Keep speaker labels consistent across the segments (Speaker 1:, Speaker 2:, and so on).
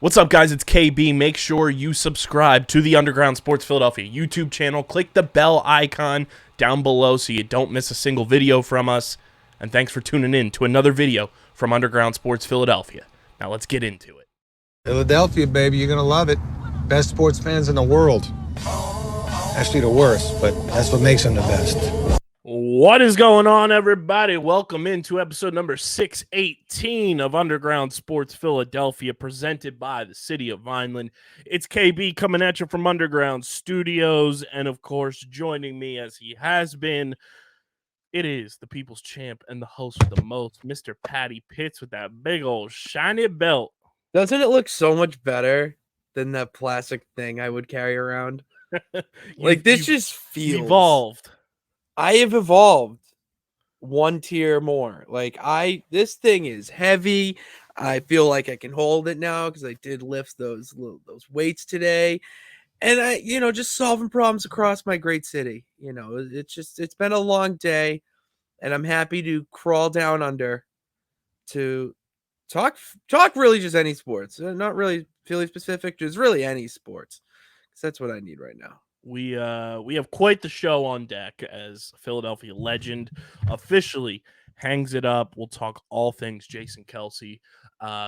Speaker 1: What's up, guys? It's KB. Make sure you subscribe to the Underground Sports Philadelphia YouTube channel. Click the bell icon down below so you don't miss a single video from us. And thanks for tuning in to another video from Underground Sports Philadelphia. Now let's get into it.
Speaker 2: Philadelphia, baby, you're going to love it. Best sports fans in the world. Actually, the worst, but that's what makes them the best.
Speaker 1: What is going on, everybody? Welcome into episode number 618 of Underground Sports Philadelphia, presented by the City of Vineland. It's KB coming at you from Underground Studios, and of course, joining me as he has been, it is the people's champ and the host with the most, Mr. Patty Pitts, with that big old shiny belt.
Speaker 3: Doesn't it look so much better than that plastic thing I would carry around? Like, this just feels
Speaker 1: evolved.
Speaker 3: I have evolved one tier more. This thing is heavy. I feel like I can hold it now because I did lift those weights today. And just solving problems across my great city. It's been a long day, and I'm happy to crawl down under to talk really just any sports. Not really Philly specific, just really any sports. Because that's what I need right now.
Speaker 1: We have quite the show on deck as Philadelphia legend officially hangs it up. We'll talk all things Jason Kelce.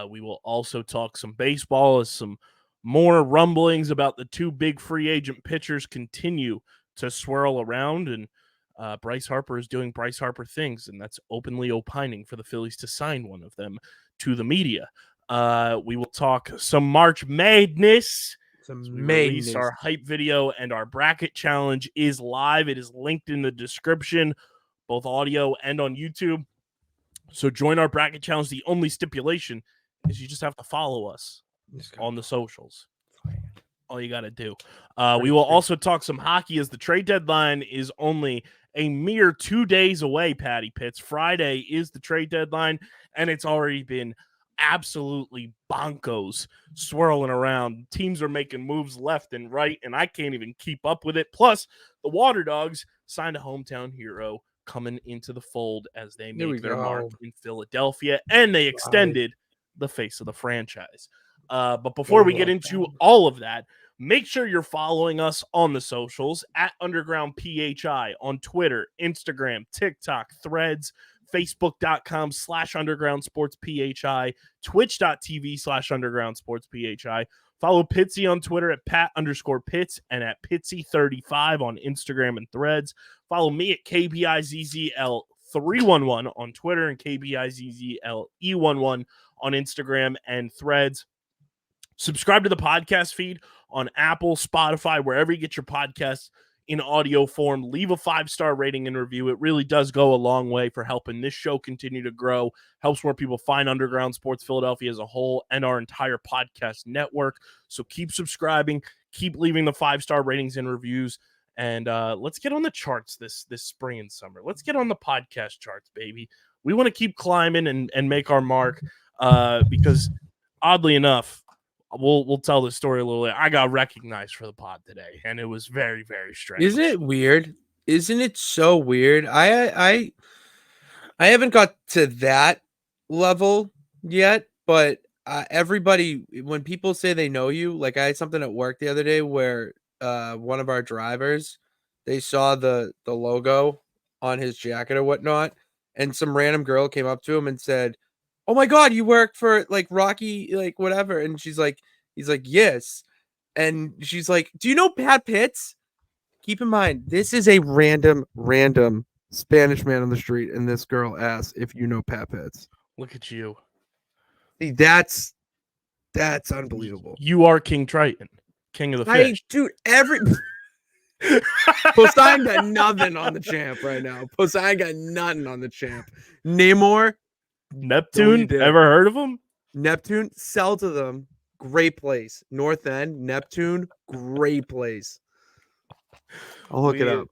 Speaker 1: We will also talk some baseball as some more rumblings about the two big free agent pitchers continue to swirl around, and Bryce Harper is doing Bryce Harper things, and that's openly opining for the Phillies to sign one of them to the media. We will talk some March Madness. We released our hype video, and our bracket challenge is live. It is linked in the description, both audio and on YouTube. So join our bracket challenge. The only stipulation is you just have to follow us on the socials. All you got to do. We will also talk some hockey as the trade deadline is only a mere 2 days away, Patty Pitts. Friday is the trade deadline, and it's already been absolutely bonkos swirling around. Teams are making moves left and right, and I can't even keep up with it. Plus, the Waterdogs signed a hometown hero coming into the fold as they make their mark in Philadelphia, and they extended the face of the franchise. But before we get into all of that, make sure you're following us on the socials at Underground PHI on Twitter, Instagram, TikTok, Threads, Facebook.com/Underground Sports PHI, Twitch.tv/Underground Sports PHI. Follow Pitsy on Twitter at Pat_Pitts and at Pitsy35 on Instagram and Threads. Follow me at KBIZZL311 on Twitter and KBIZZLE11 on Instagram and Threads. Subscribe to the podcast feed on Apple, Spotify, wherever you get your podcasts in audio form. Leave a 5-star rating and review. It really does go a long way for helping this show continue to grow, helps more people find Underground Sports Philadelphia as a whole and our entire podcast network. So keep subscribing, keep leaving the 5-star ratings and reviews, and let's get on the charts this spring and summer. Let's get on the podcast charts, baby. We want to keep climbing and make our mark because, oddly enough, We'll tell this story a little later. I got recognized for the pod today, and it was very, very strange.
Speaker 3: Isn't it weird? Isn't it so weird? I haven't got to that level yet, but everybody, when people say they know you, like I had something at work the other day where one of our drivers, they saw the logo on his jacket or whatnot, and some random girl came up to him and said, "Oh my God, you work for like Rocky, like whatever." And he's like, "Yes." And she's like, "Do you know Pat Pitts?" Keep in mind, this is a random Spanish man on the street, and this girl asks if you know Pat Pitts.
Speaker 1: Look at you.
Speaker 3: See, that's unbelievable.
Speaker 1: You are King Triton, king of the fish.
Speaker 3: Dude, Poseidon got nothing on the champ right now. Poseidon got nothing on the champ. Namor,
Speaker 1: Neptune, ever heard of him?
Speaker 3: Neptune, sell to them. Great place. North End, Neptune, great place. I'll look it up.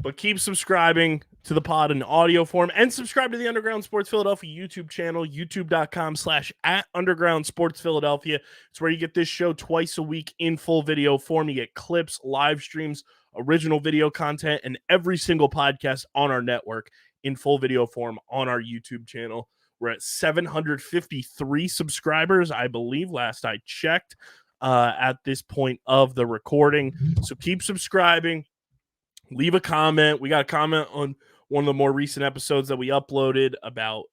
Speaker 1: But keep subscribing to the pod in audio form and subscribe to the Underground Sports Philadelphia YouTube channel, youtube.com/@Underground Sports Philadelphia. It's where you get this show twice a week in full video form. You get clips, live streams, original video content, and every single podcast on our network in full video form on our YouTube channel. We're at 753 subscribers, I believe, last I checked, at this point of the recording. So keep subscribing. Leave a comment. We got a comment on one of the more recent episodes that we uploaded about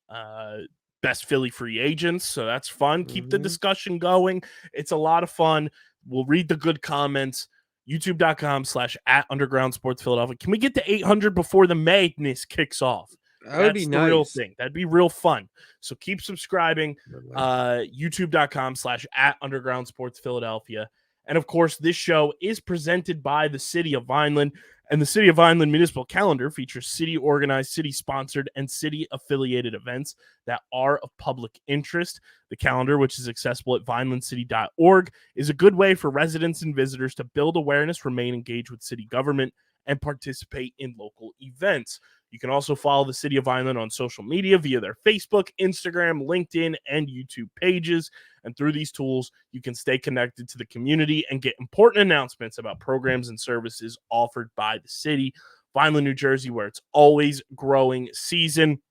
Speaker 1: best Philly free agents. So that's fun. Keep the discussion going. It's a lot of fun. We'll read the good comments. YouTube.com/@Underground Sports Philadelphia. Can we get to 800 before the madness kicks off?
Speaker 3: That would be
Speaker 1: That's the real
Speaker 3: nice.
Speaker 1: thing. That'd be real fun. So keep subscribing. YouTube.com/@Underground Sports Philadelphia. And of course, this show is presented by the City of Vineland. And the City of Vineland Municipal Calendar features city-organized, city-sponsored, and city-affiliated events that are of public interest. The calendar, which is accessible at vinelandcity.org, is a good way for residents and visitors to build awareness, remain engaged with city government, and participate in local events. You can also follow the City of Vineland on social media via their Facebook, Instagram, LinkedIn, and YouTube pages. And through these tools, you can stay connected to the community and get important announcements about programs and services offered by the city. Vineland, New Jersey, where it's always growing season.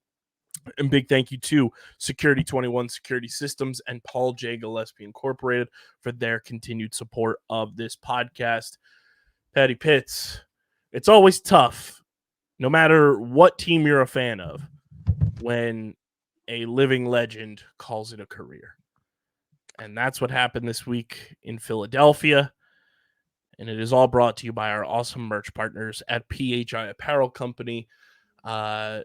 Speaker 1: And big thank you to Security 21 Security Systems and Paul J. Gillespie Incorporated for their continued support of this podcast. Patty Pitts, it's always tough, no matter what team you're a fan of, when a living legend calls it a career. And that's what happened this week in Philadelphia. And it is all brought to you by our awesome merch partners at PHI Apparel Company, the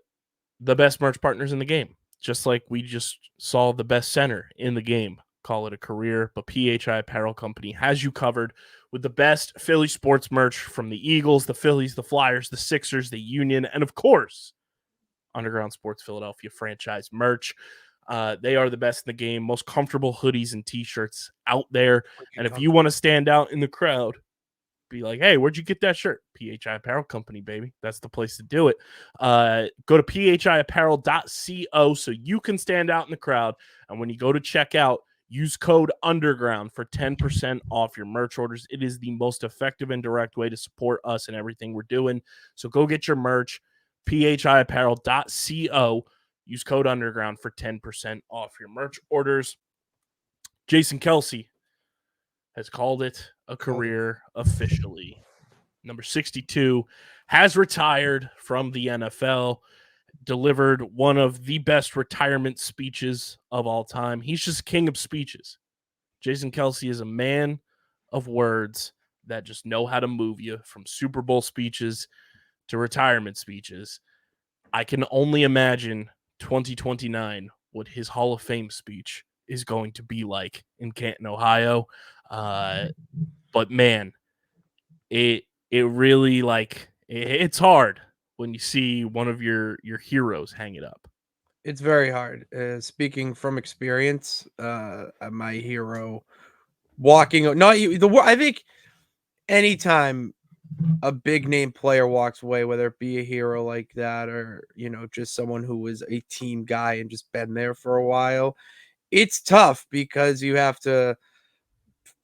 Speaker 1: best merch partners in the game. Just like we just saw the best center in the game call it a career, but PHI Apparel Company has you covered with the best Philly sports merch from the Eagles, the Phillies, the Flyers, the Sixers, the Union, and of course, Underground Sports Philadelphia franchise merch. They are the best in the game, most comfortable hoodies and t-shirts out there. And if you want to stand out in the crowd, be like, hey, where'd you get that shirt? PHI Apparel Company, baby. That's the place to do it. Go to phiapparel.co so you can stand out in the crowd. And when you go to checkout, use code UNDERGROUND for 10% off your merch orders. It is the most effective and direct way to support us and everything we're doing. So go get your merch, phiapparel.co. Use code UNDERGROUND for 10% off your merch orders. Jason Kelce has called it a career officially. Number 62 has retired from the NFL, delivered one of the best retirement speeches of all time. He's just king of speeches. Jason Kelce is a man of words that just know how to move you, from Super Bowl speeches to retirement speeches. I can only imagine 2029 what his Hall of Fame speech is going to be like in Canton, Ohio. But man, it really, like, it's hard when you see one of your heroes hang it up.
Speaker 3: It's very hard. Speaking from experience, my hero walking, not you. I think anytime a big name player walks away, whether it be a hero like that or just someone who was a team guy and just been there for a while, it's tough because you have to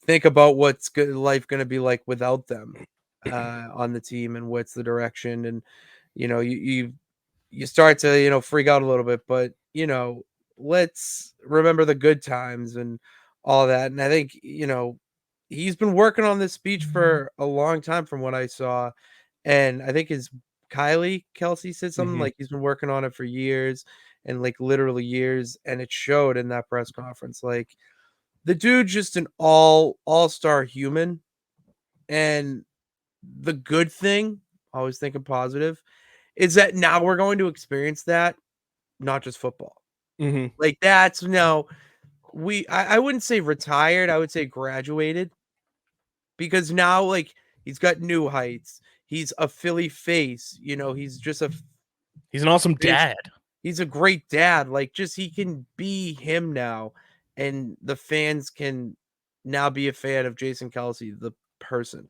Speaker 3: think about what's life going to be like without them on the team, and what's the direction, and you start to freak out a little bit, but let's remember the good times and all that. And I think he's been working on this speech for a long time from what I saw, and I think his Kelce said something like he's been working on it for years, and like literally years, and it showed in that press conference. Like, the dude's just an all-star human. And the good thing, always thinking positive, is that now we're going to experience that, not just football. Like, that's now I wouldn't say retired, I would say graduated, because now, like, he's got new heights. He's a Philly face, he's just
Speaker 1: He's an awesome dad.
Speaker 3: He's a great dad. Like, just he can be him now, and the fans can now be a fan of Jason Kelce, the person.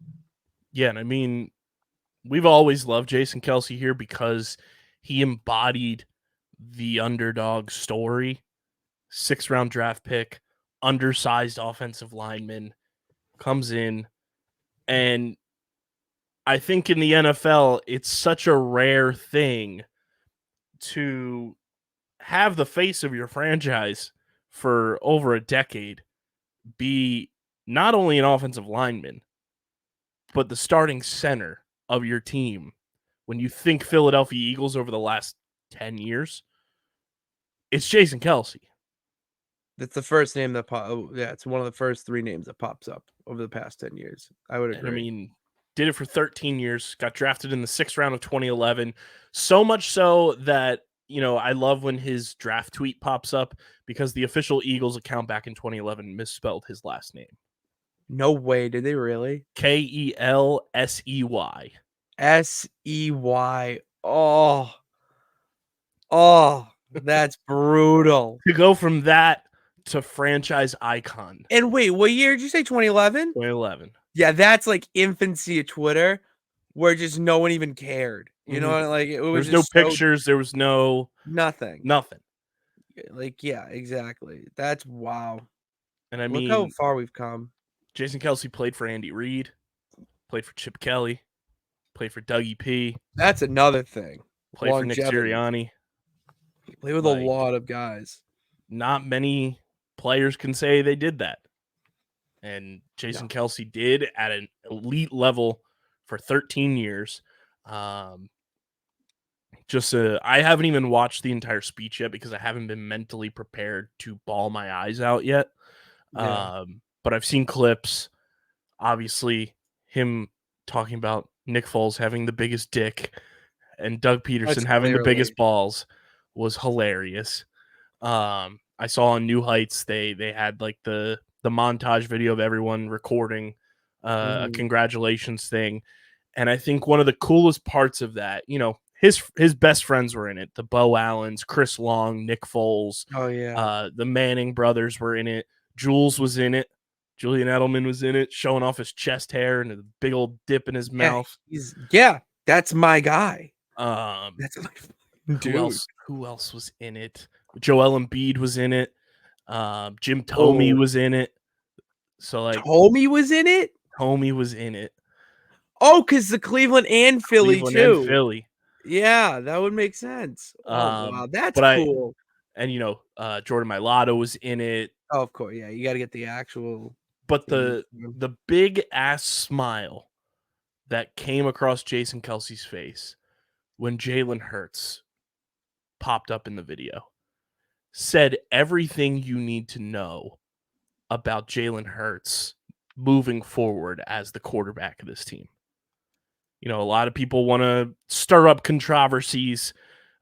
Speaker 1: Yeah, and I mean, we've always loved Jason Kelce here because he embodied the underdog story. 6th-round draft pick, undersized offensive lineman, comes in, and I think in the NFL, it's such a rare thing to have the face of your franchise for over a decade be not only an offensive lineman, but the starting center of your team. When you think Philadelphia Eagles over the last 10 years, it's Jason Kelce.
Speaker 3: That's the first name that it's one of the first 3 names that pops up over the past 10 years. I would agree.
Speaker 1: I mean, did it for 13 years, got drafted in the 6th round of 2011. So much so that, I love when his draft tweet pops up because the official Eagles account back in 2011 misspelled his last name.
Speaker 3: No way. Did they really?
Speaker 1: Kelsey.
Speaker 3: Sey. Oh, that's brutal.
Speaker 1: To go from that to franchise icon.
Speaker 3: And wait, what year did you say? 2011?
Speaker 1: 2011.
Speaker 3: Yeah, that's like infancy of Twitter, where just no one even cared. You know, like it was
Speaker 1: There's no
Speaker 3: just
Speaker 1: pictures. There was
Speaker 3: nothing. Like, yeah, exactly. That's wow.
Speaker 1: And I
Speaker 3: Look how
Speaker 1: mean,
Speaker 3: far we've come.
Speaker 1: Jason Kelce played for Andy Reid, played for Chip Kelly, played for Dougie P.
Speaker 3: That's another thing.
Speaker 1: Played for Nick Sirianni.
Speaker 3: Play with a lot of guys.
Speaker 1: Not many players can say they did that. And Jason Kelce did at an elite level for 13 years. I haven't even watched the entire speech yet because I haven't been mentally prepared to bawl my eyes out yet. But I've seen clips. Obviously, him talking about Nick Foles having the biggest dick and Doug Peterson having the biggest balls was hilarious. I saw on New Heights they had like the montage video of everyone recording a congratulations thing, and I think one of the coolest parts of that, his best friends were in it. The Bo Allens, Chris Long, Nick Foles.
Speaker 3: Oh yeah.
Speaker 1: The Manning brothers were in it. Jules was in it. Julian Edelman was in it, showing off his chest hair and a big old dip in his mouth.
Speaker 3: That's my guy.
Speaker 1: That's my dude. Who else was in it? Joel Embiid was in it. Jim Thome was in it. So like
Speaker 3: Thome was in it?
Speaker 1: Thome was in it.
Speaker 3: Oh, because the Cleveland and Philly too. Yeah, that would make sense. Oh wow, that's cool.
Speaker 1: Jordan Mailata was in it.
Speaker 3: Oh, of course, yeah. You got to get the actual.
Speaker 1: But the big ass smile that came across Jason Kelce's face when Jalen Hurts popped up in the video said everything you need to know about Jalen Hurts moving forward as the quarterback of this team. A lot of people want to stir up controversies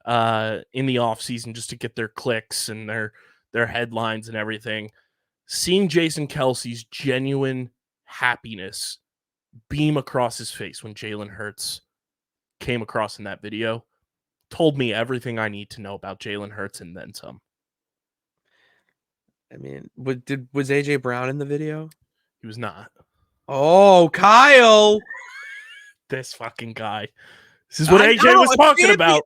Speaker 1: in the offseason just to get their clicks and their headlines and everything. Seeing Jason Kelce's genuine happiness beam across his face when Jalen Hurts came across in that video told me everything I need to know about Jalen Hurts and then some.
Speaker 3: I mean, was AJ Brown in the video?
Speaker 1: He was not.
Speaker 3: Oh, Kyle.
Speaker 1: This fucking guy. This is what AJ was talking about.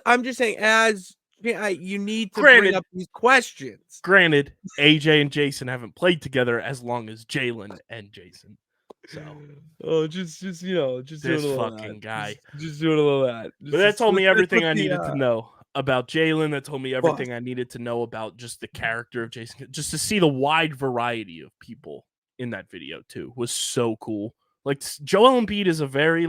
Speaker 3: I'm just saying, you need to bring up these questions.
Speaker 1: Granted, AJ and Jason haven't played together as long as Jalen and Jason. So,
Speaker 3: just
Speaker 1: this
Speaker 3: fucking
Speaker 1: guy.
Speaker 3: Just doing a little of that.
Speaker 1: But that told me everything I needed to know about Jalen. That told me everything I needed to know about just the character of Jason. Just to see the wide variety of people in that video too was so cool. Like Joel Embiid is a very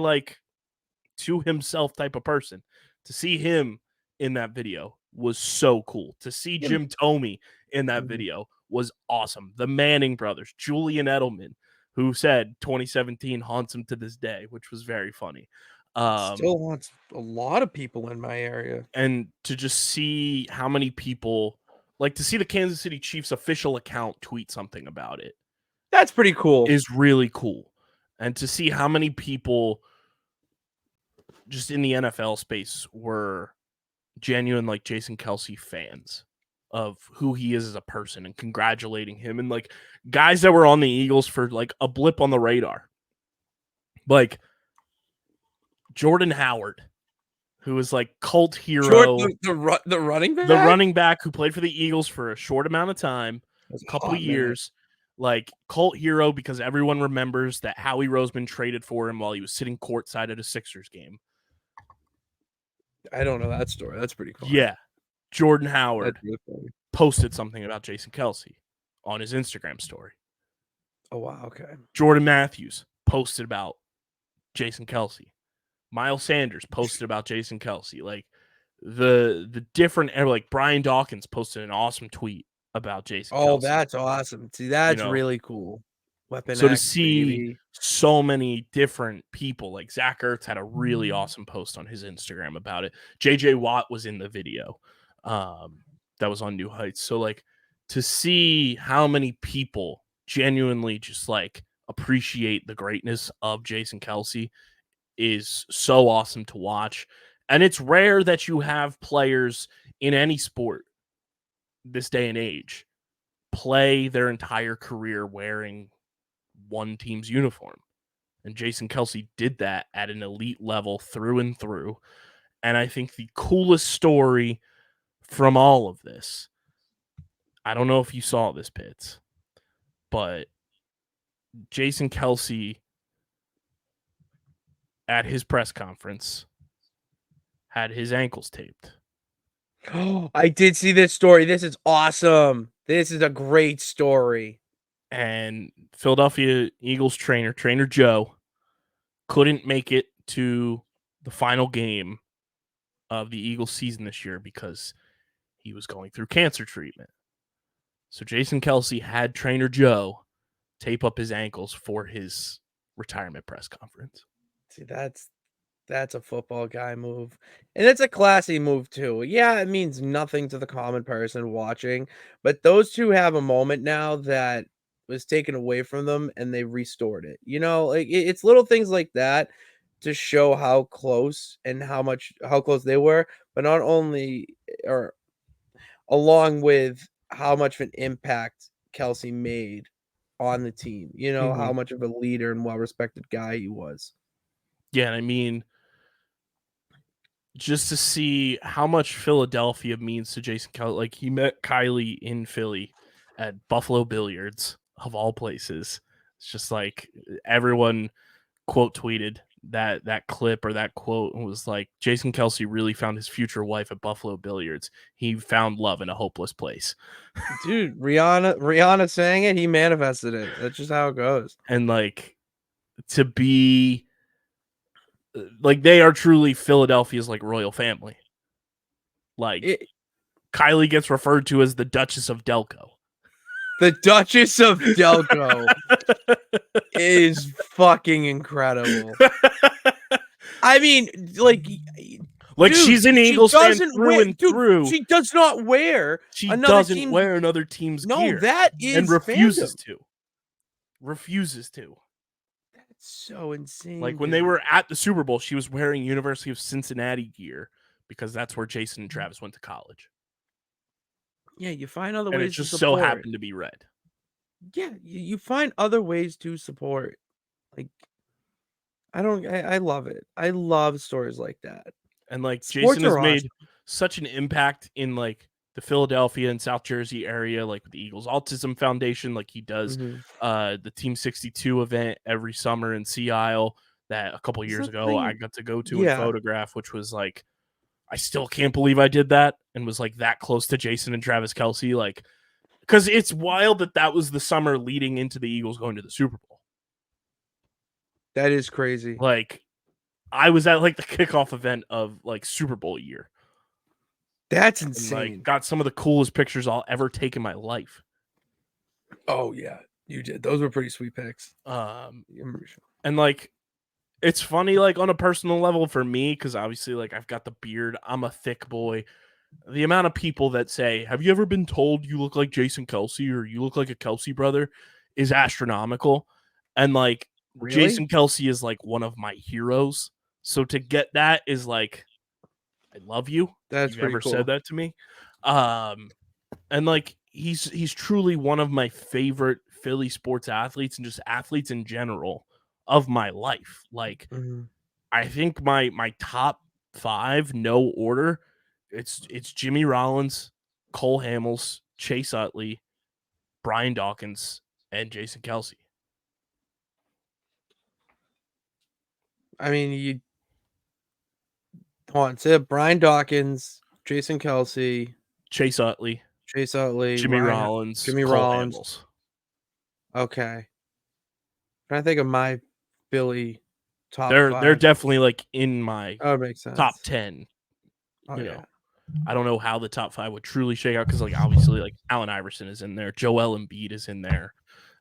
Speaker 1: to himself type of person. To see him in that video was so cool. To see Jim Thome in that video was awesome. The Manning brothers, Julian Edelman, who said 2017 haunts him to this day, which was very funny.
Speaker 3: Still haunts a lot of people in my area.
Speaker 1: And to just see how many people, to see the Kansas City Chiefs official account tweet something about it.
Speaker 3: That's pretty cool.
Speaker 1: Is really cool. And to see how many people just in the NFL space were genuine Jason Kelce fans of who he is as a person and congratulating him, and guys that were on the Eagles for a blip on the radar, like Jordan Howard, who was cult hero,
Speaker 3: the running back,
Speaker 1: who played for the Eagles for a short amount of time, a couple of years, cult hero because everyone remembers that Howie Roseman traded for him while he was sitting courtside at a Sixers game.
Speaker 3: I don't know that story. That's pretty cool.
Speaker 1: Yeah. Jordan Howard
Speaker 3: That's really funny.
Speaker 1: posted something about Jason Kelce on his Instagram story.
Speaker 3: Oh wow, okay.
Speaker 1: Jordan Matthews posted about Jason Kelce. Miles Sanders posted about Jason Kelce. Like the different, like Brian Dawkins posted an awesome tweet about Jason
Speaker 3: Oh,
Speaker 1: Kelce.
Speaker 3: that's awesome. See, that's really cool. Weapon
Speaker 1: So to
Speaker 3: X,
Speaker 1: see
Speaker 3: baby.
Speaker 1: so many different people, like Zach Ertz had a really awesome post on his Instagram about it. JJ Watt was in the video that was on New Heights. So like to see how many people genuinely just like appreciate the greatness of Jason Kelce is so awesome to watch. And it's rare that you have players in any sport this day and age play their entire career wearing one team's uniform. And Jason Kelce did that at an elite level through and through. And I think the coolest story from all of this, I don't know if you saw this, Pitts, but Jason Kelce at his press conference had his ankles taped.
Speaker 3: Oh, I did see this story. This is awesome. This is a great story.
Speaker 1: And Philadelphia Eagles trainer Joe, couldn't make it to the final game of the Eagles season this year because he was going through cancer treatment. So Jason Kelce had trainer Joe tape up his ankles for his retirement press conference.
Speaker 3: See, that's a football guy move. And it's a classy move too. Yeah, it means nothing to the common person watching, but those two have a moment now that was taken away from them and they restored it. You know, like it's little things like that to show how close and how close they were, but not only or along with how much of an impact Kelsey made on the team. You know, how much of a leader and well-respected guy he was.
Speaker 1: Yeah, and I mean, just to see how much Philadelphia means to Jason Kelce. Like he met Kylie in Philly at Buffalo Billiards, of all places. It's just like everyone quote tweeted that clip or that quote and was like, Jason Kelce really found his future wife at Buffalo Billiards. He found love in a hopeless place.
Speaker 3: Dude, Rihanna sang it, he manifested it. That's just how it goes.
Speaker 1: And like to be like they are truly Philadelphia's like royal family. Like Kylie gets referred to as the Duchess of Delco.
Speaker 3: The Duchess of Delco is fucking incredible. I mean, like dude,
Speaker 1: she's an Eagles fan through and through.
Speaker 3: She does not wear.
Speaker 1: She doesn't wear another team's gear.
Speaker 3: No, that is
Speaker 1: and refuses
Speaker 3: fandom.
Speaker 1: to. Refuses to.
Speaker 3: That's so insane.
Speaker 1: Like when they were at the Super Bowl, she was wearing University of Cincinnati gear because that's where Jason and Travis went to college.
Speaker 3: Yeah, you find other
Speaker 1: and
Speaker 3: ways
Speaker 1: it just
Speaker 3: to support.
Speaker 1: so happened to be red.
Speaker 3: Yeah, you find other ways to support. Like I love it. I love stories like that.
Speaker 1: And like
Speaker 3: Sports
Speaker 1: Jason has
Speaker 3: are
Speaker 1: made such an impact in like the Philadelphia and South Jersey area, like with the Eagles Autism Foundation. Like he does the Team 62 event every summer in Sea Isle that a couple years ago I got to go to and photograph, which was like, I still can't believe I did that and was like that close to Jason and Travis Kelce. Like, because it's wild that was the summer leading into the Eagles going to the Super Bowl.
Speaker 3: That is crazy.
Speaker 1: Like, I was at like the kickoff event of like Super Bowl year.
Speaker 3: That's insane.
Speaker 1: And, like, got some of the coolest pictures I'll ever take in my life.
Speaker 3: Oh yeah, you did. Those were pretty sweet pics.
Speaker 1: And like, it's funny, like on a personal level for me, because obviously, like I've got the beard. I'm a thick boy. The amount of people that say, "Have you ever been told you look like Jason Kelce or you look like a Kelce brother?" is astronomical. And like, Jason Kelce is like one of my heroes. So to get that is like, I love you.
Speaker 3: That's
Speaker 1: pretty cool. Said that to me. And like he's truly one of my favorite Philly sports athletes and just athletes in general of my life. Like I think my top 5, no order, it's Jimmy Rollins, Cole Hamels, Chase Utley, Brian Dawkins, and Jason Kelce.
Speaker 3: I mean, say Brian Dawkins, Jason Kelce,
Speaker 1: Chase Utley, Jimmy Rollins,
Speaker 3: Jimmy
Speaker 1: Cole
Speaker 3: Rollins.
Speaker 1: Hamels.
Speaker 3: Okay. Trying to think of my Philly top
Speaker 1: They're
Speaker 3: 5.
Speaker 1: definitely like in my
Speaker 3: That would make sense.
Speaker 1: top 10.
Speaker 3: Oh,
Speaker 1: You
Speaker 3: yeah.
Speaker 1: know, I don't know how the top 5 would truly shake out because, like, obviously, like Allen Iverson is in there, Joel Embiid is in there,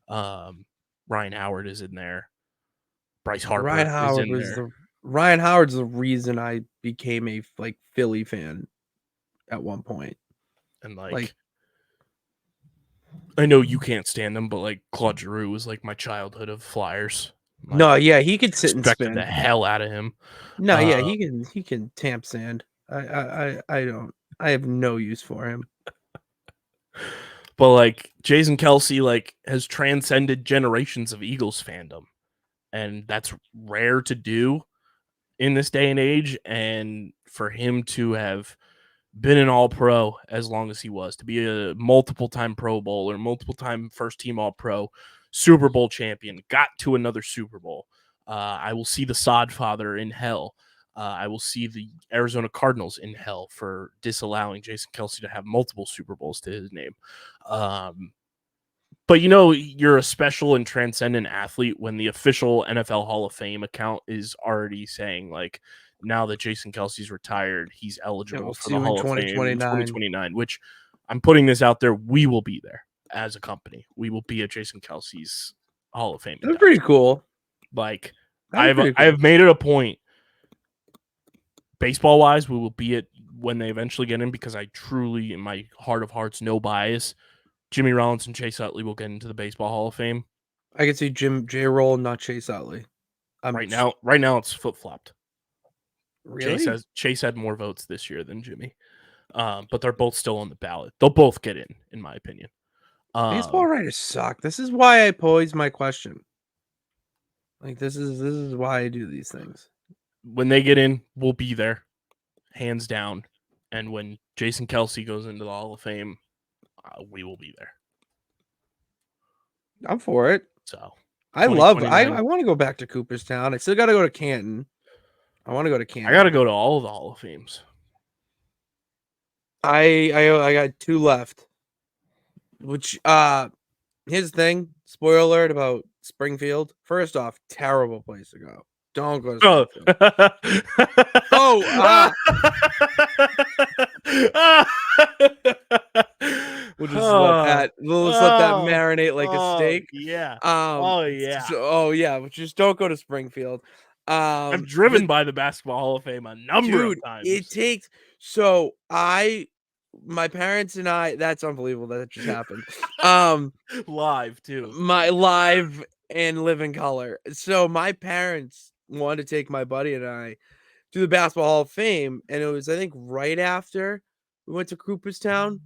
Speaker 1: Ryan Howard is in there, Bryce Harper is in there.
Speaker 3: Ryan Howard's the reason I became a like Philly fan at one point.
Speaker 1: And
Speaker 3: Like,
Speaker 1: I know you can't stand him, but like Claude Giroux was like my childhood of Flyers.
Speaker 3: no, yeah, he could sit and
Speaker 1: Respected
Speaker 3: spin
Speaker 1: the hell out of him.
Speaker 3: No, yeah, he can tamp sand. I have no use for him.
Speaker 1: But like Jason Kelce like has transcended generations of Eagles fandom. And that's rare to do in this day and age. And for him to have been an all-pro as long as he was, to be a multiple-time Pro Bowler, multiple-time first-team all-pro, Super Bowl champion, got to another Super Bowl. I will see the sod father in hell. I will see the Arizona Cardinals in hell for disallowing Jason Kelce to have multiple Super Bowls to his name. But you know, you're a special and transcendent athlete when the official NFL Hall of Fame account is already saying, like, now that Jason Kelce's retired, he's eligible for the Hall of Fame in 2029, which I'm putting this out there. We will be there as a company. We will be at Jason Kelce's Hall of Fame.
Speaker 3: That's pretty cool.
Speaker 1: Like, I have made it a point, baseball wise, we will be it when they eventually get in, because I truly, in my heart of hearts, no bias, Jimmy Rollins and Chase Utley will get into the Baseball Hall of Fame.
Speaker 3: I can see J. Roll, not Chase Utley.
Speaker 1: Right now it's flip flopped.
Speaker 3: Really?
Speaker 1: Chase had more votes this year than Jimmy, but they're both still on the ballot. They'll both get in my opinion.
Speaker 3: Baseball writers suck. This is why I posed my question. Like, this is why I do these things.
Speaker 1: When they get in, we'll be there, hands down. And when Jason Kelce goes into the Hall of Fame, we will be there.
Speaker 3: I'm for it.
Speaker 1: So
Speaker 3: I want to go back to Cooperstown. I still got to go to Canton. I want to go to Canton.
Speaker 1: I got to go to all of the Hall of Fames.
Speaker 3: I got 2 left. Which here's the thing. Spoiler alert about Springfield. First off, terrible place to go. Don't go to Springfield. We'll just let that marinate like a steak.
Speaker 1: Yeah.
Speaker 3: But just don't go to Springfield.
Speaker 1: I've driven by the Basketball Hall of Fame a number of times.
Speaker 3: It takes my parents and I, that's unbelievable that just happened.
Speaker 1: Live too.
Speaker 3: My live and live in color. So my parents wanted to take my buddy and I to the Basketball Hall of Fame, and it was, I think, right after we went to Cooperstown.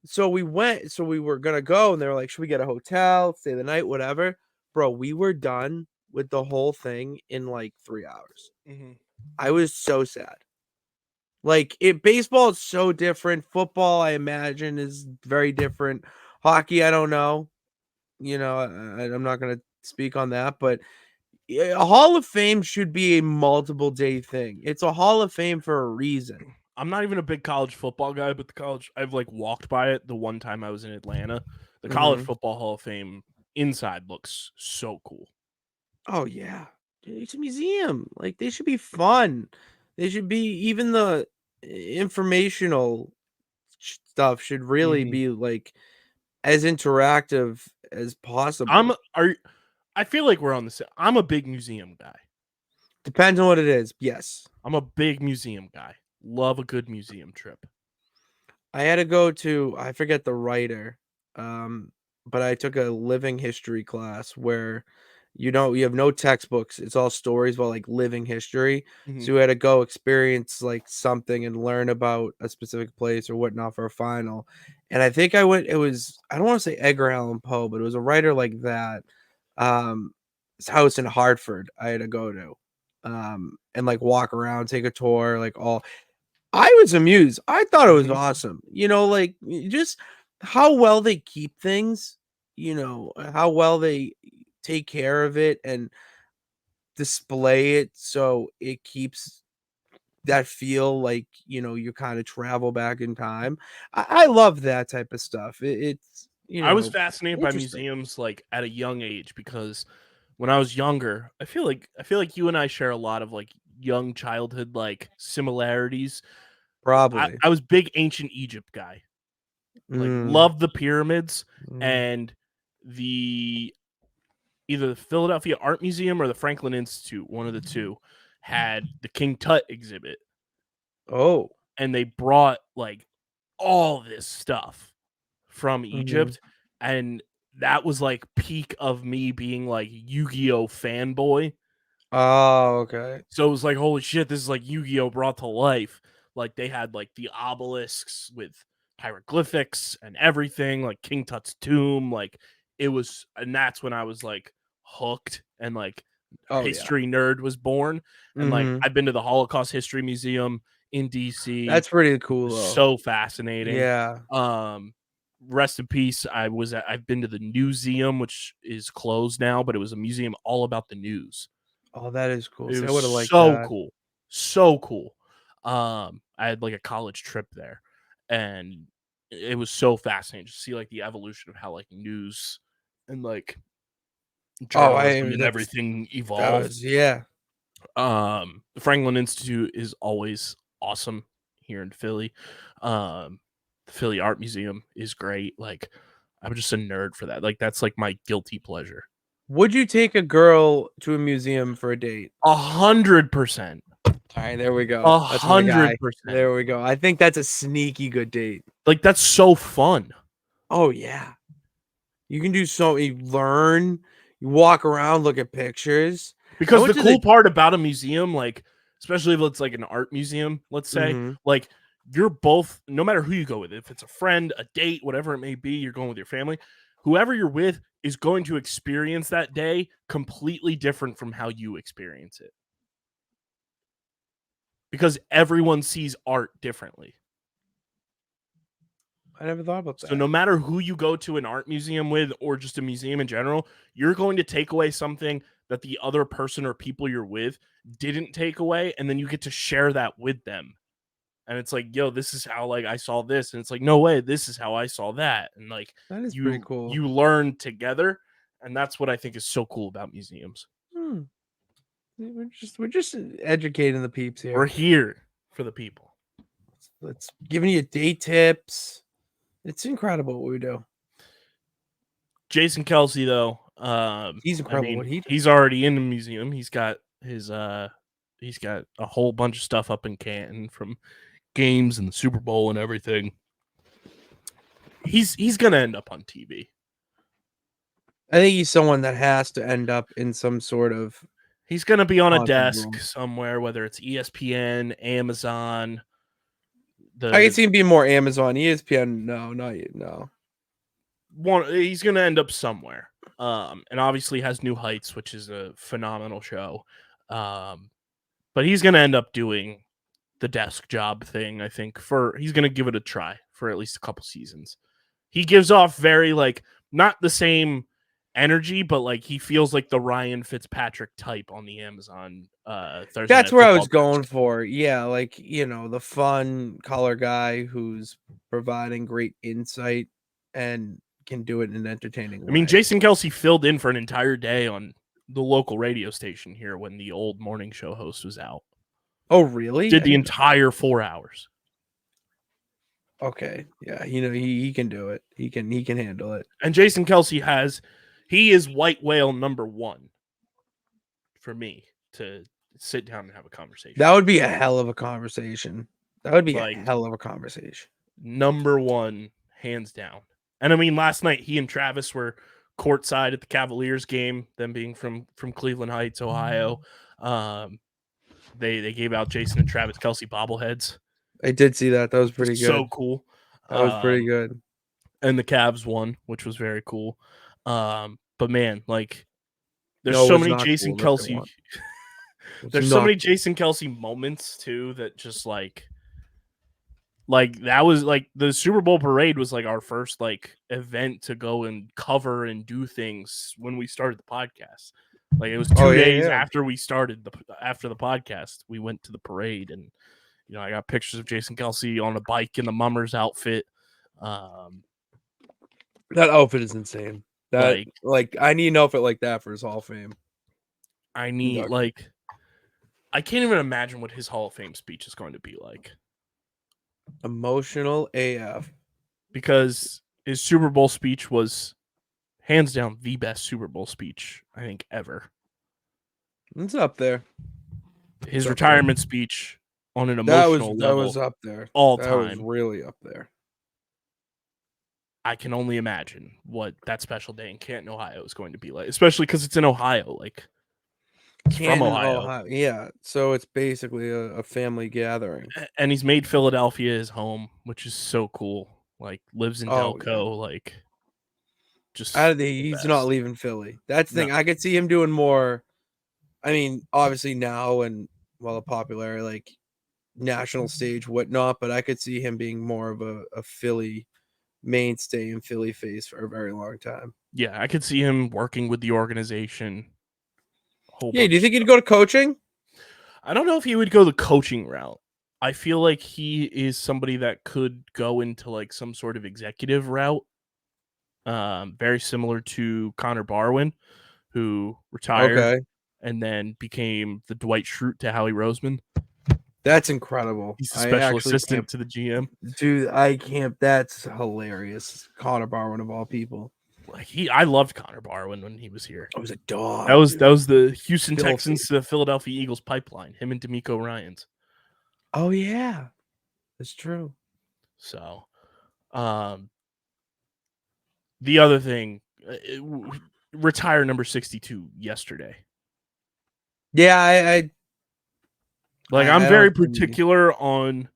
Speaker 3: So we went, so we were gonna go, and they were like, should we get a hotel, stay the night, whatever? Bro, we were done with the whole thing in like 3 hours.
Speaker 1: Mm-hmm.
Speaker 3: I was so sad. Like, baseball is so different. Football, I imagine, is very different. Hockey, I don't know. You know, I'm not going to speak on that, but a Hall of Fame should be a multiple day thing. It's a Hall of Fame for a reason.
Speaker 1: I'm not even a big college football guy, but I've like walked by it the one time I was in Atlanta. The College Football Hall of Fame inside looks so cool.
Speaker 3: Oh, yeah. It's a museum. Like, they should be fun. They should be, even the informational stuff should really be like as interactive as possible.
Speaker 1: I feel like we're on the same. I'm a big museum guy.
Speaker 3: Depends on what it is. Yes.
Speaker 1: I'm a big museum guy. Love a good museum trip.
Speaker 3: I had to go to, I forget the writer, but I took a living history class where you have no textbooks. It's all stories about like living history. So you had to go experience like something and learn about a specific place or whatnot for a final. And I think I don't want to say Edgar Allan Poe, but it was a writer like that. His house in Hartford I had to go to, and like walk around, take a tour, like all. I was amused. I thought it was awesome. You know, like just how well they keep things, you know, how well they take care of it and display it so it keeps that feel like, you kind of travel back in time. I love that type of stuff. It's,
Speaker 1: I was fascinated by
Speaker 3: interesting.
Speaker 1: museums like at a young age because when I was younger, I feel like you and I share a lot of like young childhood like similarities.
Speaker 3: Probably.
Speaker 1: I was big ancient Egypt guy. Like
Speaker 3: Mm,
Speaker 1: loved the pyramids
Speaker 3: mm.
Speaker 1: and the either the Philadelphia Art Museum or the Franklin Institute, one of the two, had the King Tut exhibit.
Speaker 3: Oh.
Speaker 1: And they brought like all this stuff from
Speaker 3: Mhm.
Speaker 1: Egypt. And that was like peak of me being like Yu-Gi-Oh fanboy.
Speaker 3: Oh, okay.
Speaker 1: So it was like, holy shit, this is like Yu-Gi-Oh brought to life. Like they had like the obelisks with hieroglyphics and everything, like King Tut's tomb. Like it was, and that's when I was like hooked and like
Speaker 3: Oh, yeah.
Speaker 1: history nerd was born. And like
Speaker 3: Mhm.
Speaker 1: I've been to the Holocaust History Museum in DC.
Speaker 3: That's pretty
Speaker 1: It
Speaker 3: cool,
Speaker 1: was
Speaker 3: though.
Speaker 1: so fascinating.
Speaker 3: Yeah.
Speaker 1: Rest in peace. I've been to the Newseum, which is closed now, but it was a museum all about the news.
Speaker 3: Oh, that is cool.
Speaker 1: It
Speaker 3: See, I
Speaker 1: was
Speaker 3: would have liked
Speaker 1: so
Speaker 3: that.
Speaker 1: cool. So cool. I had like a college trip there and it was so fascinating to see like the evolution of how like news and like
Speaker 3: Oh,
Speaker 1: journalism and everything
Speaker 3: that
Speaker 1: evolved.
Speaker 3: was, yeah.
Speaker 1: The Franklin Institute is always awesome here in Philly. The Philly Art Museum is great. Like I'm just a nerd for that. Like that's like my guilty pleasure.
Speaker 3: Would you take a girl to a museum for a date?
Speaker 1: 100%.
Speaker 3: All right, there we go.
Speaker 1: A
Speaker 3: That's my guy.
Speaker 1: 100%.
Speaker 3: There we go. I think that's a sneaky good date.
Speaker 1: Like that's so fun.
Speaker 3: Oh, yeah. You can do so you learn, you walk around, look at pictures. I
Speaker 1: Because
Speaker 3: went
Speaker 1: the
Speaker 3: to the
Speaker 1: cool part about a museum, like especially if it's like an art museum, let's say,
Speaker 3: Mhm.
Speaker 1: like you're both, no matter who you go with, if it's a friend, a date, whatever it may be, you're going with your family, whoever you're with is going to experience that day completely different from how you experience it. Because everyone sees art differently.
Speaker 3: I never thought about
Speaker 1: So no
Speaker 3: that.
Speaker 1: matter who you go to an art museum with or just a museum in general, you're going to take away something that the other person or people you're with didn't take away, and then you get to share that with them. And it's like, yo, this is how like I saw this, and it's like, no way, this is how I saw that, and like
Speaker 3: That is pretty
Speaker 1: you
Speaker 3: cool.
Speaker 1: you learn together, and that's what I think is so cool about museums.
Speaker 3: Hmm. We're just educating the peeps
Speaker 1: We're
Speaker 3: here.
Speaker 1: here for the people.
Speaker 3: Let's giving you date tips. It's incredible what we do.
Speaker 1: Jason Kelce, though,
Speaker 3: He's
Speaker 1: I
Speaker 3: incredible
Speaker 1: mean,
Speaker 3: what he does.
Speaker 1: he's already in the museum. He's got a whole bunch of stuff up in Canton from games and the Super Bowl and everything. He's gonna end up on TV.
Speaker 3: I think he's someone that has to end up in some sort of
Speaker 1: He's gonna be on a
Speaker 3: haunted
Speaker 1: desk
Speaker 3: room.
Speaker 1: somewhere, whether it's ESPN, Amazon.
Speaker 3: I can see him being more Amazon, ESPN. No, not you. No.
Speaker 1: He's gonna end up somewhere. And obviously has New Heights, which is a phenomenal show. But he's gonna end up doing the desk job thing. I think he's gonna give it a try for at least a couple seasons. He gives off very like not the same energy, but like he feels like the Ryan Fitzpatrick type on the Amazon Thursday
Speaker 3: That's
Speaker 1: Night
Speaker 3: where I
Speaker 1: Football
Speaker 3: was going
Speaker 1: desk.
Speaker 3: for. Yeah, like, the fun color guy who's providing great insight and can do it in an entertaining
Speaker 1: I mean,
Speaker 3: way.
Speaker 1: Jason Kelce filled in for an entire day on the local radio station here when the old morning show host was out.
Speaker 3: Oh, really?
Speaker 1: Did the entire 4 hours.
Speaker 3: Okay. Yeah, he can do it. He can handle it.
Speaker 1: And Jason Kelce he is white whale number 1 for me to sit down and have a conversation.
Speaker 3: That would be a hell of a conversation. That would be
Speaker 1: Like,
Speaker 3: a hell of a conversation.
Speaker 1: number 1, hands down. And I mean, last night he and Travis were courtside at the Cavaliers game, them being from Cleveland Heights, Ohio. They gave out Jason and Travis Kelce bobbleheads.
Speaker 3: I did see that. That was pretty good.
Speaker 1: So cool.
Speaker 3: That was pretty good.
Speaker 1: And the Cavs won, which was very cool. But man, like there's
Speaker 3: No,
Speaker 1: so
Speaker 3: it's
Speaker 1: many
Speaker 3: not
Speaker 1: Jason
Speaker 3: cool that they
Speaker 1: Kelce.
Speaker 3: won.
Speaker 1: There's so many Jason Kelce moments too that just like that was like the Super Bowl parade was like our first like event to go and cover and do things when we started the podcast. Like, it was 2 days
Speaker 3: yeah.
Speaker 1: after we started after the podcast. We went to the parade, and I got pictures of Jason Kelce on a bike in the Mummers outfit.
Speaker 3: That outfit is insane. That I need an outfit like that for his Hall of Fame.
Speaker 1: I need I can't even imagine what his Hall of Fame speech is going to be like.
Speaker 3: Emotional AF.
Speaker 1: Because his Super Bowl speech was hands down the best Super Bowl speech I think ever.
Speaker 3: It's up there.
Speaker 1: His retirement speech on an emotional level.
Speaker 3: That was up there.
Speaker 1: All
Speaker 3: that
Speaker 1: time.
Speaker 3: was really up there.
Speaker 1: I can only imagine what that special day in Canton, Ohio is going to be like, especially because it's in Ohio. Like, it's from Ohio.
Speaker 3: Yeah, so it's basically a family gathering.
Speaker 1: And he's made Philadelphia his home, which is so cool. Like, lives in Delco. Yeah. Like, just
Speaker 3: he's not leaving Philly. That's the thing. I could see him doing more. I mean, obviously now and a popular like national stage, whatnot, but I could see him being more of a Philly mainstay and Philly face for a very long time.
Speaker 1: Yeah, I could see him working with the organization.
Speaker 3: Yeah, do you think he'd go to coaching?
Speaker 1: I don't know if he would go the coaching route. I feel like he is somebody that could go into like some sort of executive route. Very similar to Connor Barwin, who retired and then became the Dwight Schrute to Howie Roseman.
Speaker 3: That's incredible.
Speaker 1: He's a special assistant to the GM.
Speaker 3: Dude, I can't. That's hilarious. Connor Barwin of all people.
Speaker 1: Like I loved Connor Barwin when he was here.
Speaker 3: I was a dog.
Speaker 1: That was the Houston Texans to the Philadelphia Eagles pipeline. Him and D'Amico Ryans.
Speaker 3: Oh yeah, that's true.
Speaker 1: So, the other thing, retire number 62 yesterday.
Speaker 3: Yeah,
Speaker 1: I'm very particular on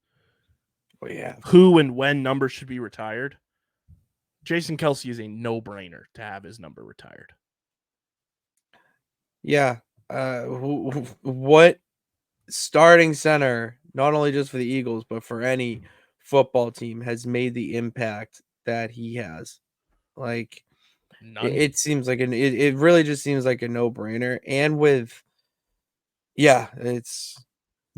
Speaker 1: who and when numbers should be retired. Jason Kelce is a no-brainer to have his number retired.
Speaker 3: Yeah. What starting center, not only just for the Eagles, but for any football team, has made the impact that he has? Like, it seems like it really just seems like a no-brainer. And with, it's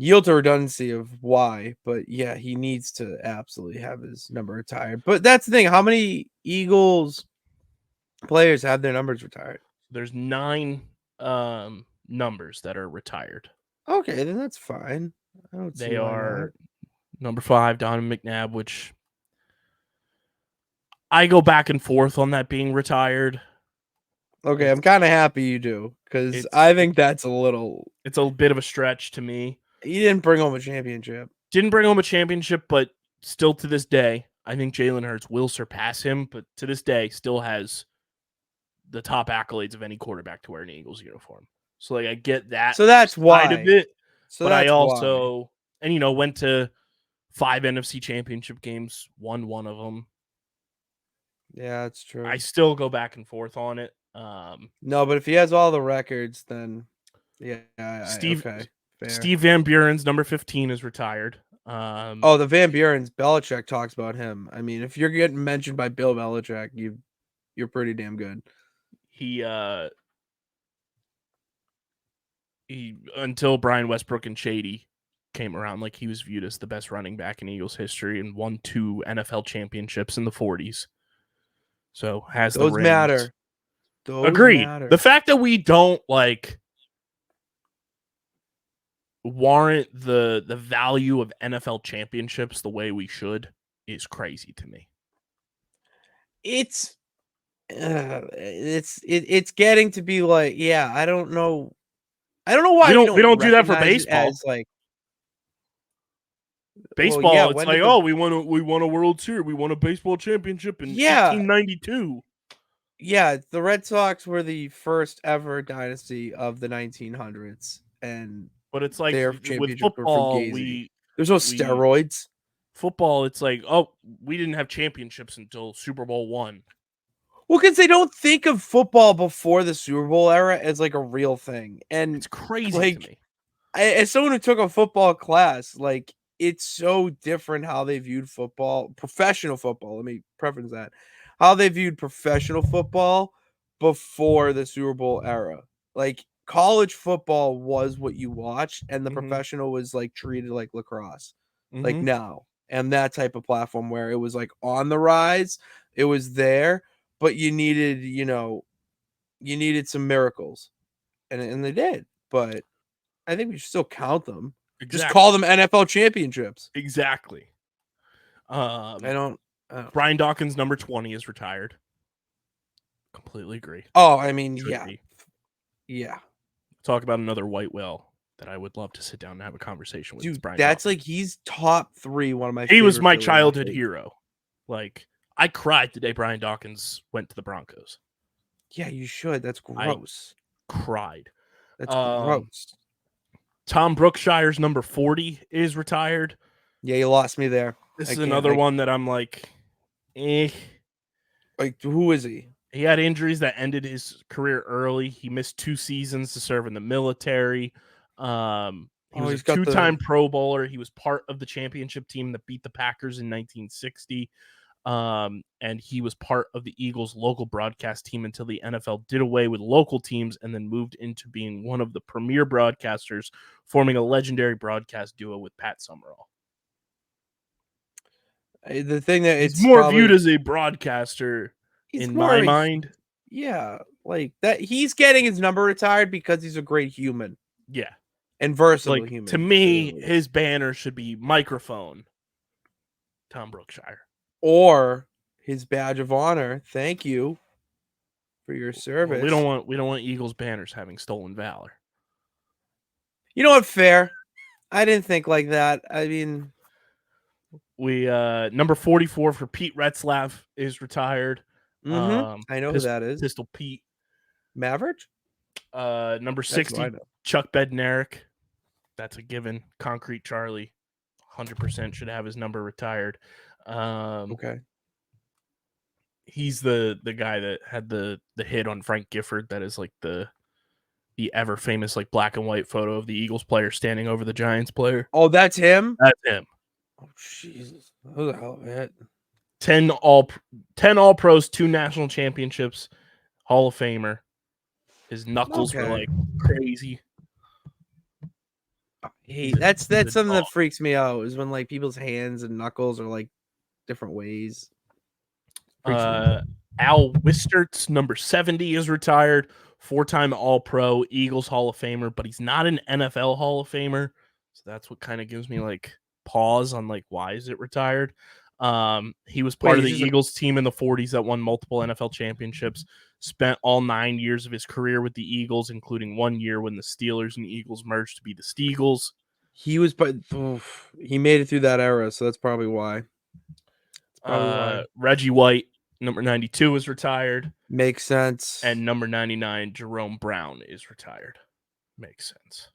Speaker 3: yield to redundancy of why, but yeah, he needs to absolutely have his number retired. But that's the thing. How many Eagles players have their numbers retired?
Speaker 1: There's 9 numbers that are retired.
Speaker 3: Okay, then that's fine. I don't see
Speaker 1: they are number 5, Donovan McNabb, which I go back and forth on that being retired.
Speaker 3: Okay, I'm kind of happy you do, because I think that's
Speaker 1: it's a bit of a stretch to me.
Speaker 3: He didn't bring home a championship.
Speaker 1: But still to this day, I think Jalen Hurts will surpass him, but to this day still has the top accolades of any quarterback to wear an Eagles uniform. So I get that.
Speaker 3: So that's why.
Speaker 1: Of it, but I also went to 5 NFC championship games, won one of them.
Speaker 3: Yeah, that's true.
Speaker 1: I still go back and forth on it.
Speaker 3: No, but if he has all the records, then
Speaker 1: Steve Van Buren's number 15 is retired.
Speaker 3: The Van Buren's, Belichick talks about him. I mean, if you're getting mentioned by Bill Belichick, you're pretty damn good.
Speaker 1: He until Brian Westbrook and Shady came around, like, he was viewed as the best running back in Eagles history and won 2 NFL championships in the 40s. So has
Speaker 3: those
Speaker 1: the rings.
Speaker 3: Matter.
Speaker 1: Agreed.
Speaker 3: Matter.
Speaker 1: The fact that we don't warrant the value of NFL championships the way we should is crazy to me.
Speaker 3: It's getting to be like, I don't know why
Speaker 1: we don't do that for baseball. Baseball, it's we won a World Series, we won a baseball championship in 1892.
Speaker 3: Yeah, the Red Sox were the first ever dynasty of the 1900s,
Speaker 1: but it's like
Speaker 3: their
Speaker 1: with football,
Speaker 3: there's no steroids.
Speaker 1: Football, it's like, we didn't have championships until Super Bowl 1.
Speaker 3: Well, because they don't think of football before the Super Bowl era as like a real thing, and
Speaker 1: it's crazy to me.
Speaker 3: As someone who took a football class, it's so different how they viewed football, professional football. Let me preference that. How they viewed professional football before the Super Bowl era. Like college football was what you watched, and the
Speaker 1: Mhm.
Speaker 3: professional was like treated like lacrosse, like
Speaker 1: Mhm.
Speaker 3: now, and that type of platform where it was like on the rise, it was there, but you needed, you needed some miracles, and they did. But I think we should still count them. Just
Speaker 1: Exactly.
Speaker 3: call them NFL championships.
Speaker 1: Exactly.
Speaker 3: I don't.
Speaker 1: Brian Dawkins, number 20, is retired. Completely agree.
Speaker 3: Oh, I mean,
Speaker 1: Should
Speaker 3: yeah,
Speaker 1: be.
Speaker 3: yeah,
Speaker 1: Talk about another white whale that I would love to sit down and have a conversation with. It's
Speaker 3: dude.
Speaker 1: Brian
Speaker 3: That's
Speaker 1: Dawkins.
Speaker 3: like he's top 3. One of my.
Speaker 1: He was
Speaker 3: favorite
Speaker 1: my
Speaker 3: Philly
Speaker 1: childhood
Speaker 3: athletes.
Speaker 1: hero. Like, I cried the day Brian Dawkins went to the Broncos.
Speaker 3: Yeah, you should. That's gross.
Speaker 1: Cried.
Speaker 3: That's gross.
Speaker 1: Tom Brookshire's number 40 is retired.
Speaker 3: Yeah, you lost me there.
Speaker 1: This
Speaker 3: I
Speaker 1: is
Speaker 3: can't-
Speaker 1: another
Speaker 3: I-
Speaker 1: one that I'm like, eh.
Speaker 3: Like, who is he?
Speaker 1: He had injuries that ended his career early. He missed 2 seasons to serve in the military. He was
Speaker 3: he's
Speaker 1: a
Speaker 3: got
Speaker 1: 2-time Pro Bowler. He was part of the championship team that beat the Packers in 1960. And he was part of the Eagles' local broadcast team until the NFL did away with local teams and then moved into being one of the premier broadcasters, forming a legendary broadcast duo with Pat Summerall.
Speaker 3: The thing that
Speaker 1: He's
Speaker 3: it's
Speaker 1: more
Speaker 3: probably,
Speaker 1: viewed as a broadcaster
Speaker 3: he's
Speaker 1: in
Speaker 3: more
Speaker 1: my
Speaker 3: of a-
Speaker 1: mind.
Speaker 3: Yeah, like that. He's getting his number retired because he's a great human
Speaker 1: Yeah.
Speaker 3: and versatile
Speaker 1: Like,
Speaker 3: human.
Speaker 1: to me, his banner should be microphone, Tom Brookshire.
Speaker 3: or his badge of honor. Thank you for your service.
Speaker 1: Well, we don't want Eagles banners having stolen valor.
Speaker 3: You know what? Fair. I didn't think like that. I mean,
Speaker 1: We number 44 for Pete Retzlaff is retired.
Speaker 3: I know who that is.
Speaker 1: Pistol Pete.
Speaker 3: Maverick.
Speaker 1: Number
Speaker 3: That's who
Speaker 1: 60,
Speaker 3: I know.
Speaker 1: Chuck Bednarik. That's a given. Concrete Charlie, 100% should have his number retired.
Speaker 3: Okay.
Speaker 1: He's the guy that had the hit on Frank Gifford. That is like the ever famous like black and white photo of the Eagles player standing over the Giants player.
Speaker 3: Oh, that's him.
Speaker 1: That's him.
Speaker 3: Oh, Jesus. Who the hell is that?
Speaker 1: 10 all pros, 2 national championships, Hall of Famer. His knuckles were like crazy.
Speaker 3: Hey, that's something that freaks me out is when like people's hands and knuckles are like different ways.
Speaker 1: Al Wistert's number 70 is retired, 4-time All-Pro, Eagles Hall of Famer, but he's not an NFL Hall of Famer. So that's what kind of gives me like pause on like why is it retired? He was part of the Eagles team in the 40s that won multiple NFL championships, spent all 9 years of his career with the Eagles, including 1 year when the Steelers and Eagles merged to be the Steagles.
Speaker 3: He was, but he made it through that era, so that's probably why.
Speaker 1: Reggie White, number 92, is retired.
Speaker 3: Makes sense.
Speaker 1: And number 99, Jerome Brown, is retired. Makes sense.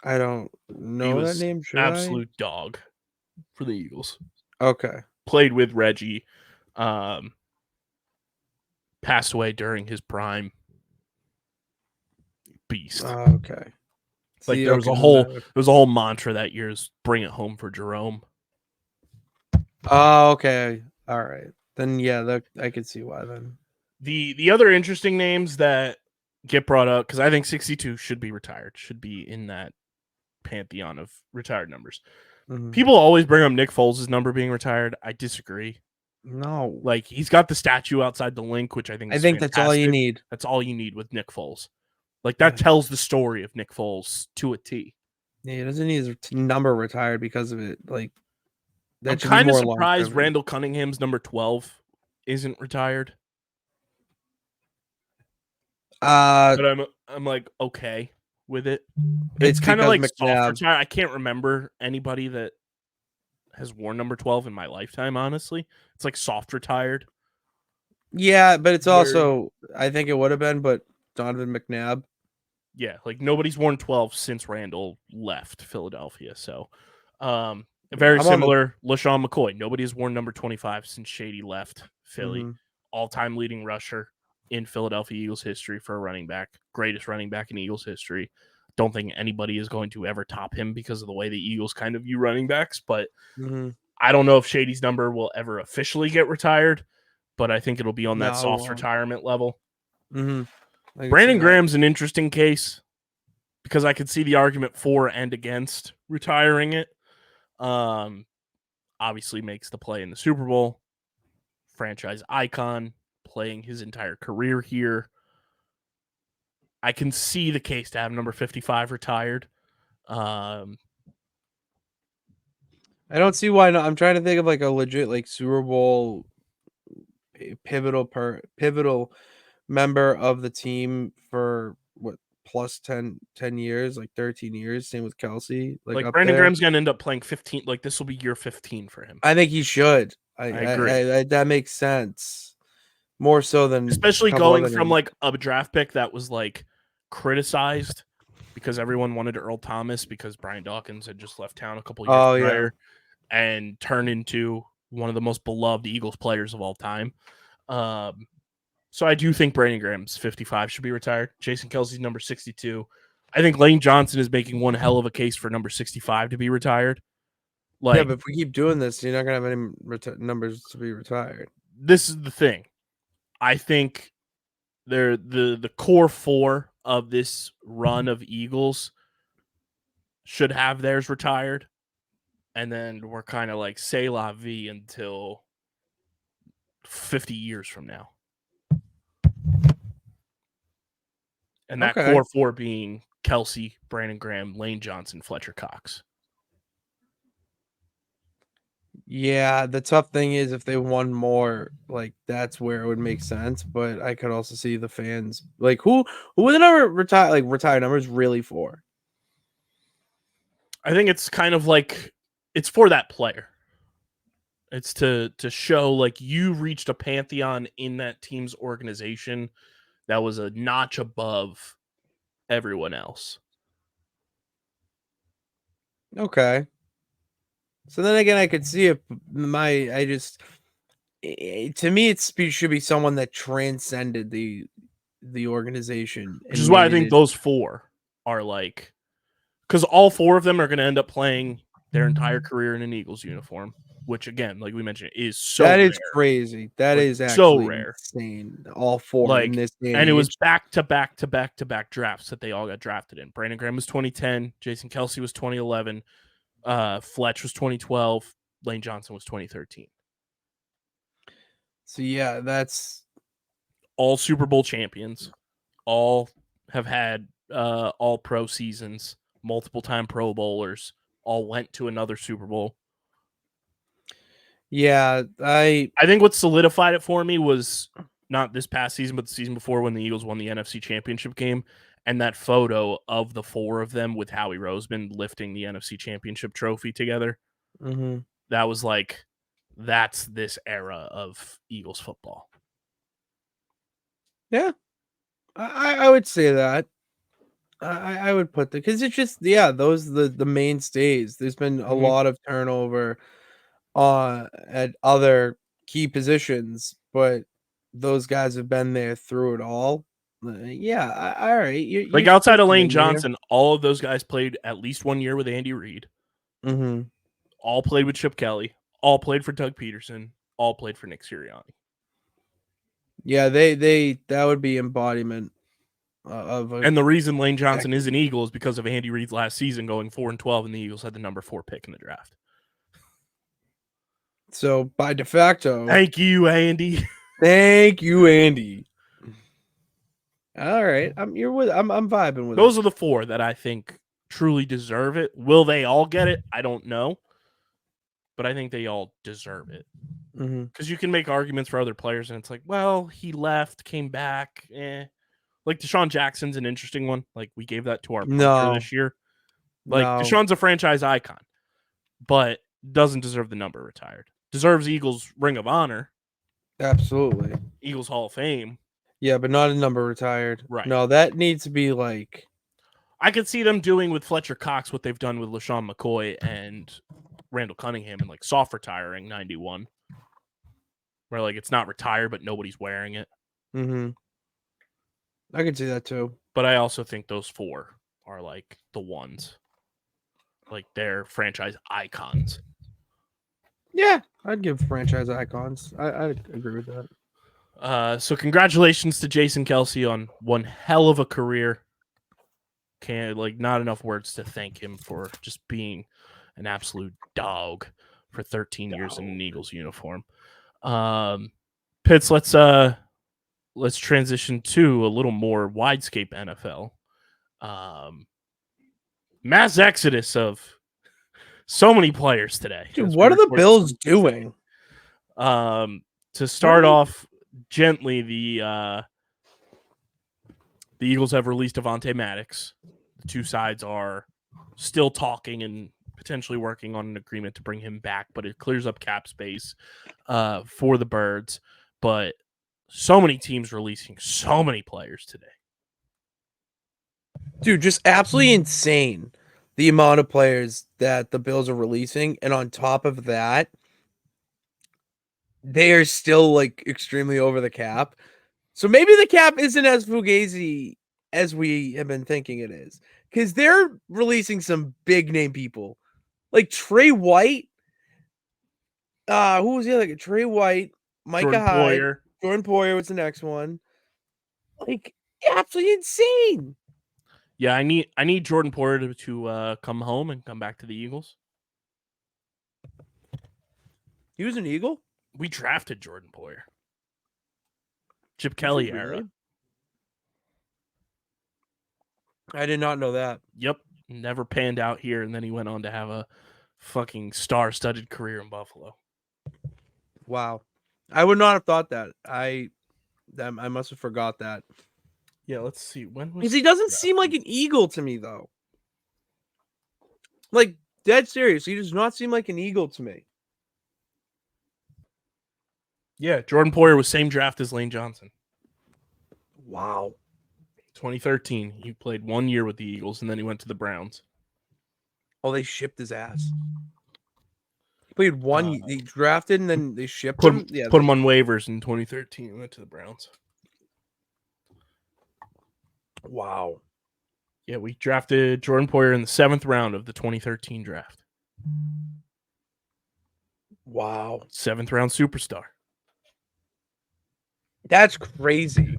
Speaker 3: I don't know that name.
Speaker 1: Absolute dog for the Eagles.
Speaker 3: Okay.
Speaker 1: Played with Reggie. Passed away during his prime. Beast.
Speaker 3: Okay.
Speaker 1: Like there was a whole mantra that year is bring it home for Jerome.
Speaker 3: Oh, okay. All right. Then yeah, I could see why then.
Speaker 1: The other interesting names that get brought up, because I think 62 should be retired, should be in that pantheon of retired numbers.
Speaker 3: Mm-hmm.
Speaker 1: People always bring up Nick Foles' number being retired. I disagree.
Speaker 3: No.
Speaker 1: Like he's got the statue outside the link, which I think
Speaker 3: that's all you need.
Speaker 1: That's all you need with Nick Foles. Like that tells the story of Nick Foles to a T.
Speaker 3: Yeah, he doesn't need his number retired because of it. Like
Speaker 1: I'm kind of surprised Randall Cunningham's number 12 isn't retired. But I'm like okay with it. It's kind of like soft retire. I can't remember anybody that has worn number 12 in my lifetime, honestly. It's like soft retired.
Speaker 3: Yeah, but it's also I think it would have been, but Donovan McNabb.
Speaker 1: Yeah, like nobody's worn 12 since Randall left Philadelphia. So very similar. LaShawn McCoy. Nobody's worn number 25 since Shady left Philly. Mm-hmm. All-time leading rusher in Philadelphia Eagles history for a running back. Greatest running back in Eagles history. Don't think anybody is going to ever top him because of the way the Eagles kind of view running backs. But I don't know if Shady's number will ever officially get retired. But I think it'll be on that soft retirement level.
Speaker 3: Mm-hmm.
Speaker 1: Brandon Graham's an interesting case because I could see the argument for and against retiring it. Obviously makes the play in the Super Bowl, franchise icon, playing his entire career here. I can see the case to have number 55 retired.
Speaker 3: I don't see why not. I'm trying to think of like a legit like Super Bowl pivotal member of the team for what plus 10 years, like 13 years. Same with Kelce.
Speaker 1: Like
Speaker 3: up
Speaker 1: Brandon
Speaker 3: there.
Speaker 1: Graham's gonna end up playing 15. Like this will be year 15 for him.
Speaker 3: I think he should. I
Speaker 1: agree.
Speaker 3: That makes sense. More so than
Speaker 1: especially going from like a draft pick that was like criticized because everyone wanted Earl Thomas because Brian Dawkins had just left town a couple years prior and turned into one of the most beloved Eagles players of all time. So I do think Brandon Graham's 55 should be retired. Jason Kelce's number 62. I think Lane Johnson is making one hell of a case for number 65 to be retired.
Speaker 3: Like, yeah, but if we keep doing this, you're not going to have any numbers to be retired.
Speaker 1: This is the thing. I think they're the core four of this run of Eagles should have theirs retired. And then we're kind of like say la vie until 50 years from now. And that core four being Kelce, Brandon Graham, Lane Johnson, Fletcher Cox.
Speaker 3: Yeah, the tough thing is if they won more, like that's where it would make sense. But I could also see the fans like who would the number retire numbers really for?
Speaker 1: I think it's kind of like it's for that player. It's to show like you reached a pantheon in that team's organization that was a notch above everyone else.
Speaker 3: Okay. So then again, I could see it. To me, it should be someone that transcended the organization.
Speaker 1: Which is why I think those four are like, because all four of them are going to end up playing their entire career in an Eagles uniform, which again, like we mentioned, is so
Speaker 3: that
Speaker 1: rare.
Speaker 3: is crazy. That is actually so rare, insane. All four
Speaker 1: like,
Speaker 3: in this day
Speaker 1: and it was back to back drafts that they all got drafted in. Brandon Graham was 2010, Jason Kelce was 2011, Fletch was 2012, Lane Johnson was 2013.
Speaker 3: So yeah, that's
Speaker 1: all Super Bowl champions, all have had all pro seasons, multiple time Pro Bowlers, all went to another Super Bowl.
Speaker 3: Yeah, I
Speaker 1: think what solidified it for me was not this past season, but the season before when the Eagles won the NFC Championship game, and that photo of the four of them with Howie Roseman lifting the NFC Championship trophy together.
Speaker 3: Mm-hmm.
Speaker 1: That was like, that's this era of Eagles football.
Speaker 3: Yeah, I would say that. I would put that because it's just those the mainstays. There's been a lot of turnover at other key positions, but those guys have been there through it all. All right.
Speaker 1: Like outside of Lane Johnson, all of those guys played at least 1 year with Andy Reid.
Speaker 3: Mm-hmm.
Speaker 1: All played with Chip Kelly. All played for Doug Peterson. All played for Nick Sirianni.
Speaker 3: Yeah, that would be embodiment of.
Speaker 1: And the reason Lane Johnson is an Eagle is because of Andy Reid's last season going 4-12, and the Eagles had the number 4 pick in the draft.
Speaker 3: So by de facto,
Speaker 1: thank you, Andy.
Speaker 3: Thank you, Andy. All right, I'm vibing with
Speaker 1: those are the four that I think truly deserve it. Will they all get it? I don't know, but I think they all deserve it. Because you can make arguments for other players, and it's like, well, he left, came back, Like Deshaun Jackson's an interesting one. Like we gave that to our punter this year. Like Deshaun's a franchise icon, but doesn't deserve the number retired. Deserves Eagles Ring of Honor.
Speaker 3: Absolutely.
Speaker 1: Eagles Hall of Fame.
Speaker 3: Yeah, but not a number retired.
Speaker 1: Right.
Speaker 3: No, that needs to be like.
Speaker 1: I could see them doing with Fletcher Cox what they've done with LaShawn McCoy and Randall Cunningham and like soft retiring 91. Where like it's not retired, but nobody's wearing it.
Speaker 3: Mm-hmm. I can see that too.
Speaker 1: But I also think those four are like the ones. Like they're franchise icons.
Speaker 3: Yeah, I'd give franchise icons. I agree with that.
Speaker 1: So congratulations to Jason Kelce on one hell of a career. Not enough words to thank him for just being an absolute dog for 13 years in an Eagles uniform. Pitts, let's transition to a little more widescape NFL. Mass exodus of so many players today.
Speaker 3: Dude, what are the Bills doing?
Speaker 1: To start off gently, the Eagles have released Avonte Maddox. The two sides are still talking and potentially working on an agreement to bring him back, but it clears up cap space for the Birds. But so many teams releasing so many players today.
Speaker 3: Dude, just absolutely insane the amount of players that the Bills are releasing. And on top of that, they are still like extremely over the cap. So maybe the cap isn't as fugazi as we have been thinking it is. Because they're releasing some big name people. Like Trey White. Who was the other? Trey White, Micah Hyde, Jordan Poyer was the next one. Like absolutely insane.
Speaker 1: Yeah, I need Jordan Poyer to come home and come back to the Eagles.
Speaker 3: He was an Eagle?
Speaker 1: We drafted Jordan Poyer. Chip Kelly era.
Speaker 3: I did not know that.
Speaker 1: Yep. Never panned out here, and then he went on to have a fucking star-studded career in Buffalo.
Speaker 3: Wow. I would not have thought that. I must have forgot that.
Speaker 1: Yeah, let's see.
Speaker 3: Because he doesn't seem like an Eagle to me, though. Like, dead serious. He does not seem like an Eagle to me.
Speaker 1: Yeah, Jordan Poyer was same draft as Lane Johnson.
Speaker 3: Wow.
Speaker 1: 2013. He played 1 year with the Eagles, and then he went to the Browns.
Speaker 3: Oh, they shipped his ass. He played he drafted, and then they shipped him?
Speaker 1: Yeah, put him on waivers in 2013 and went to the Browns.
Speaker 3: Wow.
Speaker 1: Yeah, we drafted Jordan Poyer in the 7th round of the 2013 draft.
Speaker 3: Wow.
Speaker 1: 7th round superstar.
Speaker 3: That's crazy.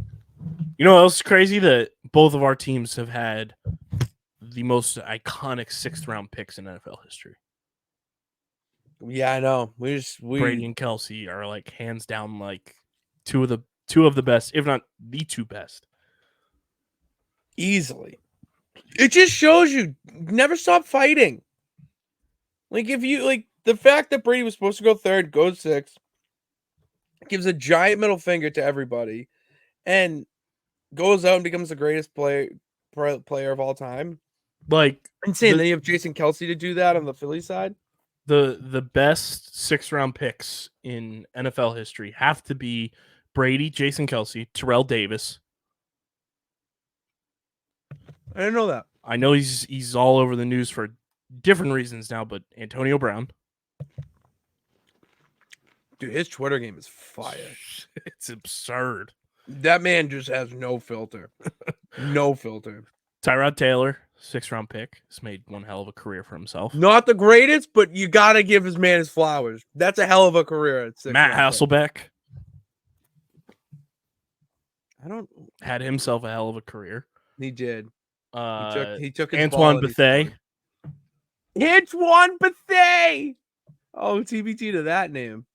Speaker 1: You know what else is crazy? That both of our teams have had the most iconic 6th round picks in NFL history.
Speaker 3: Yeah, I know.
Speaker 1: Brady and Kelce are like hands down like two of the best, if not the two best.
Speaker 3: Easily. It just shows you never stop fighting. Like if you like the fact that Brady was supposed to go 3rd, goes 6th, gives a giant middle finger to everybody, and goes out and becomes the greatest player of all time.
Speaker 1: Like
Speaker 3: insane. Then you have Jason Kelce to do that on the Philly side.
Speaker 1: The best 6th round picks in NFL history have to be Brady, Jason Kelce, Terrell Davis.
Speaker 3: I didn't know that.
Speaker 1: I know he's all over the news for different reasons now, but Antonio Brown.
Speaker 3: Dude, his Twitter game is fire.
Speaker 1: It's absurd.
Speaker 3: That man just has no filter. No filter.
Speaker 1: Tyrod Taylor, 6th round pick, has made one hell of a career for himself.
Speaker 3: Not the greatest, but you got to give his man his flowers. That's a hell of a career. At
Speaker 1: Matt Hasselbeck. Had himself a hell of a career.
Speaker 3: He did. He took his
Speaker 1: Antoine Bethea.
Speaker 3: Antoine Bethea. Oh, TBT to that name.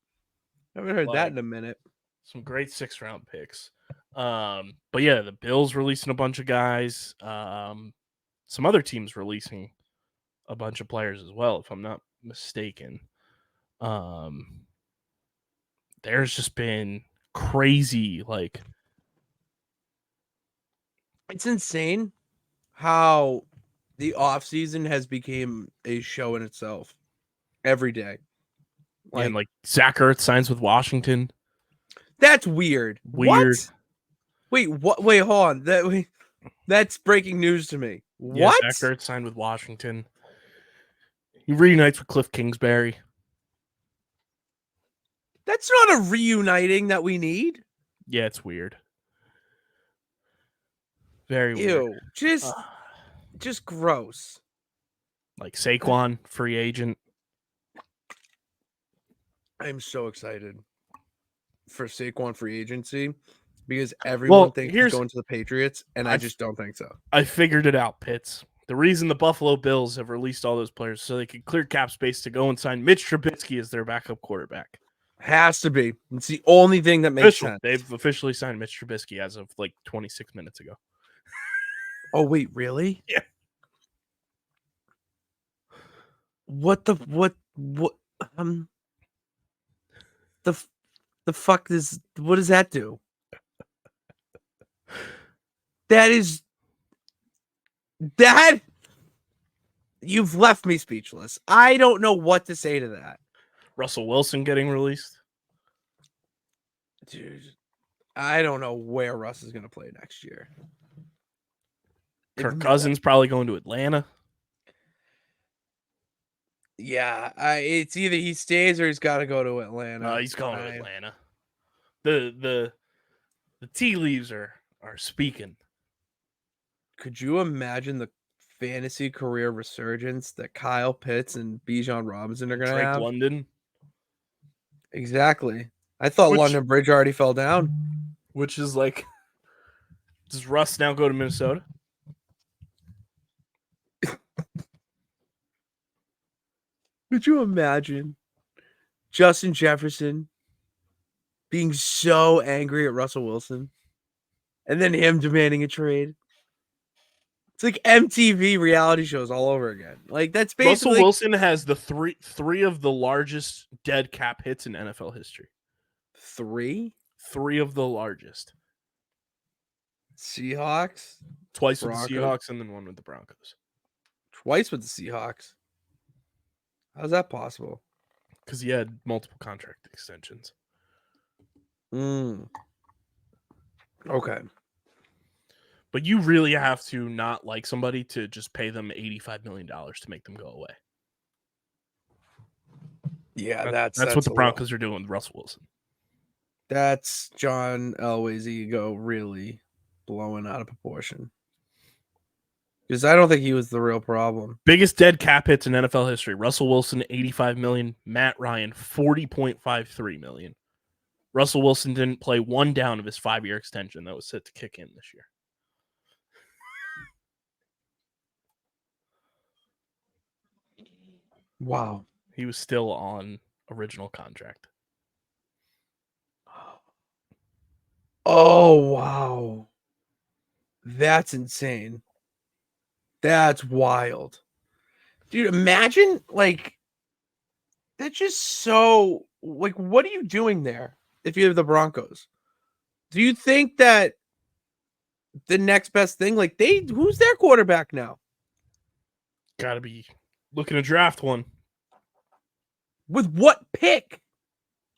Speaker 3: I haven't heard that in a minute.
Speaker 1: Some great 6th round picks. But yeah, the Bills releasing a bunch of guys. Some other teams releasing a bunch of players as well, if I'm not mistaken. There's just been crazy, like,
Speaker 3: it's insane how the offseason has become a show in itself every day.
Speaker 1: And like Zach Ertz signs with Washington.
Speaker 3: That's weird.
Speaker 1: Weird.
Speaker 3: What? Wait, what? Wait, hold on. That's breaking news to me. What?
Speaker 1: Yeah, Zach Ertz signed with Washington. He reunites with Cliff Kingsbury.
Speaker 3: That's not a reuniting that we need.
Speaker 1: Yeah, it's weird. Very weird.
Speaker 3: Just gross.
Speaker 1: Like Saquon, free agent.
Speaker 3: I'm so excited. for Saquon free agency because everyone thinks he's
Speaker 1: here's
Speaker 3: going to the Patriots, and I just don't think so.
Speaker 1: I figured it out, Pitts. The reason the Buffalo Bills have released all those players so they could clear cap space to go and sign Mitch Trubisky as their backup quarterback.
Speaker 3: Has to be. It's the only thing that makes sense.
Speaker 1: They've officially signed Mitch Trubisky as of like 26 minutes ago.
Speaker 3: Oh wait, really?
Speaker 1: Yeah.
Speaker 3: What the fuck what does that do? That you've left me speechless. I don't know what to say to that.
Speaker 1: Russell Wilson getting released.
Speaker 3: Dude, I don't know where Russ is going to play next year.
Speaker 1: Kirk Cousins probably going to Atlanta.
Speaker 3: Yeah, it's either he stays or he's got to go to Atlanta.
Speaker 1: He's going to Atlanta. The tea leaves are speaking.
Speaker 3: Could you imagine the fantasy career resurgence that Kyle Pitts and Bijan Robinson are going to have?
Speaker 1: London.
Speaker 3: Exactly. I thought London Bridge already fell down.
Speaker 1: Which is like, does Russ now go to Minnesota?
Speaker 3: Could you imagine Justin Jefferson being so angry at Russell Wilson and then him demanding a trade? It's like MTV reality shows all over again. Like that's basically
Speaker 1: Russell Wilson has the three of the largest dead cap hits in NFL history.
Speaker 3: Three
Speaker 1: of the largest.
Speaker 3: Seahawks,
Speaker 1: twice with the Seahawks, and then one with the Broncos.
Speaker 3: Twice with the Seahawks. How's that possible?
Speaker 1: Because he had multiple contract extensions.
Speaker 3: Okay.
Speaker 1: But you really have to not like somebody to just pay them $85 million to make them go away.
Speaker 3: Yeah,
Speaker 1: that's what the Broncos are doing with Russell Wilson.
Speaker 3: That's John Elway's ego really blowing out of proportion. Because I don't think he was the real problem.
Speaker 1: Biggest dead cap hits in NFL history. Russell Wilson, $85 million. Matt Ryan, $40.53 million. Russell Wilson didn't play one down of his 5-year extension that was set to kick in this year.
Speaker 3: Wow.
Speaker 1: He was still on original contract.
Speaker 3: Oh, wow. That's insane. That's wild. Dude, imagine, like, that's just so, like, what are you doing there if you're the Broncos? Do you think that the next best thing, like, who's their quarterback now?
Speaker 1: Gotta be looking to draft one.
Speaker 3: With what pick?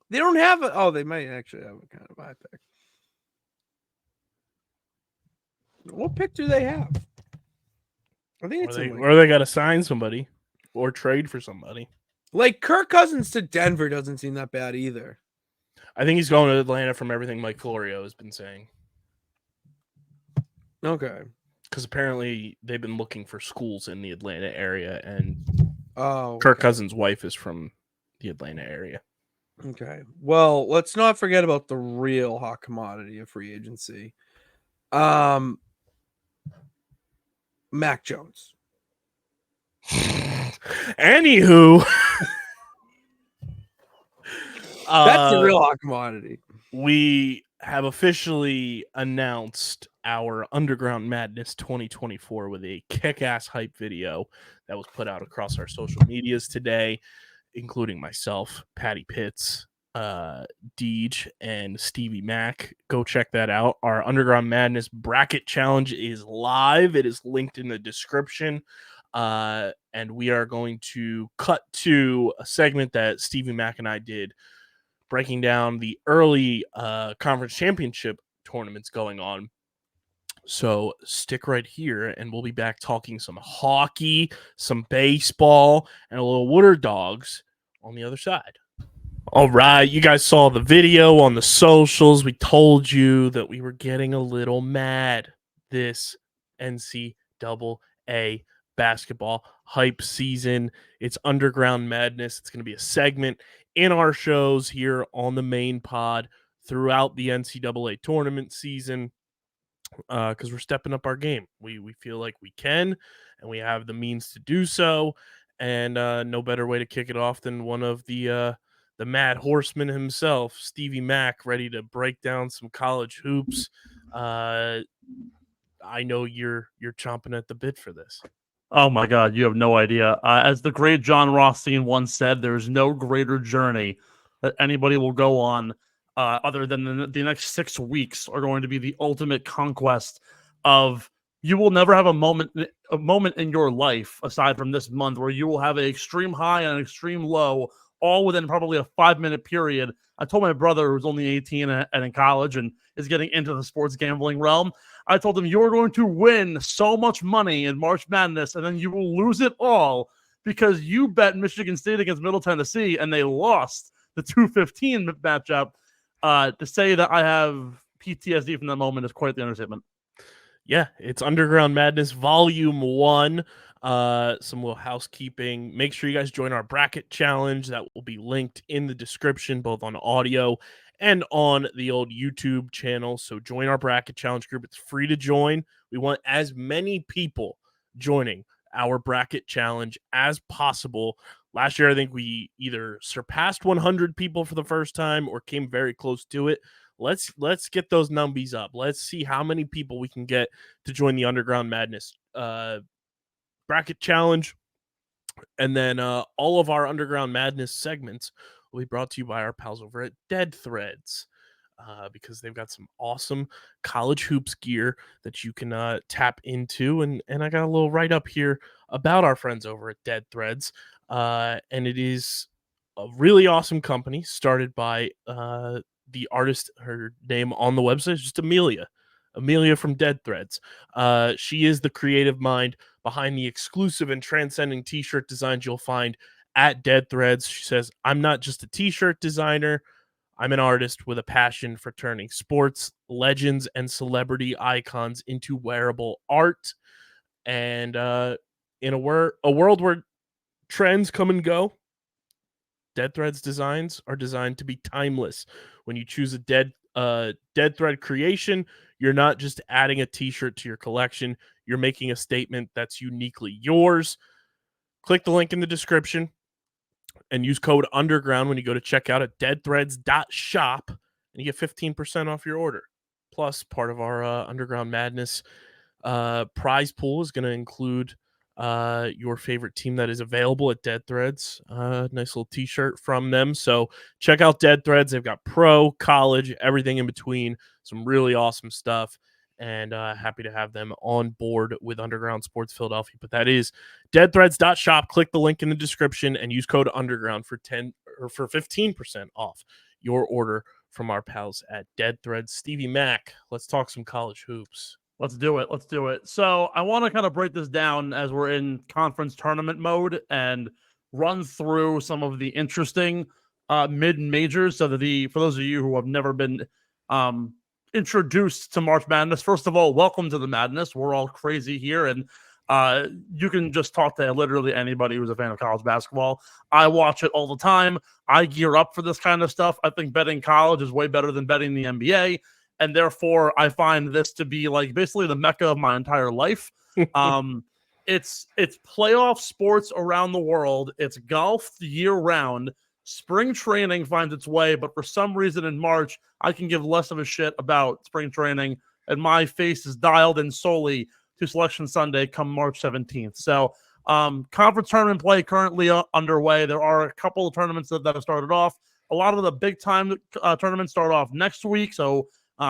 Speaker 3: They don't have they might actually have a kind of high pick. What pick do they have? I think it's
Speaker 1: or they got to sign somebody or trade for somebody.
Speaker 3: Like Kirk Cousins to Denver doesn't seem that bad either.
Speaker 1: I think he's going to Atlanta from everything Mike Florio has been saying.
Speaker 3: Okay.
Speaker 1: Because apparently they've been looking for schools in the Atlanta area, and
Speaker 3: okay.
Speaker 1: Kirk Cousins' wife is from the Atlanta area.
Speaker 3: Okay. Well, let's not forget about the real hot commodity of free agency. Mac Jones.
Speaker 1: Anywho,
Speaker 3: that's the real hot commodity.
Speaker 1: We have officially announced our Underground Madness 2024 with a kick-ass hype video that was put out across our social medias today, including myself, Patty Pitts, Deej, and Stevie Mac. Go check that out. Our Underground Madness bracket challenge is live. It is linked in the description. And we are going to cut to a segment that Stevie Mac and I did breaking down the early conference championship tournaments going on. So stick right here, and we'll be back talking some hockey, some baseball, and a little Waterdogs on the other side. All right, you guys saw the video on the socials. We told you that we were getting a little mad this NCAA basketball hype season. It's Underground Madness. It's going to be a segment in our shows here on the main pod throughout the NCAA tournament season, because we're stepping up our game. We feel like we can, and we have the means to do so. And no better way to kick it off than one of the mad horseman himself, Stevie Mac, ready to break down some college hoops. I know you're chomping at the bit for this.
Speaker 4: Oh my God, you have no idea. As the great John Rothstein once said, there's no greater journey that anybody will go on other than the next 6 weeks are going to be the ultimate conquest of. You will never have a moment in your life aside from this month where you will have an extreme high and an extreme low, all within probably a 5-minute period. I told my brother, who's only 18 and in college and is getting into the sports gambling realm, I told him, you're going to win so much money in March Madness, and then you will lose it all because you bet Michigan State against Middle Tennessee, and they lost the 2:15 matchup. To say that I have PTSD from that moment is quite the understatement.
Speaker 1: Yeah, it's Underground Madness Volume 1. Some little housekeeping. Make sure you guys join our bracket challenge. That will be linked in the description, both on audio and on the old YouTube channel. So join our bracket challenge group. It's free to join. We want as many people joining our bracket challenge as possible. Last year, I think we either surpassed 100 people for the first time or came very close to it. Let's get those numbies up. Let's see how many people we can get to join the Underground Madness bracket challenge. And then all of our Underground Madness segments will be brought to you by our pals over at Dead Threads, because they've got some awesome college hoops gear that you can tap into. And I got a little write-up here about our friends over at Dead Threads. And it is a really awesome company started by the artist. Her name on the website is just Amelia from Dead Threads. She is the creative mind behind the exclusive and transcending t-shirt designs you'll find at Dead Threads. She says, I'm not just a t-shirt designer. I'm an artist with a passion for turning sports legends and celebrity icons into wearable art. And in a world where trends come and go, Dead Threads designs are designed to be timeless. When you choose a Dead Thread creation, you're not just adding a t-shirt to your collection. You're making a statement that's uniquely yours. Click the link in the description and use code UNDERGROUND when you go to checkout at deadthreads.shop, and you get 15% off your order. Plus, part of our Underground Madness prize pool is going to include your favorite team that is available at Dead Threads. Nice little t-shirt from them. So check out Dead Threads. They've got pro, college, everything in between. Some really awesome stuff. And happy to have them on board with Underground Sports Philadelphia. But that is deadthreads.shop. Click the link in the description and use code UNDERGROUND for 15% off your order from our pals at Dead Threads. Stevie Mac, let's talk some college hoops.
Speaker 4: Let's do it. So I want to kind of break this down as we're in conference tournament mode and run through some of the interesting mid-majors. So that for those of you who have never been introduced to March Madness, first of all, welcome to the madness. We're all crazy here, and you can just talk to literally anybody who's a fan of college basketball. I watch it all the time. I gear up for this kind of stuff. I think betting college is way better than betting the NBA. And therefore, I find this to be like basically the mecca of my entire life. It's playoff sports around the world. It's golf year round. Spring training finds its way, but for some reason in March, I can give less of a shit about spring training, and my face is dialed in solely to Selection Sunday come March 17th. So conference tournament play currently underway. There are a couple of tournaments that have started off. A lot of the big time tournaments start off next week. So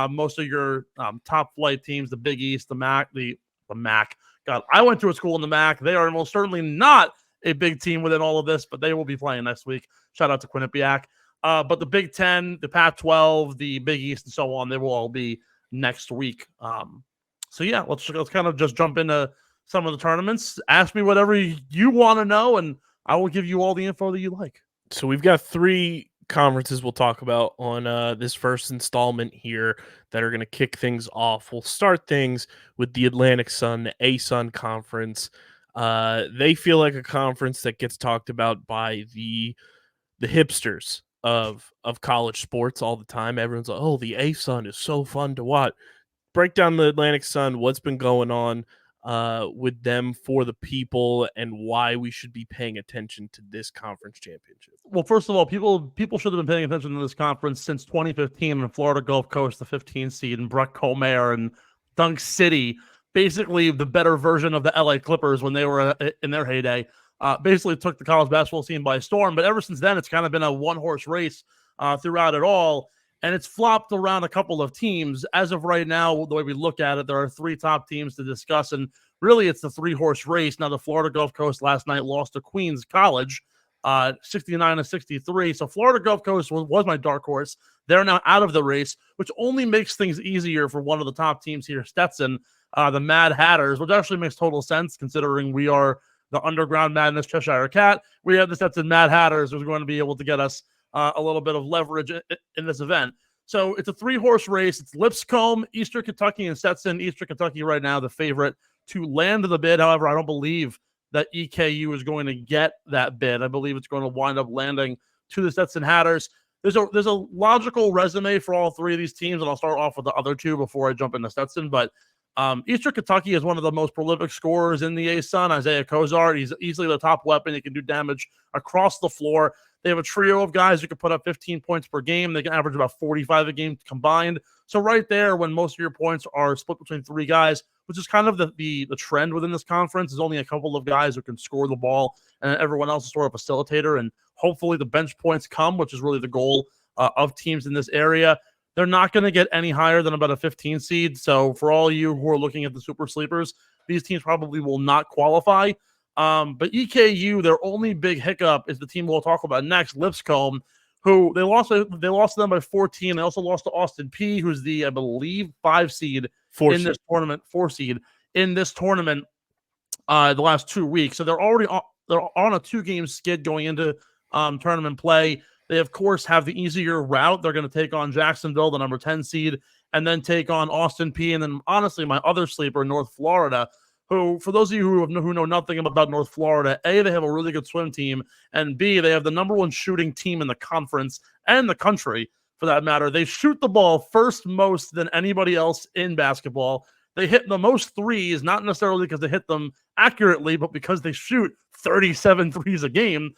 Speaker 4: most of your top flight teams, the Big East, the MAC. God, I went to a school in the MAC. They are most certainly not a big team within all of this, but they will be playing next week. Shout out to Quinnipiac. But the Big Ten, the Pac-12, the Big East, and so on, they will all be next week. So yeah, let's kind of just jump into some of the tournaments. Ask me whatever you want to know, and I will give you all the info that you like.
Speaker 1: So we've got 3 conferences we'll talk about on this first installment here that are going to kick things off. We'll start things with the Atlantic Sun, the A-Sun Conference. They feel like a conference that gets talked about by the hipsters of college sports all the time. Everyone's like, "Oh, the A-Sun is so fun to watch." Break down the Atlantic Sun. What's been going on with them for the people, and why we should be paying attention to this conference championship?
Speaker 4: Well, first of all, people should have been paying attention to this conference since 2015 when Florida Gulf Coast, the 15 seed, and Brett Comair and Dunk City, basically the better version of the LA Clippers when they were in their heyday, basically took the college basketball scene by storm. But ever since then, it's kind of been a one-horse race throughout it all, and it's flopped around a couple of teams. As of right now, the way we look at it, there are 3 top teams to discuss, and really it's the 3-horse race. Now, the Florida Gulf Coast last night lost to Queens College, 69-63. So Florida Gulf Coast was my dark horse. They're now out of the race, which only makes things easier for one of the top teams here, Stetson, the Mad Hatters, which actually makes total sense considering we are the Underground Madness Cheshire Cat. We have the Stetson Mad Hatters, who's going to be able to get us a little bit of leverage in this event. So it's a 3-horse race. It's Lipscomb, Eastern Kentucky, and Stetson. Eastern Kentucky right now the favorite to land the bid. However, I don't believe that EKU is going to get that bid. I believe it's going to wind up landing to the Stetson Hatters. There's a logical resume for all 3 of these teams, and I'll start off with the other 2 before I jump into Stetson. But Eastern Kentucky is one of the most prolific scorers in the A-Sun. Isaiah Cozart, he's easily the top weapon. He can do damage across the floor. They have a trio of guys who can put up 15 points per game. They can average about 45 a game combined. So right there, when most of your points are split between 3 guys, which is kind of the trend within this conference, there's only a couple of guys who can score the ball, and everyone else is sort of a facilitator. And hopefully the bench points come, which is really the goal of teams in this area. They're not going to get any higher than about a 15 seed. So for all you who are looking at the super sleepers, these teams probably will not qualify. But EKU, their only big hiccup is the team we'll talk about next, Lipscomb, who they lost to them by 14. They also lost to Austin P, who's the, I believe, 5 seed in this tournament, 4 seed in this tournament the last 2 weeks. So they're already they're on a 2-game skid going into tournament play. They, of course, have the easier route. They're going to take on Jacksonville, the number 10 seed, and then take on Austin P. And then, honestly, my other sleeper, North Florida, who, for those of you who know nothing about North Florida, A, they have a really good swim team, and B, they have the number 1 shooting team in the conference and the country, for that matter. They shoot the ball first most than anybody else in basketball. They hit the most threes, not necessarily because they hit them accurately, but because they shoot 37 threes a game.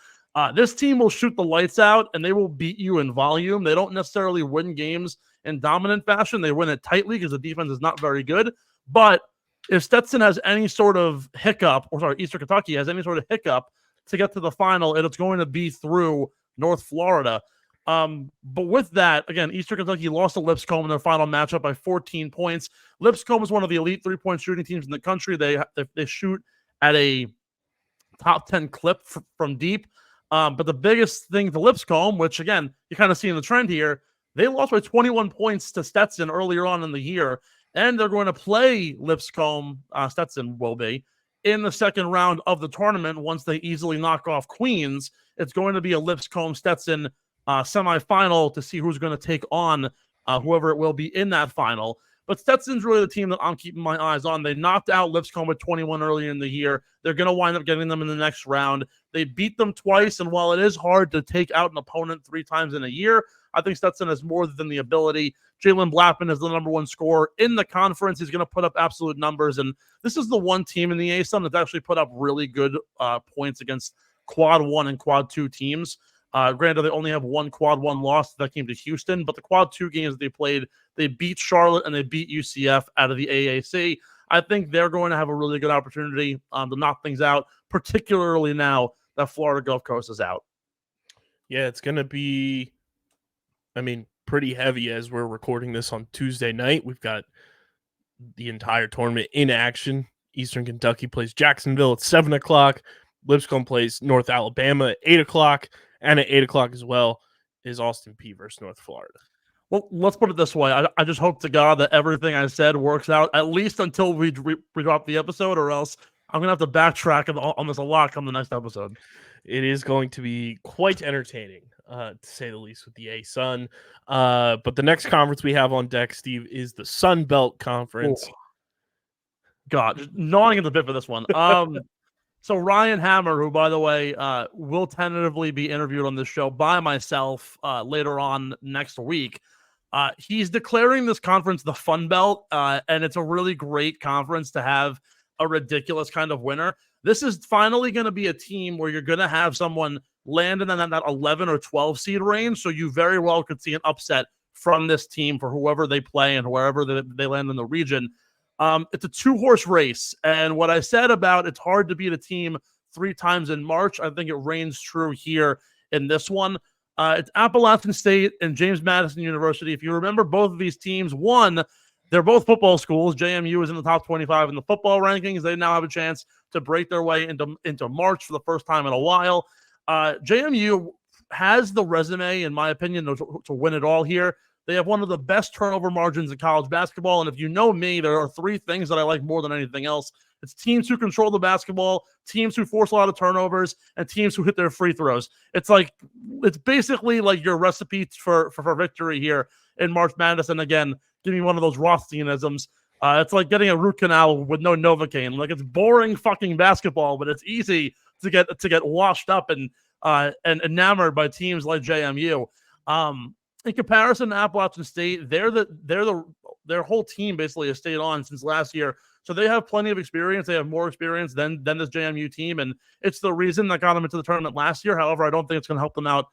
Speaker 4: This team will shoot the lights out, and they will beat you in volume. They don't necessarily win games in dominant fashion. They win it tightly because the defense is not very good. But if Stetson has any sort of hiccup, or sorry, Eastern Kentucky has any sort of hiccup to get to the final, it's going to be through North Florida. But with that, again, Eastern Kentucky lost to Lipscomb in their final matchup by 14 points. Lipscomb is one of the elite 3-point shooting teams in the country. They shoot at a top 10 clip from deep. But the biggest thing to Lipscomb, which again, you kind of see in the trend here, they lost by 21 points to Stetson earlier on in the year, and they're going to play Lipscomb, Stetson will be, in the second round of the tournament once they easily knock off Queens. It's going to be a Lipscomb-Stetson semifinal to see who's going to take on whoever it will be in that final. But Stetson's really the team that I'm keeping my eyes on. They knocked out Lipscomb with 21 earlier in the year. They're going to wind up getting them in the next round. They beat them twice, and while it is hard to take out an opponent 3 times in a year, I think Stetson has more than the ability. Jalen Blackman is the number 1 scorer in the conference. He's going to put up absolute numbers, and this is the one team in the A-Sun that's actually put up really good points against Quad 1 and Quad 2 teams. Granted, they only have 1 Quad 1 loss that came to Houston, but the Quad 2 games they played, they beat Charlotte and they beat UCF out of the AAC. I think they're going to have a really good opportunity to knock things out, particularly now that Florida Gulf Coast is out.
Speaker 1: Yeah, it's going to be, pretty heavy as we're recording this on Tuesday night. We've got the entire tournament in action. Eastern Kentucky plays Jacksonville at 7 o'clock. Lipscomb plays North Alabama at 8 o'clock. And at 8 o'clock as well is Austin P versus North Florida.
Speaker 4: Well, let's put it this way. I just hope to God that everything I said works out, at least until we drop the episode, or else I'm going to have to backtrack on this a lot come the next episode.
Speaker 1: It is going to be quite entertaining, to say the least, with the A-Sun. But the next conference we have on deck, Steve, is the Sun Belt Conference.
Speaker 4: Oh. God, just gnawing at the bit for this one. So Ryan Hammer, who, by the way, will tentatively be interviewed on this show by myself later on next week, he's declaring this conference the Fun Belt, and it's a really great conference to have a ridiculous kind of winner. This is finally going to be a team where you're going to have someone land in that 11 or 12 seed range, so you very well could see an upset from this team for whoever they play and wherever they land in the region. It's a 2-horse race, and what I said about it's hard to beat a team 3 times in March, I think it reigns true here in this one. It's Appalachian State and James Madison University. If you remember, both of these teams, they're both football schools. JMU is in the top 25 in the football rankings. They now have a chance to break their way into March for the first time in a while. JMU has the resume, in my opinion, to win it all here. They have one of the best turnover margins in college basketball. And if you know me, there are 3 things that I like more than anything else. It's teams who control the basketball, teams who force a lot of turnovers, and teams who hit their free throws. It's basically like your recipe for victory here in March Madness. And again, give me one of those Rothsteinisms. It's like getting a root canal with no Novocaine. Like, it's boring fucking basketball, but it's easy to get washed up and enamored by teams like JMU. In comparison to Appalachian State, their whole team basically has stayed on since last year. So they have plenty of experience. They have more experience than this JMU team, and it's the reason that got them into the tournament last year. However, I don't think it's going to help them out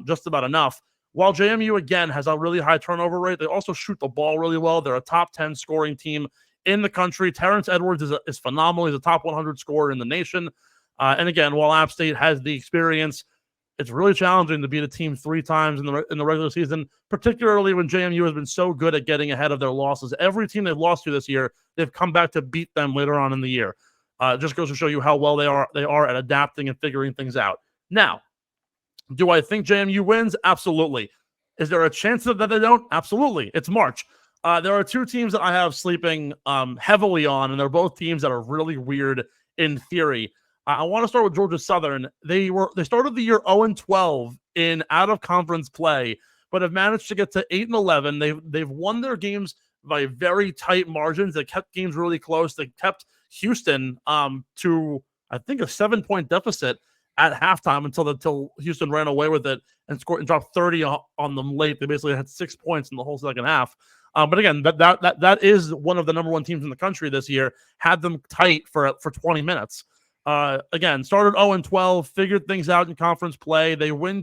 Speaker 4: just about enough. While JMU, again, has a really high turnover rate, they also shoot the ball really well. They're a top 10 scoring team in the country. Terrence Edwards is phenomenal. He's a top 100 scorer in the nation. And again, while App State has the experience, it's really challenging to beat a team 3 times in the regular season, particularly when JMU has been so good at getting ahead of their losses. Every team they've lost to this year, they've come back to beat them later on in the year. It just goes to show you how well they are at adapting and figuring things out. Now, do I think JMU wins? Absolutely. Is there a chance that they don't? Absolutely. It's March. There are 2 teams that I have sleeping heavily on, and they're both teams that are really weird in theory. I want to start with Georgia Southern. They started the year 0-12 in out-of-conference play, but have managed to get to 8-11. They've won their games by very tight margins. They kept games really close. They kept Houston to, I think, a 7-point deficit at halftime until Houston ran away with it and scored and dropped 30 on them late. They basically had 6 points in the whole second half. But again, that is one of the number 1 teams in the country this year. Had them tight for 20 minutes. Again, started 0-12, figured things out in conference play. They win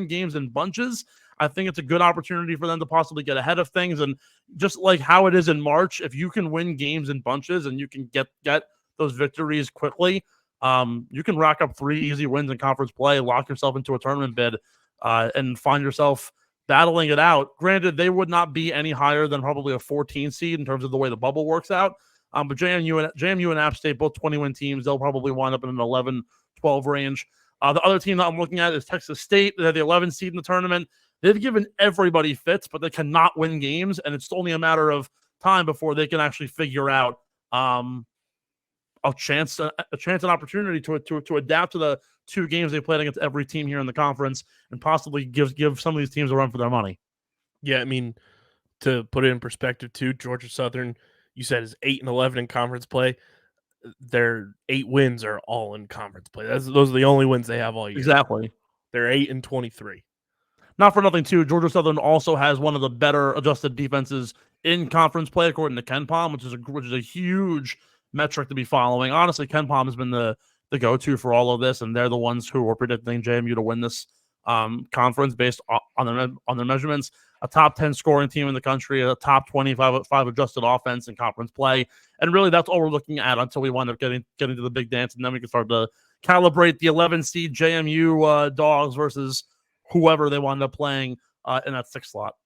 Speaker 4: games in bunches. I think it's a good opportunity for them to possibly get ahead of things. And just like how it is in March, if you can win games in bunches and you can get those victories quickly, you can rack up 3 easy wins in conference play, lock yourself into a tournament bid, and find yourself battling it out. Granted, they would not be any higher than probably a 14 seed in terms of the way the bubble works out. But JMU and App State, both 20-win teams, they'll probably wind up in an 11-12 range. The other team that I'm looking at is Texas State. They're the 11th seed in the tournament. They've given everybody fits, but they cannot win games, and it's only a matter of time before they can actually figure out a chance, an opportunity to adapt to the 2 games they played against every team here in the conference, and possibly give some of these teams a run for their money.
Speaker 1: Yeah, I mean, to put it in perspective, too, Georgia Southern, you said, is 8-11 in conference play. Their 8 wins are all in conference play. Those are the only wins they have all year.
Speaker 4: Exactly.
Speaker 1: They're 8-23.
Speaker 4: Not for nothing, too. Georgia Southern also has one of the better adjusted defenses in conference play, according to KenPom, which is a huge metric to be following. Honestly, KenPom has been the go-to for all of this, and they're the ones who are predicting JMU to win this conference based on their measurements. A top 10 scoring team in the country, a top 25 adjusted offense in conference play. And really, that's all we're looking at until we wind up getting to the big dance. And then we can start to calibrate the 11 seed JMU Dogs versus whoever they wind up playing in that 6th slot.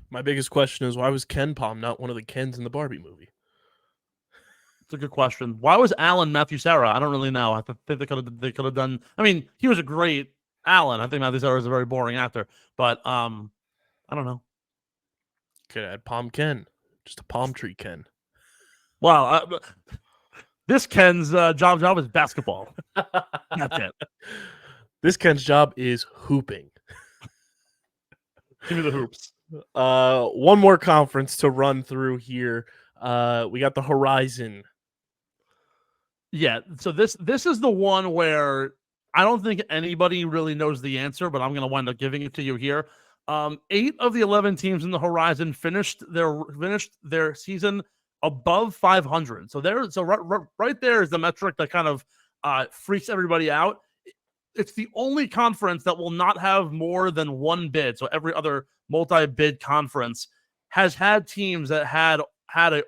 Speaker 1: My biggest question is, why was KenPom not one of the Kens in the Barbie movie?
Speaker 4: It's a good question. Why was Alan Matthew Sarah? I don't really know. I think they could have done. I mean, he was a great Alan. I think Matthew Sarah is a very boring actor, but I don't know.
Speaker 1: Could add Palm Ken, just a palm tree Ken.
Speaker 4: Well, this Ken's job is basketball. That's it.
Speaker 1: This Ken's job is hooping.
Speaker 4: Give me the hoops.
Speaker 1: One more conference to run through here. We got the Horizon.
Speaker 4: Yeah, so this is the one where I don't think anybody really knows the answer, but I'm going to wind up giving it to you here. 8 of the 11 teams in the Horizon finished their season above 500. So right there is the metric that kind of freaks everybody out. It's the only conference that will not have more than one bid. So every other multi-bid conference has had teams that had five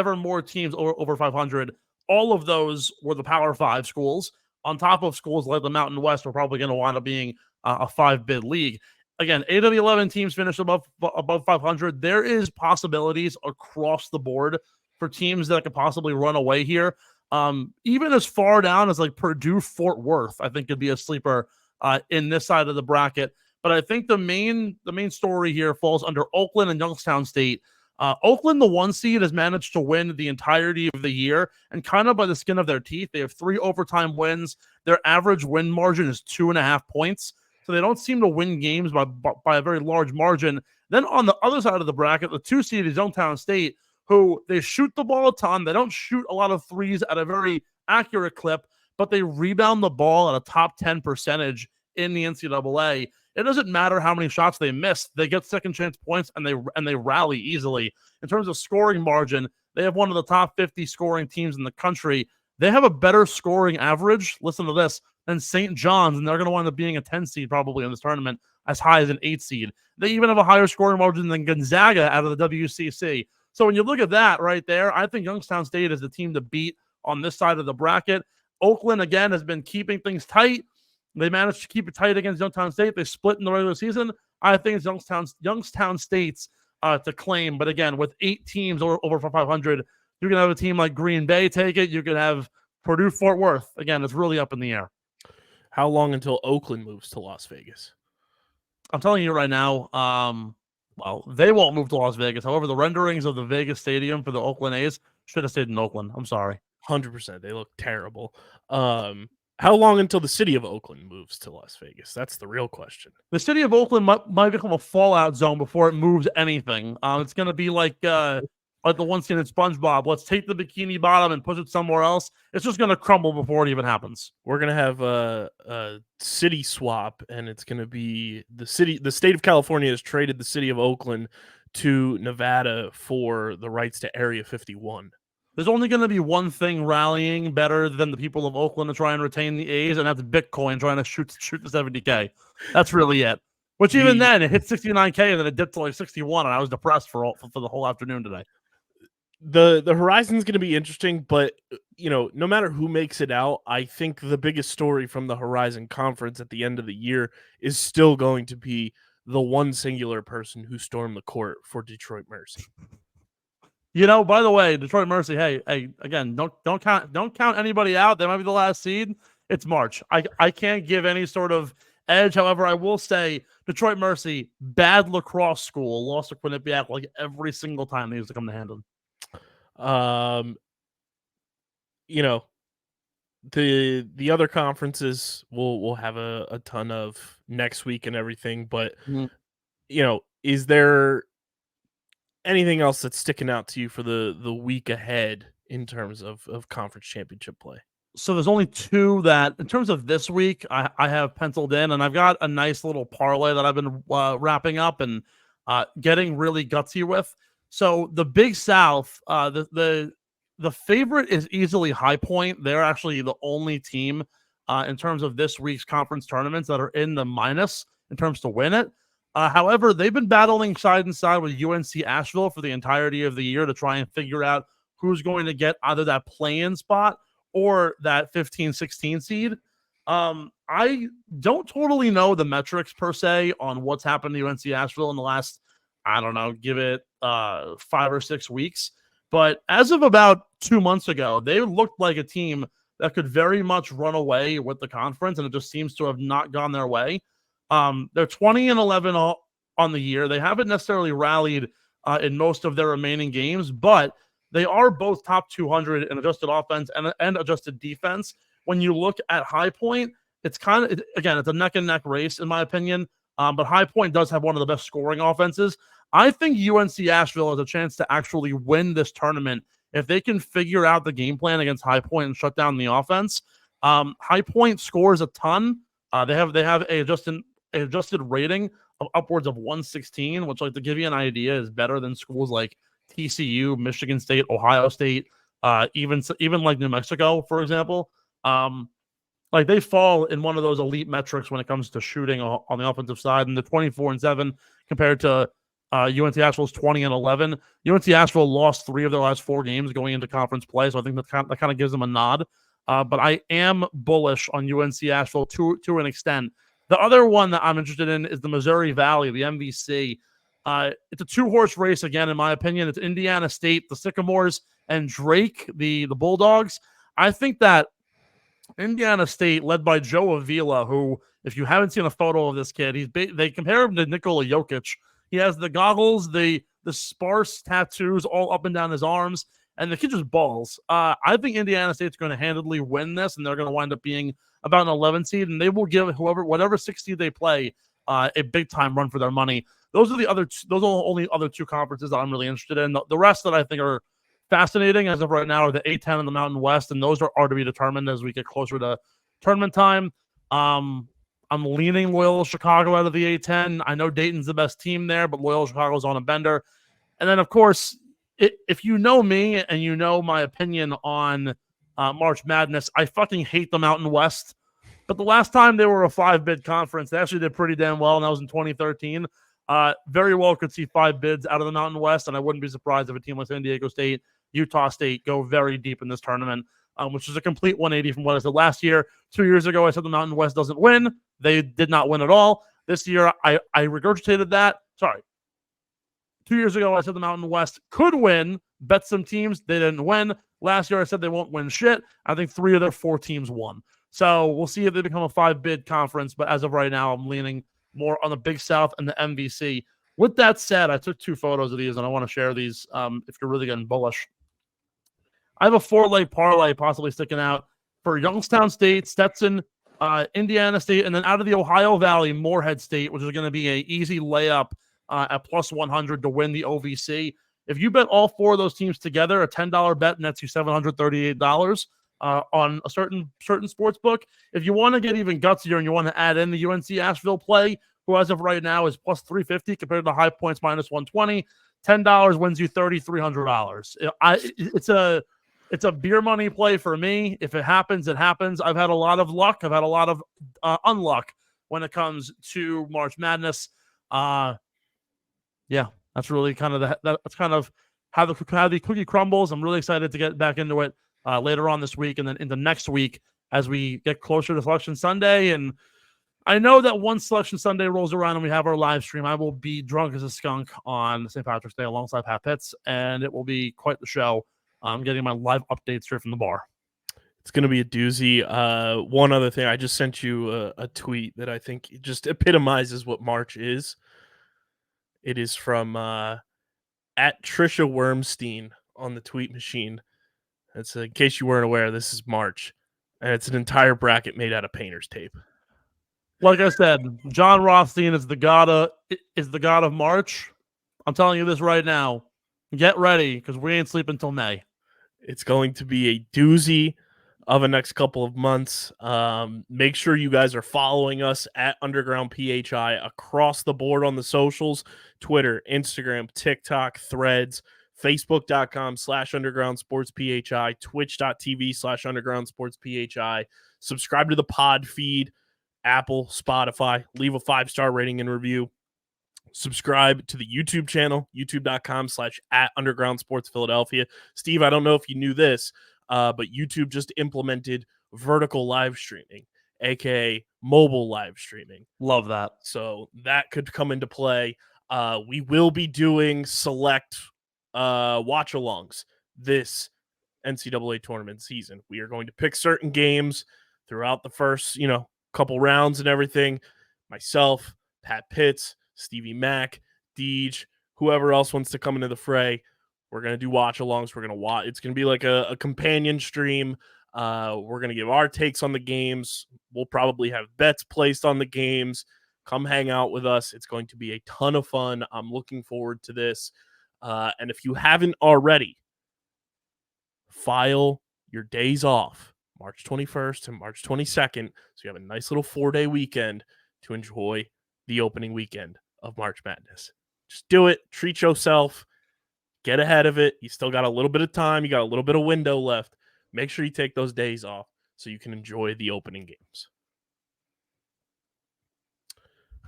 Speaker 4: or more teams over 500. All of those were the Power 5 schools, on top of schools like the Mountain West are probably going to wind up being a 5-bid league. Again, 8 of the 11 teams finished above 500. There is possibilities across the board for teams that could possibly run away here. Even as far down as like Purdue, Fort Worth, I think could be a sleeper in this side of the bracket. But I think the main story here falls under Oakland and Youngstown State. Oakland, the 1 seed, has managed to win the entirety of the year and kind of by the skin of their teeth. They have 3 overtime wins. Their average win margin is 2.5 points. So they don't seem to win games by a very large margin. Then on the other side of the bracket, the 2 seed is Youngstown State, who they shoot the ball a ton. They don't shoot a lot of threes at a very accurate clip, but they rebound the ball at a top 10 percentage in the NCAA. It doesn't matter how many shots they miss. They get second chance points and they rally easily. In terms of scoring margin, they have one of the top 50 scoring teams in the country. They have a better scoring average, listen to this, than St. John's, and they're going to wind up being a 10 seed probably in this tournament, as high as an 8 seed. They even have a higher scoring margin than Gonzaga out of the WCC. So when you look at that right there, I think Youngstown State is the team to beat on this side of the bracket. Oakland, again, has been keeping things tight. They managed to keep it tight against Youngstown State. They split in the regular season. I think it's Youngstown State's to claim. But again, with 8 teams over 500, you can have a team like Green Bay take it. You can have Purdue, Fort Worth. Again, it's really up in the air.
Speaker 1: How long until Oakland moves to Las Vegas?
Speaker 4: I'm telling you right now, well, they won't move to Las Vegas. However, the renderings of the Vegas stadium for the Oakland A's should have stayed in Oakland. I'm sorry.
Speaker 1: 100%. They look terrible. How long until the city of Oakland moves to Las Vegas? That's the real question.
Speaker 4: The city of Oakland might become a fallout zone before it moves anything. It's going to be like the one scene in SpongeBob. Let's take the Bikini Bottom and push it somewhere else. It's just going to crumble before it even happens.
Speaker 1: We're going to have a city swap, and it's going to be the state of California has traded the city of Oakland to Nevada for the rights to Area 51.
Speaker 4: There's only going to be one thing rallying better than the people of Oakland to try and retain the A's, and that's Bitcoin trying to shoot the 70K. That's really it. Which even then, it hit 69K, and then it dipped to like 61, and I was depressed for the whole afternoon today.
Speaker 1: The Horizon's going to be interesting, but no matter who makes it out, I think the biggest story from the Horizon Conference at the end of the year is still going to be the one singular person who stormed the court for Detroit Mercy.
Speaker 4: By the way, Detroit Mercy, hey, again, don't count anybody out. They might be the last seed. It's March. I can't give any sort of edge. However, I will say Detroit Mercy, bad lacrosse school, lost to Quinnipiac like every single time they used to come to Handle.
Speaker 1: The other conferences we'll have a ton of next week and everything, but is there anything else that's sticking out to you for the week ahead in terms of conference championship play?
Speaker 4: So there's only 2 that, in terms of this week, I have penciled in, and I've got a nice little parlay that I've been wrapping up and getting really gutsy with. So the Big South, the favorite is easily High Point. They're actually the only team in terms of this week's conference tournaments that are in the minus in terms to win it. However, they've been battling side and side with UNC Asheville for the entirety of the year to try and figure out who's going to get either that play-in spot or that 15-16 seed. I don't totally know the metrics per se on what's happened to UNC Asheville in the last, I don't know, give it 5 or 6 weeks. But as of about 2 months ago, they looked like a team that could very much run away with the conference, and it just seems to have not gone their way. They're 20-11 on the year. They haven't necessarily rallied in most of their remaining games, but they are both top 200 in adjusted offense and adjusted defense. When you look at High Point, it's a neck and neck race in my opinion. But High Point does have one of the best scoring offenses. I think UNC Asheville has a chance to actually win this tournament if they can figure out the game plan against High Point and shut down the offense, High Point scores a ton. They have a adjusted rating of upwards of 116, which, like, to give you an idea, is better than schools like TCU, Michigan State, Ohio State, even like New Mexico, for example. Like, they fall in one of those elite metrics when it comes to shooting on the offensive side, and the 24-7 compared to UNC Asheville's 20-11. UNC Asheville lost 3 of their last 4 games going into conference play, so I think that kind of gives them a nod. But I am bullish on UNC Asheville to an extent. The other one that I'm interested in is the Missouri Valley, the MVC. It's a 2-horse race again, in my opinion. It's Indiana State, the Sycamores, and Drake, the Bulldogs. I think that Indiana State, led by Joe Avila, who, if you haven't seen a photo of this kid, they compare him to Nikola Jokic. He has the goggles, the sparse tattoos all up and down his arms, and the kid just balls. I think Indiana State's going to handedly win this, and they're going to wind up being about an 11 seed, and they will give whatever 6 seed they play a big time run for their money. Those are the only other 2 conferences that I'm really interested in. The rest that I think are fascinating as of right now are the A10 and the Mountain West, and those are to be determined as we get closer to tournament time. I'm leaning Loyola Chicago out of the A10. I know Dayton's the best team there, but Loyola Chicago's on a bender. And then, of course, if you know me and you know my opinion on March Madness, I fucking hate the Mountain West. But the last time they were a 5-bid conference, they actually did pretty damn well, and that was in 2013. Very well could see 5 bids out of the Mountain West, and I wouldn't be surprised if a team like San Diego State, Utah State go very deep in this tournament, which is a complete 180 from what I said last year. 2 years ago, I said the Mountain West doesn't win. They did not win at all. This year, I regurgitated that. Sorry. 2 years ago, I said the Mountain West could win, bet some teams. They didn't win. Last year, I said they won't win shit. I think 3 of their 4 teams won. So we'll see if they become a 5-bid conference, but as of right now, I'm leaning more on the Big South and the MVC. With that said, I took 2 photos of these, and I want to share these if you're really getting bullish. I have a 4-leg parlay possibly sticking out for Youngstown State, Stetson, Indiana State, and then out of the Ohio Valley, Morehead State, which is going to be an easy layup at plus 100 to win the OVC. If you bet all 4 of those teams together, a $10 bet nets you $738 on a certain sports book. If you want to get even gutsier and you want to add in the UNC Asheville play, who as of right now is plus 350 compared to High Points minus 120, $10 wins you $3,300. It's a beer money play for me. If it happens, it happens. I've had a lot of luck. I've had a lot of unluck when it comes to March Madness. Yeah, that's really kind of that's kind of how the cookie crumbles. I'm really excited to get back into it later on this week and then into next week as we get closer to Selection Sunday. And I know that once Selection Sunday rolls around and we have our live stream, I will be drunk as a skunk on St. Patrick's Day alongside Pat Pitts, and it will be quite the show. I'm getting my live updates straight from the bar.
Speaker 1: It's going to be a doozy. One other thing, I just sent you a tweet that I think just epitomizes what March is. It is from at Trisha Wormstein on the tweet machine. It's in case you weren't aware, this is March, and it's an entire bracket made out of painter's tape.
Speaker 4: Like I said, John Rothstein is the god of March. I'm telling you this right now. Get ready because we ain't sleeping until May.
Speaker 1: It's going to be a doozy of a next couple of months. Make sure you guys are following us at Underground PHI across the board on the socials: Twitter, Instagram, TikTok, Threads, Facebook.com/Underground Sports PHI, Twitch.tv/Underground Sports PHI. Subscribe to the pod feed, Apple, Spotify. Leave a 5-star rating and review. Subscribe to the YouTube channel, youtube.com/@Underground Sports Philadelphia. Steve, I don't know if you knew this, but YouTube just implemented vertical live streaming, aka mobile live streaming.
Speaker 4: Love that.
Speaker 1: So that could come into play. We will be doing select watch-alongs this NCAA tournament season. We are going to pick certain games throughout the first, couple rounds and everything. Myself, Pat Pitts, Stevie Mack, Deej, whoever else wants to come into the fray. We're going to do watch-alongs. We're going to watch. It's going to be like a companion stream. We're going to give our takes on the games. We'll probably have bets placed on the games. Come hang out with us. It's going to be a ton of fun. I'm looking forward to this. And if you haven't already, file your days off, March 21st and March 22nd, so you have a nice little 4-day weekend to enjoy the opening weekend of March Madness. Just do it. Treat yourself. Get ahead of it. You still got a little bit of time. You got a little bit of window left. Make sure you take those days off so you can enjoy the opening games.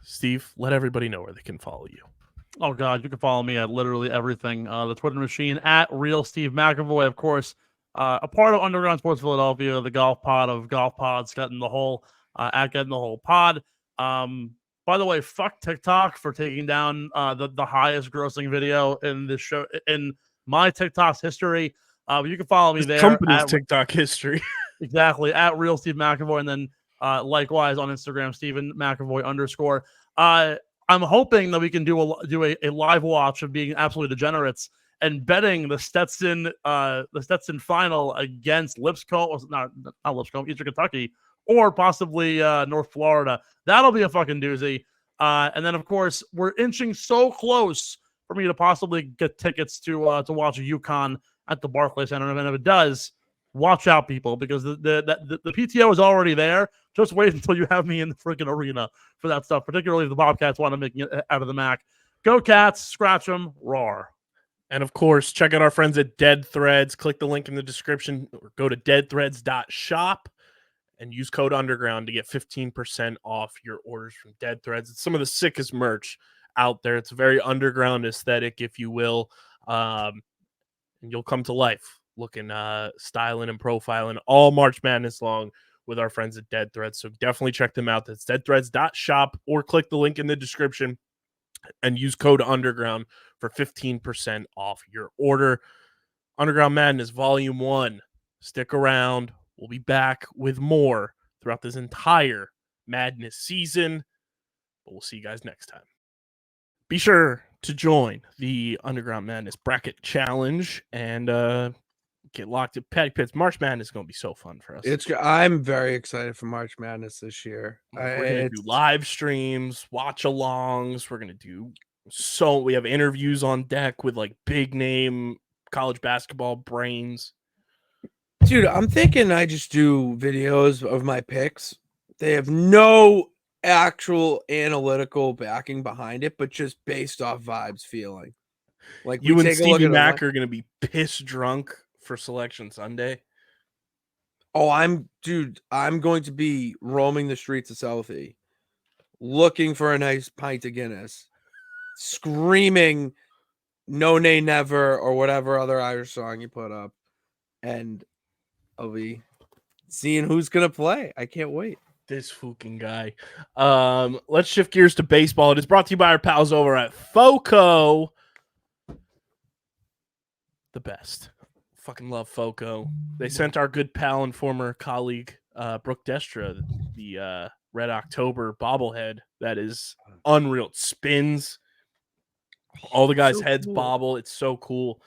Speaker 1: Steve, let everybody know where they can follow you.
Speaker 4: Oh, God, you can follow me at literally everything. The Twitter machine at Real Steve McAvoy, of course. A part of Underground Sports Philadelphia, the golf pod of golf pods, Getting the Hole, at Getting the Hole pod. By the way, fuck TikTok for taking down the highest grossing video in this show, in my TikTok's history. You can follow me there.
Speaker 1: Company's TikTok history.
Speaker 4: Exactly, at Real Steve McAvoy, and then likewise on Instagram, Steven McAvoy _ I'm hoping that we can do a live watch of being absolutely degenerates and betting the Stetson final against Lipscomb, not Lipscomb, Eastern Kentucky, or possibly North Florida. That'll be a fucking doozy. And then, of course, we're inching so close for me to possibly get tickets to watch UConn at the Barclays Center. And if it does, watch out, people, because the PTO is already there. Just wait until you have me in the freaking arena for that stuff, particularly if the Bobcats want to make it out of the MAC. Go Cats, scratch them, roar.
Speaker 1: And, of course, check out our friends at Dead Threads. Click the link in the description or go to deadthreads.shop and use code Underground to get 15% off your orders from Dead Threads. It's some of the sickest merch out there. It's a very underground aesthetic, if you will. And you'll come to life looking, styling and profiling all March Madness long with our friends at Dead Threads. So definitely check them out. That's deadthreads.shop or click the link in the description and use code Underground for 15% off your order. Underground Madness Volume 1. Stick around. We'll be back with more throughout this entire Madness season. But we'll see you guys next time. Be sure to join the Underground Madness Bracket Challenge and get locked at Patty Pitts. March Madness is going to be so fun for us.
Speaker 3: I'm very excited for March Madness this year.
Speaker 1: We're going to do live streams, watch-alongs. We're going to do we have interviews on deck with like big name college basketball brains.
Speaker 3: Dude, I'm thinking I just do videos of my picks. They have no actual analytical backing behind it, but just based off vibes, feeling. Like
Speaker 1: you and Stevie Mac are going to be piss drunk for Selection Sunday.
Speaker 3: Oh, I'm going to be roaming the streets of Southie, looking for a nice pint of Guinness, screaming "No Nay Never" or whatever other Irish song you put up, and I'll be seeing who's gonna play. I can't wait.
Speaker 1: This fucking guy. Let's shift gears to baseball. It is brought to you by our pals over at FOCO. The best. Fucking love FOCO. They sent our good pal and former colleague Brooke Destra the Red October bobblehead that is unreal. It spins. All the guys' heads bobble. It's so cool.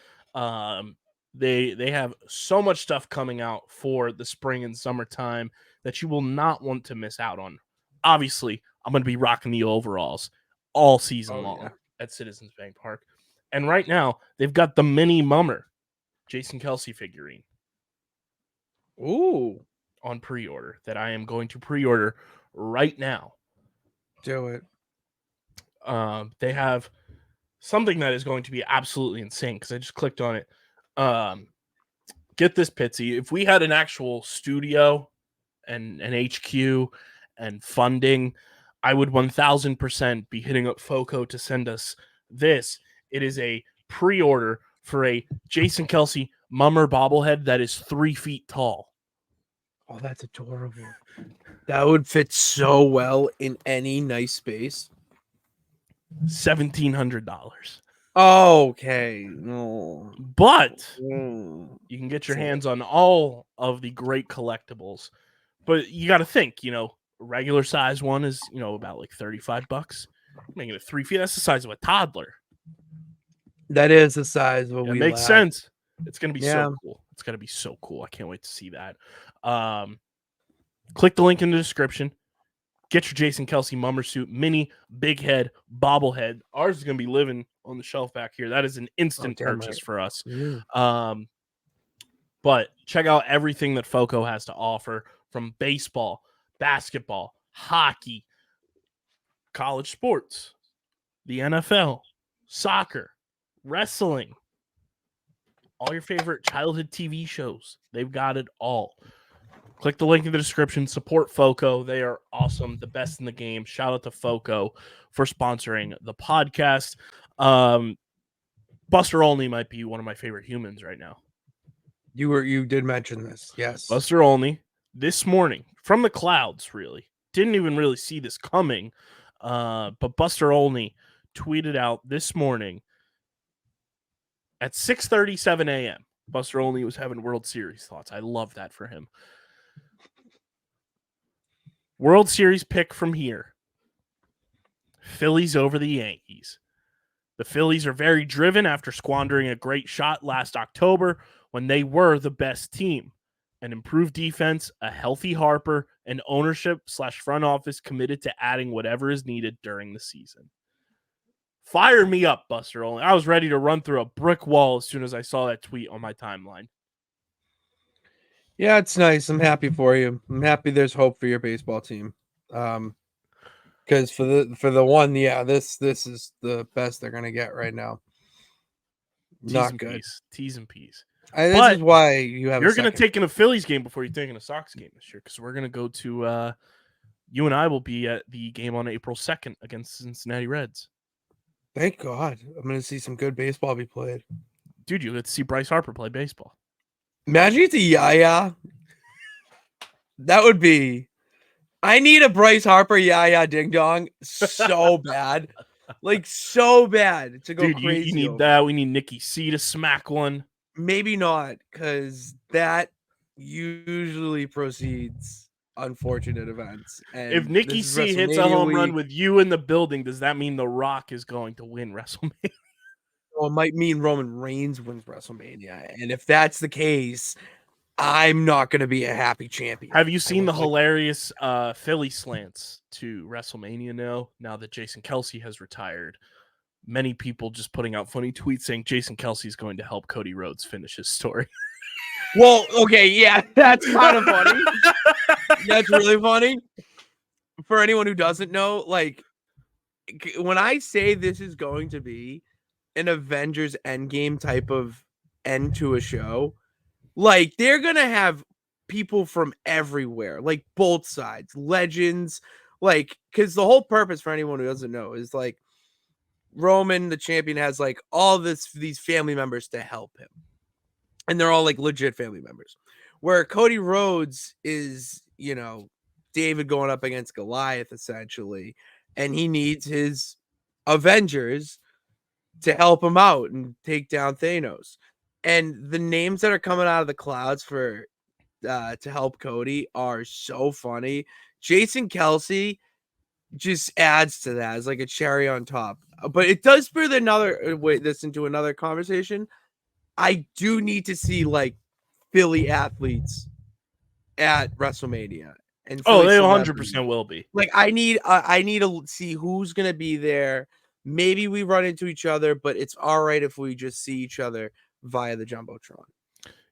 Speaker 1: They have so much stuff coming out for the spring and summertime that you will not want to miss out on. Obviously, I'm going to be rocking the overalls all season long at Citizens Bank Park. And right now, they've got the mini mummer Jason Kelce figurine.
Speaker 3: Ooh.
Speaker 1: On pre-order that I am going to pre-order right now.
Speaker 3: Do it.
Speaker 1: They have something that is going to be absolutely insane because I just clicked on it. Get this, Pitsy. If we had an actual studio and an HQ and funding, I would 1000% be hitting up FOCO to send us this. It is a pre-order for a Jason Kelce mummer bobblehead that is 3 feet tall.
Speaker 3: Oh, that's adorable. That would fit so well in any nice space.
Speaker 1: $1,700.
Speaker 3: Okay. No.
Speaker 1: But you can get your hands on all of the great collectibles. But you got to think, regular size one is, about like $35. Making it 3 feet. That's the size of a toddler.
Speaker 3: That is the size of a wee
Speaker 1: It makes
Speaker 3: lad.
Speaker 1: sense. It's going to be so cool. It's going to be so cool. I can't wait to see that. Click the link in the description. Get your Jason Kelce mummer suit, mini, big head, bobblehead. Ours is going to be living on the shelf back here. That is an instant purchase for us.
Speaker 3: Yeah.
Speaker 1: But check out everything that FOCO has to offer, from baseball, basketball, hockey, college sports, the NFL, soccer, wrestling, all your favorite childhood TV shows. They've got it all. Click the link in the description. Support FOCO. They are awesome, the best in the game. Shout out to FOCO for sponsoring the podcast. Buster Olney might be one of my favorite humans right now.
Speaker 3: You did mention this, yes.
Speaker 1: Buster Olney this morning from the clouds, really didn't even really see this coming. But Buster Olney tweeted out this morning at 6:37 a.m. Buster Olney was having World Series thoughts. I love that for him. World Series pick from here. Phillies over the Yankees. The Phillies are very driven after squandering a great shot last October when they were the best team. An improved defense, a healthy Harper, and ownership/front office committed to adding whatever is needed during the season. Fire me up, Buster Olney. I was ready to run through a brick wall as soon as I saw that tweet on my timeline.
Speaker 3: Yeah, it's nice. I'm happy for you. I'm happy there's hope for your baseball team. Because for the one, yeah, this is the best they're gonna get right now. Not good.
Speaker 1: T's and P's.
Speaker 3: This is why you have.
Speaker 1: You're going to take in a Phillies game before you're taking a Sox game this year, because we're going to go to. You and I will be at the game on April 2nd against Cincinnati Reds.
Speaker 3: Thank God. I'm going to see some good baseball be played.
Speaker 1: Dude, you get to see Bryce Harper play baseball.
Speaker 3: Imagine it's a Yaya. That would be. I need a Bryce Harper Yaya ding dong so bad. Like, so bad to go
Speaker 1: Dude,
Speaker 3: crazy.
Speaker 1: You need that. We need Nikki C to smack one.
Speaker 3: Maybe not, because that usually precedes unfortunate events. And
Speaker 1: if Nikki C hits a home run with you in the building, does that mean The Rock is going to win WrestleMania?
Speaker 3: Well, it might mean Roman Reigns wins WrestleMania. And if that's the case, I'm not going to be a happy champion.
Speaker 1: Have you seen the hilarious Philly slants to WrestleMania now that Jason Kelce has retired? Many people just putting out funny tweets saying Jason Kelce is going to help Cody Rhodes finish his story.
Speaker 3: Well, okay, yeah, that's kind of funny. That's really funny. For anyone who doesn't know, like, when I say this is going to be an Avengers Endgame type of end to a show, like, they're going to have people from everywhere, like, both sides, legends, like, because the whole purpose, for anyone who doesn't know, is, like, Roman, the champion, has, like, all these family members to help him. And they're all, like, legit family members. Where Cody Rhodes is, you know, David going up against Goliath, essentially. And he needs his Avengers to help him out and take down Thanos. And the names that are coming out of the clouds for to help Cody are so funny. Jason Kelce just adds to that as like a cherry on top. But it does spur this into another conversation. I do need to see like Philly athletes at WrestleMania. And
Speaker 1: they 100% will be.
Speaker 3: Like I need to see who's gonna be there. Maybe we run into each other, but it's all right if we just see each other via the Jumbotron.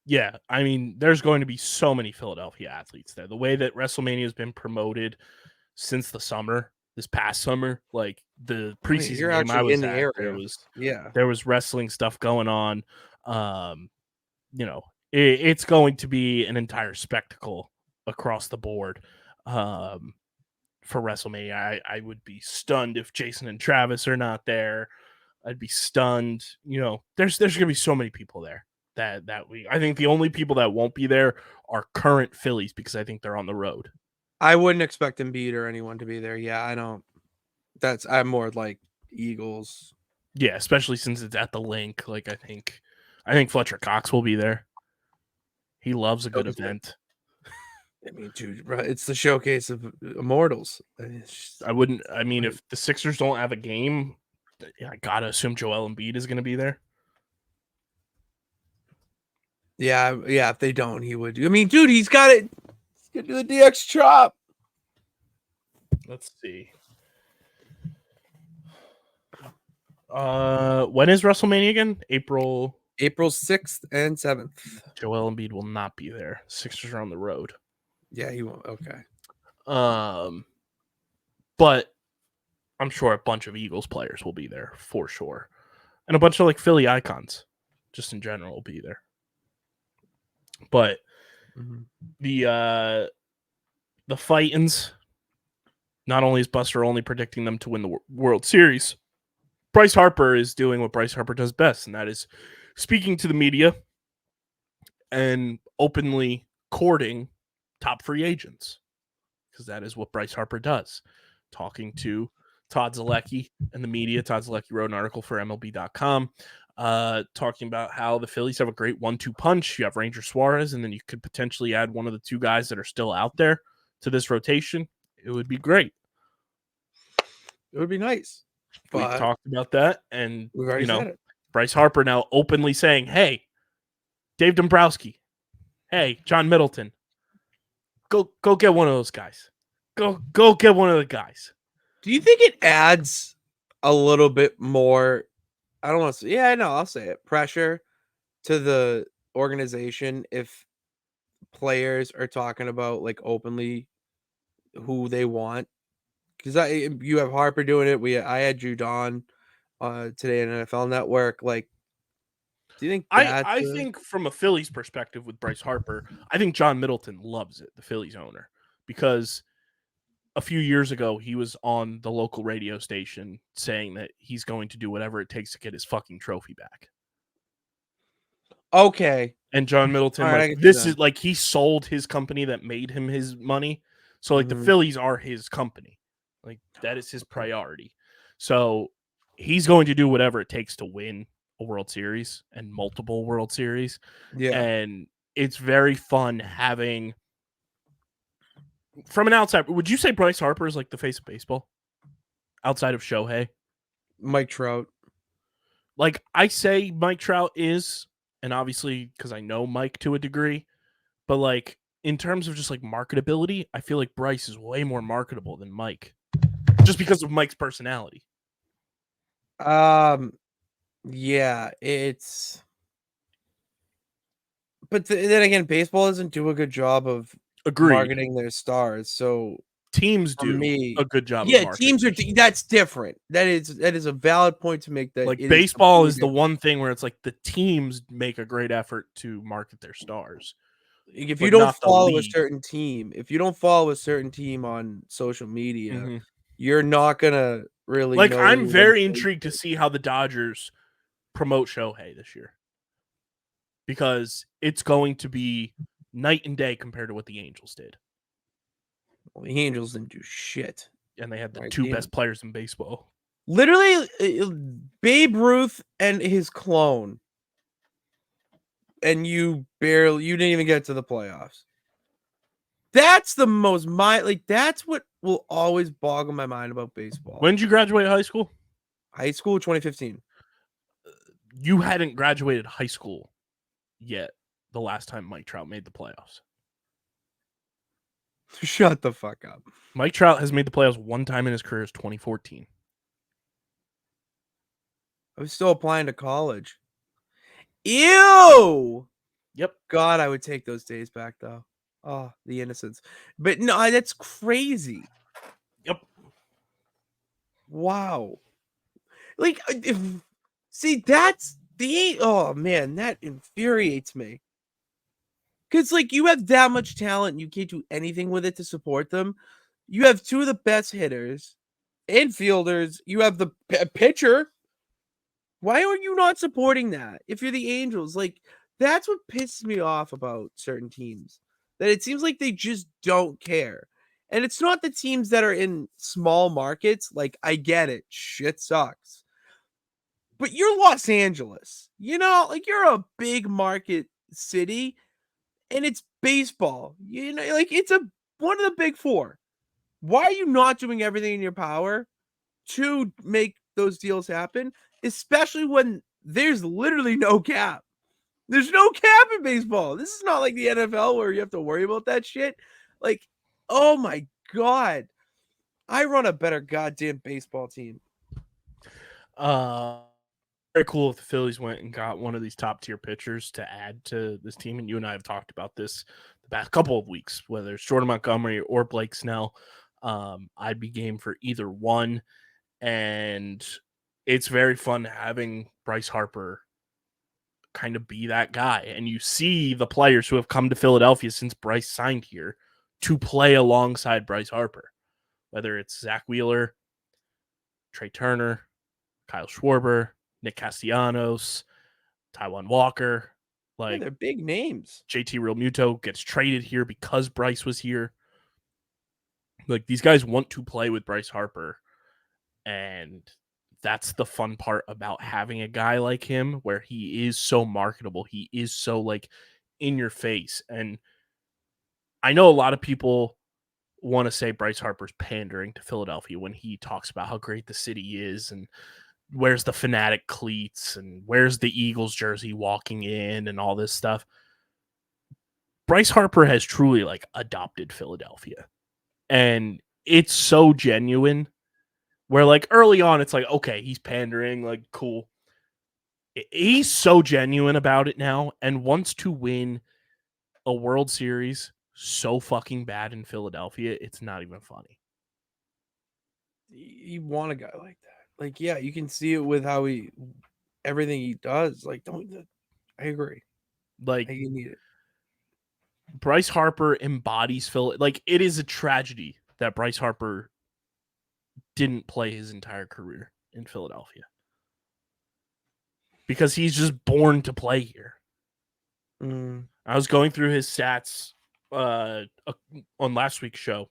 Speaker 1: Yeah, I mean, there's going to be so many Philadelphia athletes there. The way that WrestleMania has been promoted since the summer, this past summer, like the preseason game I was at, there was wrestling stuff going on. You know, it's going to be an entire spectacle across the board. For WrestleMania, I would be stunned if Jason and Travis are not there. I'd be stunned. You know, there's going to be so many people there that week. I think the only people that won't be there are current Phillies because I think they're on the road.
Speaker 3: I wouldn't expect Embiid or anyone to be there. Yeah, I don't. I'm more like Eagles.
Speaker 1: Yeah, especially since it's at the link. Like I think Fletcher Cox will be there. He loves a good event.
Speaker 3: I mean, dude, it's the showcase of Immortals.
Speaker 1: I mean, if the Sixers don't have a game, I gotta assume Joel Embiid is going to be there.
Speaker 3: Yeah. If they don't, he would. I mean, dude, he's got it. He's gonna do the DX chop.
Speaker 1: Let's see. When is WrestleMania again? April
Speaker 3: April 6th and 7th.
Speaker 1: Joel Embiid will not be there. Sixers are on the road.
Speaker 3: Yeah, he won't. Okay.
Speaker 1: But I'm sure a bunch of Eagles players will be there for sure. And a bunch of like Philly icons just in general will be there. But the Fightins, not only is Buster Olney predicting them to win the World Series, Bryce Harper is doing what Bryce Harper does best, and that is speaking to the media and openly courting top free agents, because that is what Bryce Harper does. Talking to Todd Zalecki and the media. Todd Zalecki wrote an article for MLB.com talking about how the Phillies have a great 1-2 punch. You have Ranger Suarez, and then you could potentially add one of the two guys that are still out there to this rotation. It would be great.
Speaker 3: It would be nice.
Speaker 1: We've talked about that, and
Speaker 3: we've already said it.
Speaker 1: Bryce Harper now openly saying, hey, Dave Dombrowski, hey, John Middleton, go get one of those guys. Go get one of the guys.
Speaker 3: Do you think it adds a little bit more? I don't want to say, yeah, no, I'll say it. Pressure to the organization if players are talking about like openly who they want. Because you have Harper doing it. I had Judon today in NFL Network. Like, do you think
Speaker 1: I think from a Phillies perspective with Bryce Harper, I think John Middleton loves it, the Phillies owner, because a few years ago he was on the local radio station saying that he's going to do whatever it takes to get his fucking trophy back.
Speaker 3: Okay.
Speaker 1: And John Middleton,
Speaker 3: right,
Speaker 1: like, this is like he sold his company that made him his money. So like the Phillies are his company. Like that is his priority. So he's going to do whatever it takes to win a World Series and multiple World Series.
Speaker 3: Yeah.
Speaker 1: And it's very fun having, from an outside, would you say Bryce Harper is like the face of baseball outside of Shohei?
Speaker 3: Mike Trout.
Speaker 1: Like I say Mike Trout is, and obviously because I know Mike to a degree, but like in terms of just like marketability, I feel like Bryce is way more marketable than Mike, just because of Mike's personality.
Speaker 3: Yeah, it's. But then again, baseball doesn't do a good job of marketing their stars. So
Speaker 1: teams do a good job.
Speaker 3: Yeah,
Speaker 1: of marketing.
Speaker 3: teams are. That's different. That is a valid point to make. That
Speaker 1: like baseball is the one thing where it's like the teams make a great effort to market their stars.
Speaker 3: If you don't follow a certain team, on social media, you're not gonna really
Speaker 1: like.
Speaker 3: know
Speaker 1: I'm very intrigued to see how the Dodgers promote Shohei this year, because it's going to be night and day compared to what the Angels did.
Speaker 3: Well, the Angels didn't do shit,
Speaker 1: and they had the two best players in baseball.
Speaker 3: Literally, Babe Ruth and his clone, and you didn't even get to the playoffs. That's the most that's what will always boggle my mind about baseball.
Speaker 1: When did you graduate high school?
Speaker 3: High school, 2015.
Speaker 1: You hadn't graduated high school yet the last time Mike Trout made the playoffs.
Speaker 3: Shut the fuck up.
Speaker 1: Mike Trout has made the playoffs one time in his career, is 2014.
Speaker 3: I was still applying to college. Ew.
Speaker 1: Yep.
Speaker 3: God, I would take those days back though. Oh, the innocence. But no, that's crazy.
Speaker 1: Yep.
Speaker 3: Wow. Like, that's oh man, that infuriates me. Because, like, you have that much talent and you can't do anything with it to support them. You have two of the best hitters, infielders. You have the pitcher. Why are you not supporting that? If you're the Angels, like, that's what pisses me off about certain teams. That it seems like they just don't care. And it's not the teams that are in small markets. Like, I get it. Shit sucks. But you're Los Angeles. You know, like, you're a big market city. And it's baseball, you know, like it's one of the big four. Why are you not doing everything in your power to make those deals happen? Especially when there's literally no cap. There's no cap in baseball. This is not like the NFL where you have to worry about that shit. Like, oh my God. I run a better goddamn baseball team.
Speaker 1: very cool if the Phillies went and got one of these top tier pitchers to add to this team. And you and I have talked about this the past couple of weeks, whether it's Jordan Montgomery or Blake Snell. I'd be game for either one. And it's very fun having Bryce Harper kind of be that guy. And you see the players who have come to Philadelphia since Bryce signed here to play alongside Bryce Harper, whether it's Zack Wheeler, Trey Turner, Kyle Schwarber, Nick Castellanos, Taijuan Walker. Like,
Speaker 3: they're big names.
Speaker 1: JT Realmuto gets traded here because Bryce was here. Like, these guys want to play with Bryce Harper. And that's the fun part about having a guy like him, where he is so marketable. He is so, like, in your face. And I know a lot of people want to say Bryce Harper's pandering to Philadelphia when he talks about how great the city is and where's the Fanatic cleats and where's the Eagles jersey walking in and all this stuff. Bryce Harper has truly, like, adopted Philadelphia. And it's so genuine where, like, early on, it's like, okay, he's pandering, like, cool. He's so genuine about it now and wants to win a World Series so fucking bad in Philadelphia, it's not even funny.
Speaker 3: You want a guy like that. Like, yeah, you can see it with how everything he does. Like, I agree.
Speaker 1: Like,
Speaker 3: you need it.
Speaker 1: Bryce Harper embodies like, it is a tragedy that Bryce Harper didn't play his entire career in Philadelphia because he's just born to play here. I was going through his stats on last week's show.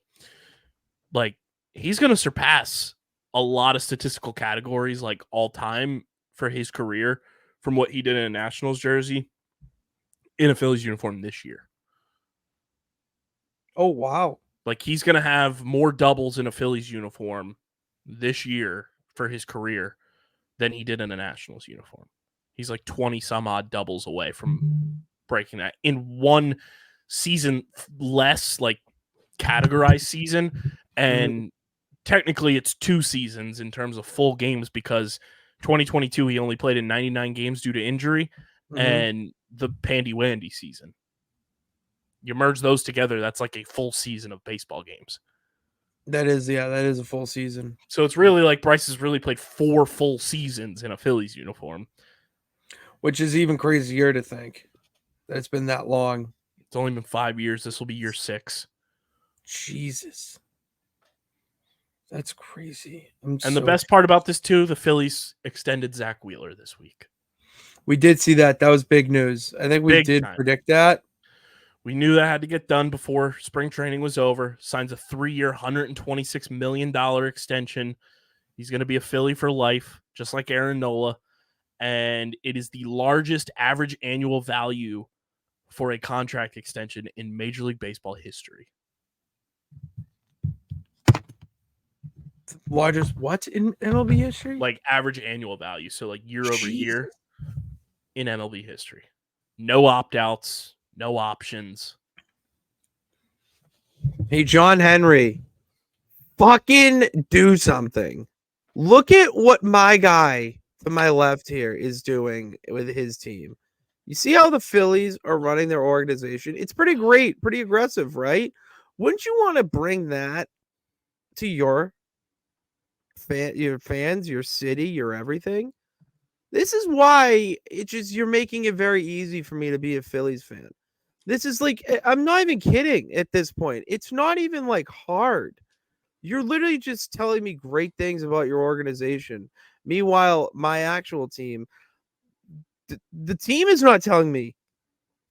Speaker 1: Like, he's going to surpass a lot of statistical categories, like, all time for his career from what he did in a Nationals jersey in a Phillies uniform this year.
Speaker 3: Oh, wow.
Speaker 1: Like, he's going to have more doubles in a Phillies uniform this year for his career than he did in a Nationals uniform. He's like 20 some odd doubles away from breaking that in one season less, like, categorized season. And technically it's 2 seasons in terms of full games because 2022 he only played in 99 games due to injury and the Pandy Wandy season. You merge those together, that's like a full season of baseball games.
Speaker 3: That is a full season.
Speaker 1: So it's really like Bryce has really played 4 full seasons in a Phillies uniform.
Speaker 3: Which is even crazier to think that it's been that long.
Speaker 1: It's only been 5 years. This will be year 6.
Speaker 3: Jesus. That's crazy.
Speaker 1: The best part about this, too, the Phillies extended Zack Wheeler this week.
Speaker 3: We did see that. That was big news. I think we did predict that.
Speaker 1: We knew that had to get done before spring training was over. Signs a 3-year, $126 million extension. He's going to be a Philly for life, just like Aaron Nola. And it is the largest average annual value for a contract extension in Major League Baseball history.
Speaker 3: Largest what in MLB history?
Speaker 1: Like, average annual value. So, like, year over year in MLB history. No opt-outs, no options.
Speaker 3: Hey, John Henry, fucking do something. Look at what my guy to my left here is doing with his team. You see how the Phillies are running their organization? It's pretty great, pretty aggressive, right? Wouldn't you want to bring that to your fans, your city, your everything? This is why you're making it very easy for me to be a Phillies fan. This is like, I'm not even kidding at this point. It's not even like hard. You're literally just telling me great things about your organization. Meanwhile, my actual team, the team is not telling me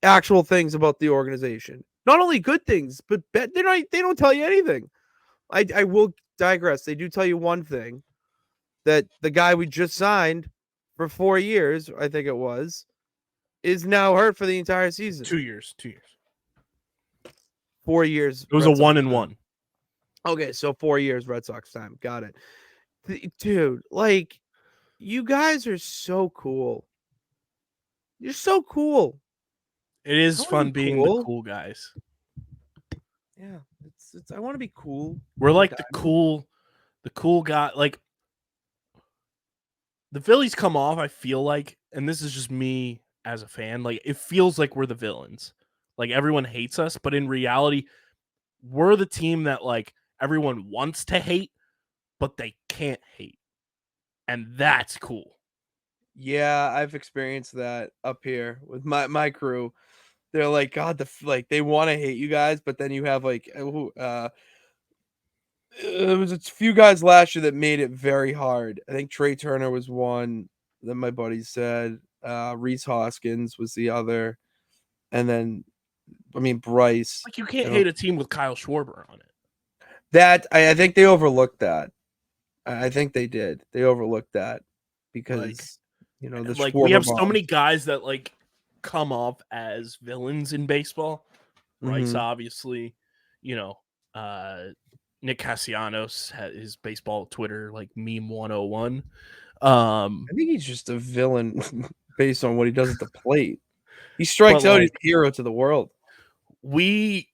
Speaker 3: actual things about the organization. Not only good things, but they don't tell you anything. I will digress. They do tell you one thing, that the guy we just signed for 4 years, I think it was, is now hurt for the entire season.
Speaker 1: 2 years.
Speaker 3: 4 years.
Speaker 1: It was a 1-1.
Speaker 3: Okay, so 4 years Red Sox time. Got it. Dude, like, you guys are so cool. You're so cool.
Speaker 1: It is fun being the cool guys.
Speaker 3: Yeah, it's I want to be cool.
Speaker 1: We're like the cool guy. Like, the Phillies come off, I feel like, and this is just me as a fan, like it feels like we're the villains. Like everyone hates us, but in reality, we're the team that like everyone wants to hate, but they can't hate. And that's cool.
Speaker 3: Yeah, I've experienced that up here with my crew. They're like, God, like they want to hate you guys, but then you have like there was a few guys last year that made it very hard. I think Trey Turner was one that my buddy said. Reese Hoskins was the other, and then I mean Bryce.
Speaker 1: Like you can't hate a team with Kyle Schwarber on it.
Speaker 3: That I think they overlooked that. I think they did. They overlooked that because
Speaker 1: Like,
Speaker 3: you know the
Speaker 1: like we have
Speaker 3: Schwarber
Speaker 1: so many guys that like come off as villains in baseball. Bryce,
Speaker 3: Mhm.
Speaker 1: obviously, you know, Nick Castellanos had his baseball Twitter like meme 101.
Speaker 3: I think he's just a villain based on what he does at the plate. He strikes
Speaker 1: But,
Speaker 3: out,
Speaker 1: like,
Speaker 3: he's a hero to the world.
Speaker 1: the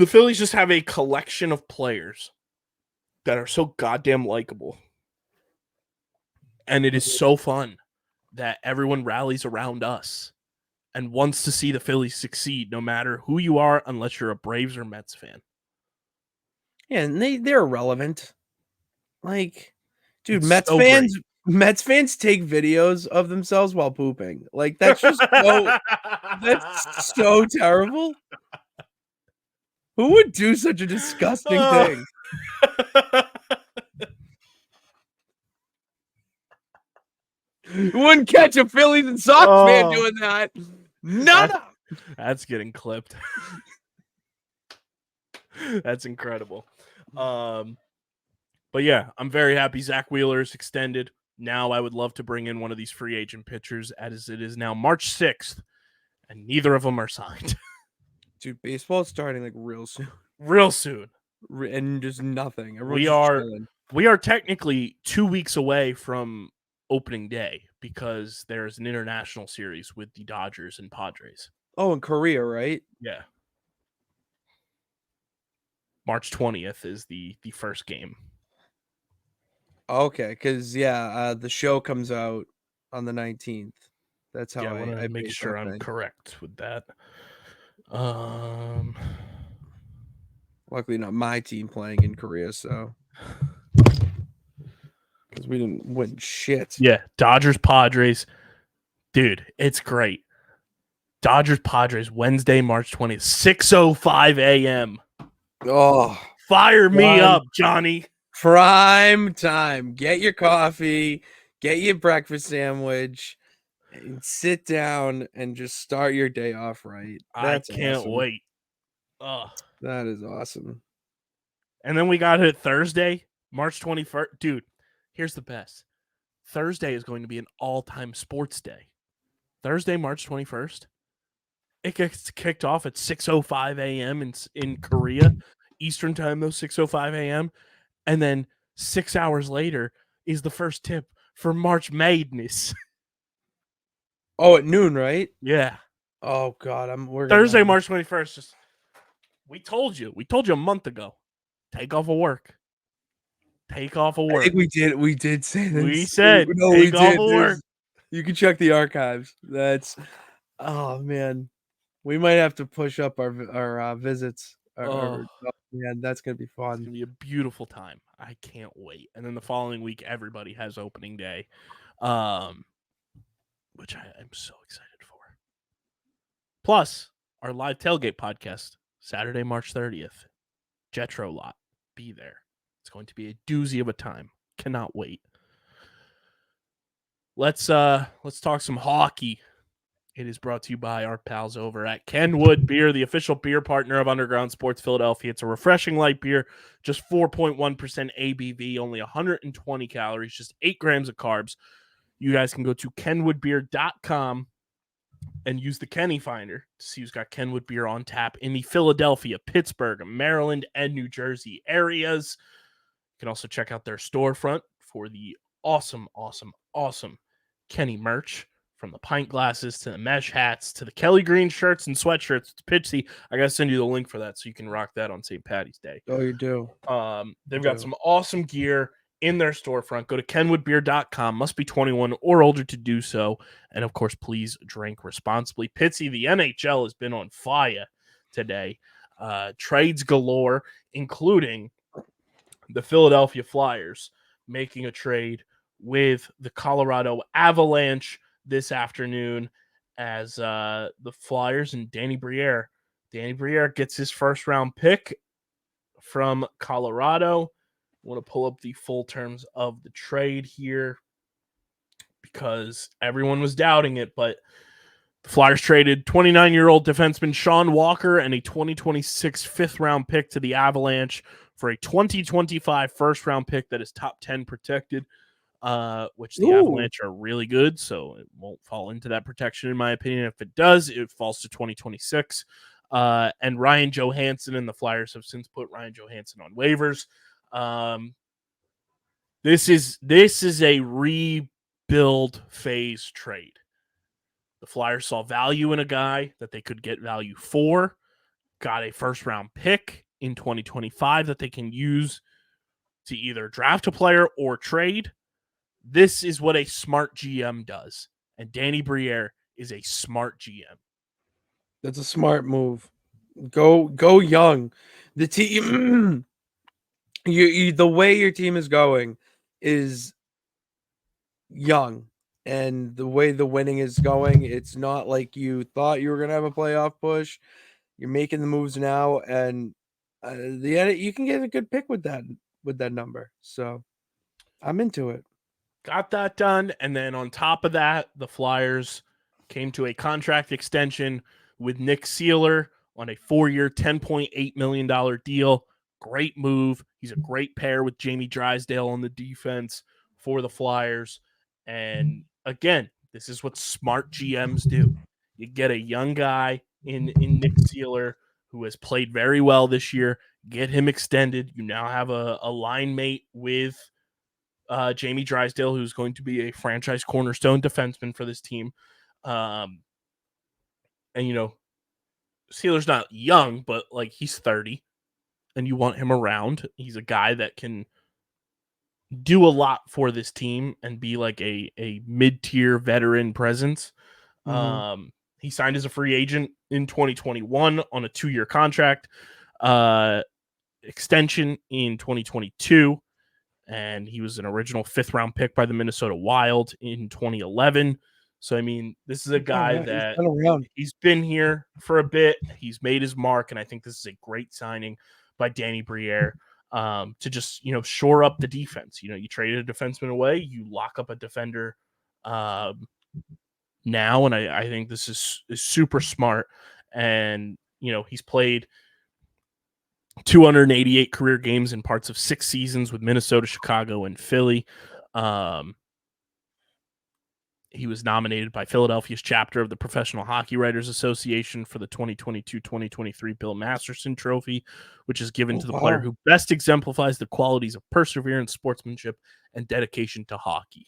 Speaker 1: Phillies just have a collection of players that are so goddamn likable. And it is so fun that everyone rallies around us and wants to see the Phillies succeed no matter who you are, unless you're a Braves or Mets fan.
Speaker 3: Yeah, and they're irrelevant. Like, dude,
Speaker 1: It's
Speaker 3: Mets
Speaker 1: so
Speaker 3: fans
Speaker 1: great.
Speaker 3: Mets fans take videos of themselves while pooping. Like that's just that's so terrible. Who would do such a disgusting thing? You wouldn't catch a Phillies and Sox fan doing that. None of
Speaker 1: That's getting clipped. That's incredible. But yeah, I'm very happy Zack Wheeler is extended. Now I would love to bring in one of these free agent pitchers as it is now March 6th, and neither of them are signed.
Speaker 3: Dude, baseball's starting like real soon.
Speaker 1: Real soon.
Speaker 3: And just nothing. Everyone's
Speaker 1: We
Speaker 3: just
Speaker 1: are
Speaker 3: chilling.
Speaker 1: we are technically 2 weeks away from opening day because there's an international series with the Dodgers and Padres.
Speaker 3: Oh, in Korea, right?
Speaker 1: Yeah. March 20th is the first game.
Speaker 3: Okay, because the show comes out on the 19th. That's how
Speaker 1: I want to make
Speaker 3: base
Speaker 1: sure
Speaker 3: that
Speaker 1: I'm
Speaker 3: thing.
Speaker 1: correct with that.
Speaker 3: Luckily, not my team playing in Korea, so because we didn't win shit.
Speaker 1: Yeah, Dodgers Padres. Dude, it's great. Dodgers Padres Wednesday, March 20th, 6:05 a.m.
Speaker 3: Oh,
Speaker 1: Fire me up, Johnny.
Speaker 3: Prime time. Get your coffee, get your breakfast sandwich, and sit down and just start your day off right. That's
Speaker 1: I can't
Speaker 3: awesome.
Speaker 1: wait. Oh.
Speaker 3: That is awesome.
Speaker 1: And then we got it Thursday, March 21st. Dude, here's the best. Thursday is going to be an all-time sports day. Thursday, March 21st. It gets kicked off at 6:05 a.m. in Korea. Eastern time, though, 6:05 a.m. And then 6 hours later is the first tip for March Madness.
Speaker 3: Oh, at noon, right?
Speaker 1: Yeah.
Speaker 3: Oh God, we're
Speaker 1: Thursday, March 21st. We told you a month ago. Take off of work. Take off of work.
Speaker 3: I think we did say this.
Speaker 1: We said
Speaker 3: no,
Speaker 1: take
Speaker 3: we did.
Speaker 1: off of work.
Speaker 3: You can check the archives. Oh man, we might have to push up our visits. Man, that's gonna be fun.
Speaker 1: It's gonna be a beautiful time. I can't wait. And then the following week, everybody has opening day, which I am so excited for. Plus, our live tailgate podcast Saturday, March 30th, Jetro lot. Be there. It's going to be a doozy of a time. Cannot wait. Let's talk some hockey. It is brought to you by our pals over at Kenwood Beer, the official beer partner of Underground Sports Philadelphia. It's a refreshing light beer, just 4.1% ABV, only 120 calories, just 8 grams of carbs. You guys can go to kenwoodbeer.com and use the Kenny Finder to see who's got Kenwood beer on tap in the Philadelphia, Pittsburgh, Maryland, and New Jersey areas. You can also check out their storefront for the awesome Kenny merch. From the pint glasses to the mesh hats to the Kelly Green shirts and sweatshirts. It's Pitchy. I gotta send you the link for that so you can rock that on St. Patty's Day.
Speaker 3: Oh, you do.
Speaker 1: They've got some awesome gear in their storefront. Go to kenwoodbeer.com. Must be 21 or older to do so. And, of course, please drink responsibly. Pitsy, the NHL has been on fire today. Trades galore, including the Philadelphia Flyers making a trade with the Colorado Avalanche this afternoon as the Flyers and Danny Briere gets his first-round pick from Colorado. I want to pull up the full terms of the trade here because everyone was doubting it, but the Flyers traded 29-year-old defenseman Sean Walker and a 2026 fifth-round pick to the Avalanche for a 2025 first-round pick that is top 10 protected, which the Avalanche are really good, so it won't fall into that protection, in my opinion. If it does, it falls to 2026. And Ryan Johansson, and the Flyers have since put Ryan Johansson on waivers. This is a rebuild phase trade. The Flyers saw value in a guy that they could get value for, got a first-round pick in 2025 that they can use to either draft a player or trade. This is what a smart GM does, and Danny Briere is a smart GM.
Speaker 3: That's a smart move. Go young. The team, the way your team is going is young. And the way the winning is going, it's not like you thought you were going to have a playoff push. You're making the moves now, and you can get a good pick with that number. So I'm into it.
Speaker 1: Got that done, and then on top of that, the Flyers came to a contract extension with Nick Seeler on a 4-year, $10.8 million deal. Great move. He's a great pair with Jamie Drysdale on the defense for the Flyers. And again, this is what smart GMs do. You get a young guy in Nick Seeler who has played very well this year. Get him extended. You now have a line mate with Jamie Drysdale, who's going to be a franchise cornerstone defenseman for this team. And, Sealer's not young, but, he's 30, and you want him around. He's a guy that can do a lot for this team and be like a mid-tier veteran presence.
Speaker 3: Mm-hmm.
Speaker 1: He signed as a free agent in 2021 on a 2-year contract, extension in 2022, and he was an original 5th-round pick by the Minnesota Wild in 2011. So, this is a guy that he's been here for a bit. He's made his mark, and I think this is a great signing by Danny Briere. To just, shore up the defense. You traded a defenseman away, you lock up a defender now, and I think this is super smart. And, he's played 288 career games in parts of 6 seasons with Minnesota, Chicago, and Philly. He was nominated by Philadelphia's chapter of the Professional Hockey Writers Association for the 2022-2023 Bill Masterson Trophy, which is given to the player who best exemplifies the qualities of perseverance, sportsmanship, and dedication to hockey.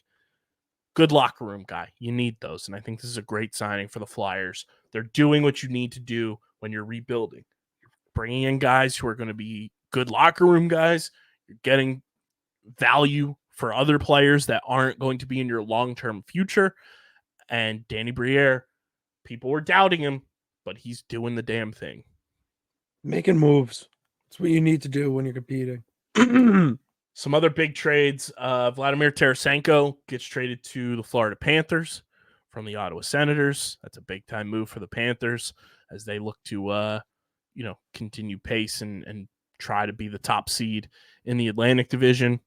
Speaker 1: Good locker room guy. You need those, and I think this is a great signing for the Flyers. They're doing what you need to do when you're rebuilding. You're bringing in guys who are going to be good locker room guys. You're getting value for other players that aren't going to be in your long-term future. And Danny Briere, people were doubting him, but he's doing the damn thing.
Speaker 3: Making moves. That's what you need to do when you're competing.
Speaker 1: Some other big trades. Vladimir Tarasenko gets traded to the Florida Panthers from the Ottawa Senators. That's a big-time move for the Panthers as they look to, continue pace and try to be the top seed in the Atlantic Division.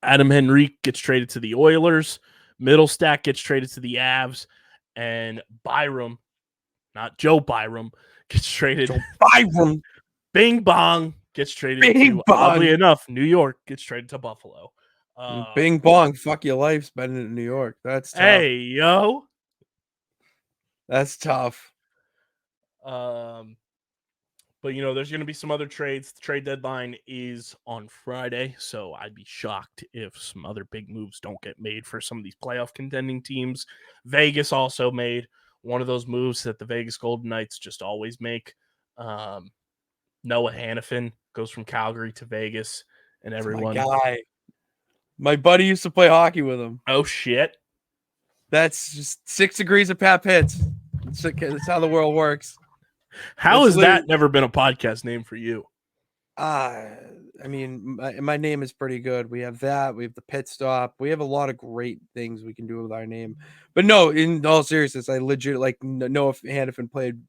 Speaker 1: Adam Henrique gets traded to the Oilers. Middlestat gets traded to the Avs. And Byram, not Joe Byram, gets traded.
Speaker 3: Joe Byram.
Speaker 1: Bing Bong gets traded to, oddly enough, New York gets traded to Buffalo.
Speaker 3: Bing Bong, fuck your life spending in New York. That's tough.
Speaker 1: Hey, yo.
Speaker 3: That's tough.
Speaker 1: But, there's going to be some other trades. The trade deadline is on Friday, so I'd be shocked if some other big moves don't get made for some of these playoff contending teams. Vegas also made one of those moves that the Vegas Golden Knights just always make. Noah Hannafin goes from Calgary to Vegas, and everyone
Speaker 3: My buddy used to play hockey with him.
Speaker 1: Oh shit.
Speaker 3: That's just 6 degrees of Pat Pitts. That's how the world works.
Speaker 1: How
Speaker 3: It's
Speaker 1: has that never been a podcast name for you?
Speaker 3: I mean, my name is pretty good. We have that. We have the pit stop. We have a lot of great things we can do with our name. But no, in all seriousness, I legit like Noah Hannafin played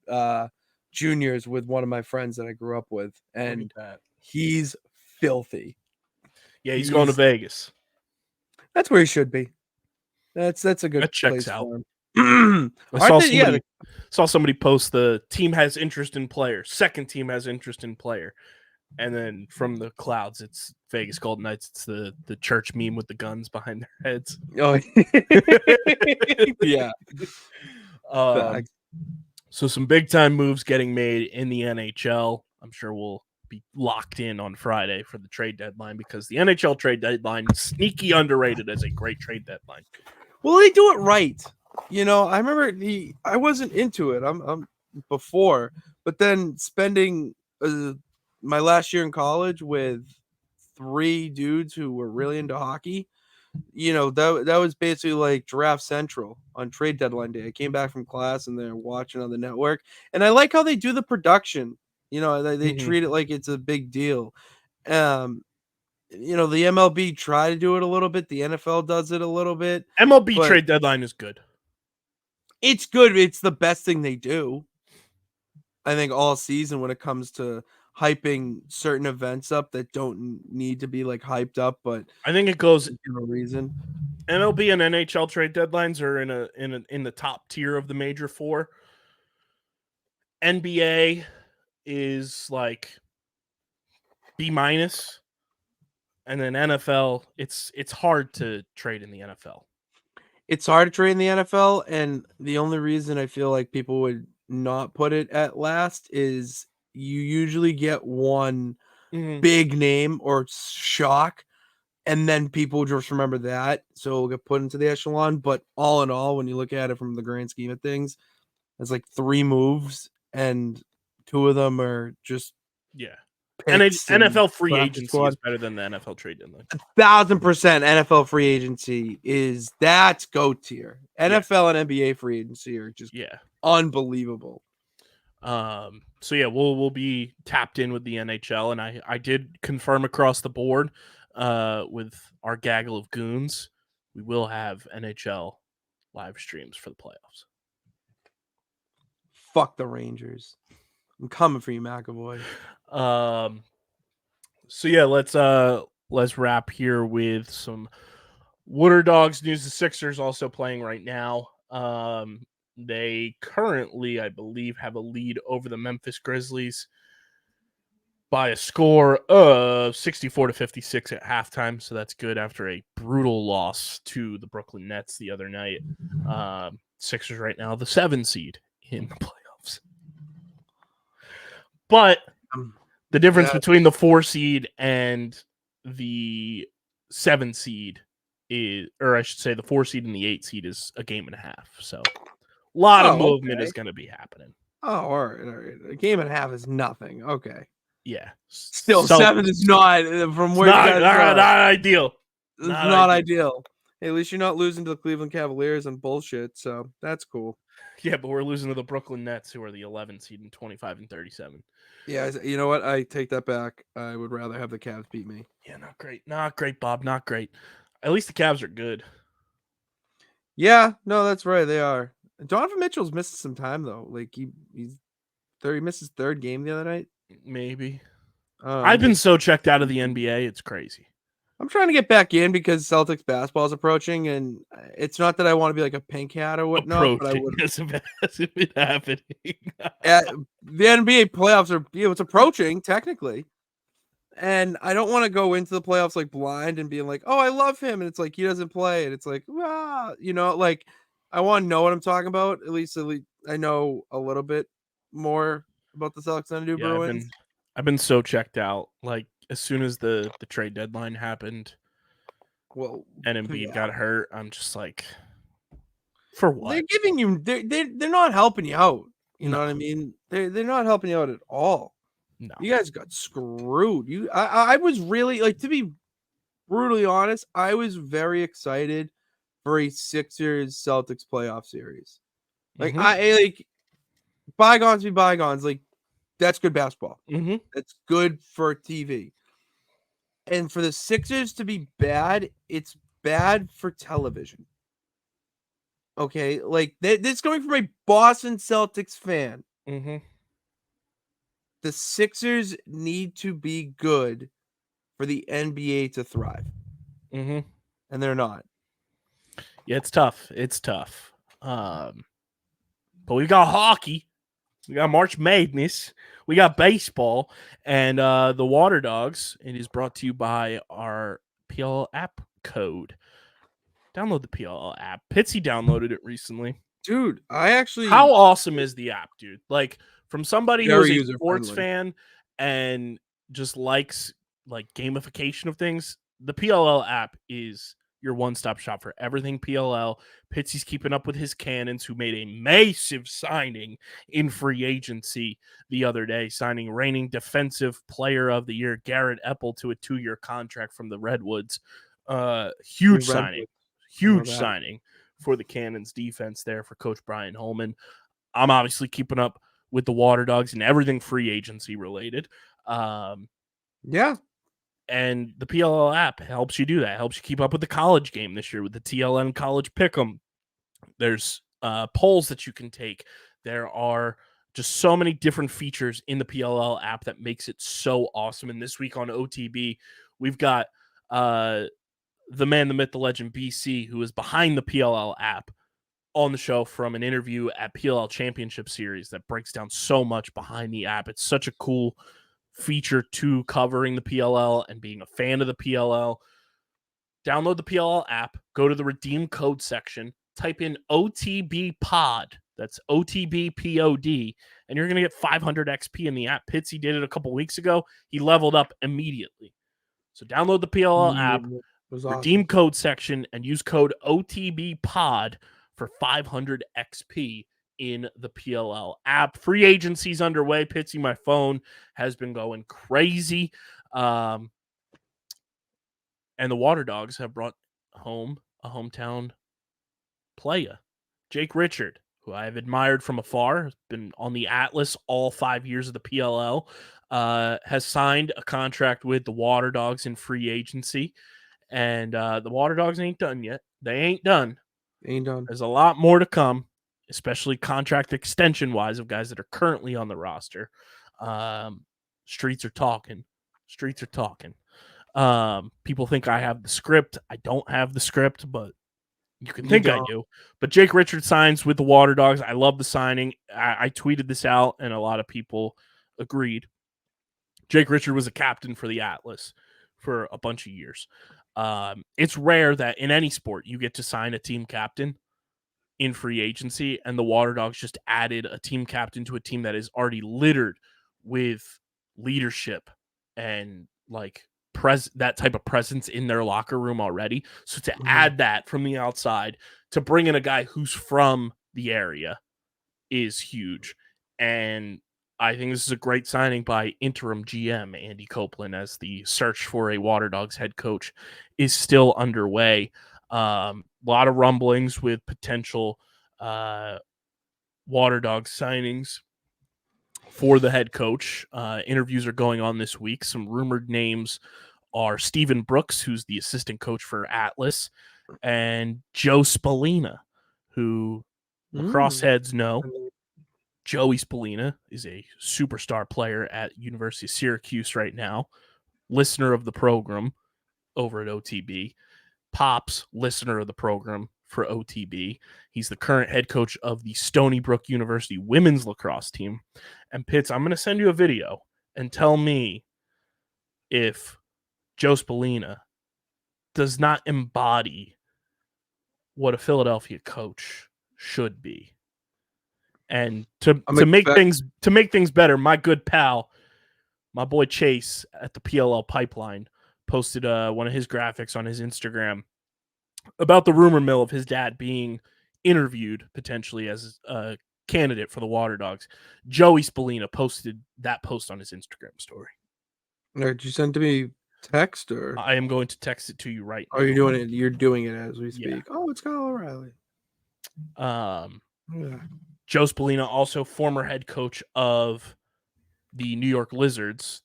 Speaker 3: juniors with one of my friends that I grew up with, and he's filthy.
Speaker 1: Yeah, he's going to Vegas.
Speaker 3: That's where he should be. That's a good
Speaker 1: That checks
Speaker 3: place
Speaker 1: out.
Speaker 3: for him.
Speaker 1: I saw somebody post the team has interest in player. Second team has interest in player. And then from the clouds, it's Vegas Golden Knights. It's the church meme with the guns behind their heads.
Speaker 3: Oh, yeah.
Speaker 1: So some big time moves getting made in the NHL. I'm sure we'll be locked in on Friday for the trade deadline because the NHL trade deadline is sneaky underrated as a great trade deadline.
Speaker 3: Well, they do it right. You know, I remember I wasn't into it. I'm before, but then spending my last year in college with 3 dudes who were really into hockey, you know, that was basically like Draft Central on trade deadline day. I came back from class and they're watching on the network, and I like how they do the production. You know, they treat it like it's a big deal. You know, the MLB try to do it a little bit. The NFL does it a little bit.
Speaker 1: MLB trade deadline is good.
Speaker 3: It's good. It's the best thing they do, I think, all season when it comes to hyping certain events up that don't need to be like hyped up, but
Speaker 1: I think it goes
Speaker 3: for a reason.
Speaker 1: MLB and NHL trade deadlines are in the top tier of the major 4. NBA is like B-, and then NFL, it's hard to trade in the NFL.
Speaker 3: It's hard to trade in the NFL, and the only reason I feel like people would not put it at last is you usually get one big name or shock, and then people just remember that, so it'll get put into the echelon. But all in all, when you look at it from the grand scheme of things, it's like 3 moves, and 2 of them are just
Speaker 1: NFL free agency is better than the NFL trade deadline.
Speaker 3: 1,000% NFL free agency that's GOAT tier. NFL and NBA free agency are just unbelievable.
Speaker 1: So yeah, we'll be tapped in with the NHL, and I did confirm across the board with our gaggle of goons, we will have NHL live streams for the playoffs.
Speaker 3: Fuck the Rangers. I'm coming for you, McAvoy.
Speaker 1: So yeah, let's wrap here with some Waterdogs news. The Sixers also playing right now. They currently, I believe, have a lead over the Memphis Grizzlies by a score of 64-56 at halftime. So that's good after a brutal loss to the Brooklyn Nets the other night. Sixers right now the 7 seed in the playoffs. But the difference between the 4 seed and the 7 seed is, or I should say the 4 seed and the 8 seed is a game and a half. So a lot of movement is going to be happening.
Speaker 3: Oh, all right. A game and a half is nothing. Okay.
Speaker 1: Yeah.
Speaker 3: Still, 7 is not from where
Speaker 1: not ideal.
Speaker 3: It's not ideal. Hey, at least you're not losing to the Cleveland Cavaliers and bullshit, so that's cool.
Speaker 1: Yeah, but we're losing to the Brooklyn Nets, who are the 11 seed and 25-37.
Speaker 3: Yeah, you know what? I take that back. I would rather have the Cavs beat me.
Speaker 1: Yeah, not great, Bob. Not great. At least the Cavs are good.
Speaker 3: Yeah, no, that's right. They are. Donovan Mitchell's missing some time though. Like he missed his 3rd game the other night.
Speaker 1: Maybe. I've been so checked out of the NBA, it's crazy.
Speaker 3: I'm trying to get back in because Celtics basketball is approaching, and it's not that I want to be like a pink hat or whatnot. But I would.
Speaker 1: Hasn't been happening.
Speaker 3: The NBA playoffs are it's approaching technically, and I don't want to go into the playoffs like blind and being like, oh, I love him, and it's like he doesn't play, and it's like, you know, like I want to know what I'm talking about. At least I know a little bit more about the Celtics than I do Bruins.
Speaker 1: I've been so checked out. Like as soon as the trade deadline happened, and Embiid got hurt, I'm just like, for what?
Speaker 3: They're giving you. They're not helping you out. You know what I mean? They're not helping you out at all.
Speaker 1: No,
Speaker 3: you guys got screwed. I was really like, to be brutally honest, I was very excited for a Sixers Celtics playoff series. Like
Speaker 1: Mhm.
Speaker 3: bygones be bygones. Like that's good basketball.
Speaker 1: Mm-hmm.
Speaker 3: That's good for TV. And for the Sixers to be bad, it's bad for television. Okay, like this is coming from a Boston Celtics fan.
Speaker 1: Mm-hmm.
Speaker 3: The Sixers need to be good for the NBA to thrive,
Speaker 1: Mm-hmm.
Speaker 3: and they're not.
Speaker 1: Yeah, it's tough. It's tough. But we got hockey. We got March Madness. We got baseball. And the Waterdogs. It is brought to you by our PLL app code. Download the PLL app. Pitsy downloaded it recently.
Speaker 3: Dude, I actually
Speaker 1: How awesome is the app, dude? Like, from somebody who
Speaker 3: Very
Speaker 1: is a
Speaker 3: user
Speaker 1: sports
Speaker 3: friendly.
Speaker 1: fan and just likes like gamification of things, the PLL app is your one-stop shop for everything PLL. Pitsy's keeping up with his Cannons, who made a massive signing in free agency the other day, signing reigning defensive player of the year Garrett Epple to a 2-year contract from the Redwoods. Huge signing. Huge signing for the Cannons defense there for Coach Brian Holman. I'm obviously keeping up with the Waterdogs and everything free agency related.
Speaker 3: Yeah.
Speaker 1: And the PLL app helps you do that. Helps you keep up with the college game this year with the TLN College Pick'em. There's polls that you can take. There are just so many different features in the PLL app that makes it so awesome. And this week on OTB, we've got the man, the myth, the legend, BC, who is behind the PLL app on the show from an interview at PLL Championship Series that breaks down so much behind the app. It's such a cool feature to covering the PLL and being a fan of the PLL. Download the PLL app, go to the redeem code section, type in OTB pod. That's OTB POD, and you're going to get 500 XP in the app. Pitsy did it a couple weeks ago. He leveled up immediately. So download the PLL app,
Speaker 3: It was
Speaker 1: redeem
Speaker 3: awesome.
Speaker 1: code section, and use code OTB pod for 500 XP in the PLL app. Free agency's underway. Pitsy, my phone has been going crazy. And the Waterdogs have brought home a hometown player, Jake Richard, who I have admired from afar, has been on the Atlas all 5 years of the PLL, has signed a contract with the Waterdogs in free agency. And the Waterdogs ain't done yet. They ain't done.
Speaker 3: Ain't done.
Speaker 1: There's a lot more to come, especially contract extension wise of guys that are currently on the roster. Streets are talking. Streets are talking. People think I have the script. I don't have the script, but you can think I do. But Jake Richard signs with the Waterdogs. I love the signing. I tweeted this out, and a lot of people agreed. Jake Richard was a captain for the Atlas for a bunch of years. It's rare that in any sport you get to sign a team captain in free agency, and the Waterdogs just added a team captain to a team that is already littered with leadership and like that type of presence in their locker room already. So to add that from the outside, to bring in a guy who's from the area is huge. And I think this is a great signing by interim GM Andy Copeland, as the search for a Waterdogs head coach is still underway. A lot of rumblings with potential Waterdogs signings for the head coach. Interviews are going on this week. Some rumored names are Stephen Brooks, who's the assistant coach for Atlas, and Joe Spallina, who lacrosse heads know. Joey Spallina is a superstar player at University of Syracuse right now, listener of the program over at OTB. Pops, listener of the program for OTB. He's the current head coach of the Stony Brook University women's lacrosse team. And Pitts, I'm going to send you a video and tell me if Joe Spallina does not embody what a Philadelphia coach should be. And to make things better, my good pal, my boy Chase at the PLL Pipeline, posted one of his graphics on his Instagram about the rumor mill of his dad being interviewed potentially as a candidate for the Waterdogs. Joey Spallina posted that post on his Instagram story.
Speaker 3: Did you send to me Text or?
Speaker 1: I am going to text it to you right
Speaker 3: Oh,
Speaker 1: now.
Speaker 3: you're doing it. You're doing it as we speak.
Speaker 1: Yeah.
Speaker 3: Oh, it's Kyle O'Reilly. Yeah.
Speaker 1: Joe Spallina, also former head coach of the New York Lizards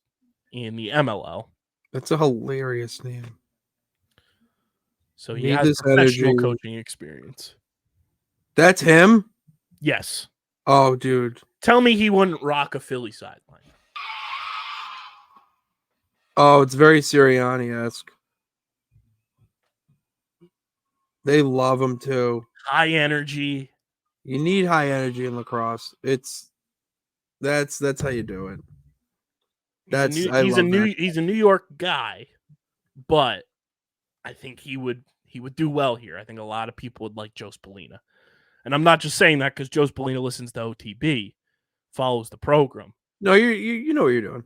Speaker 1: in the MLL.
Speaker 3: That's a hilarious name.
Speaker 1: So he
Speaker 3: Need
Speaker 1: has
Speaker 3: this
Speaker 1: professional
Speaker 3: energy.
Speaker 1: coaching experience.
Speaker 3: That's him?
Speaker 1: Yes.
Speaker 3: Oh, dude.
Speaker 1: Tell me he wouldn't rock a Philly sideline.
Speaker 3: Oh, it's very Sirianni-esque. They love him too.
Speaker 1: High energy.
Speaker 3: You need high energy in lacrosse. That's how you do it.
Speaker 1: He's a New York guy, but I think he would do well here. I think a lot of people would like Joe Spallina. And I'm not just saying that because Joe Spallina listens to OTB, follows the program.
Speaker 3: No, you know what you're doing.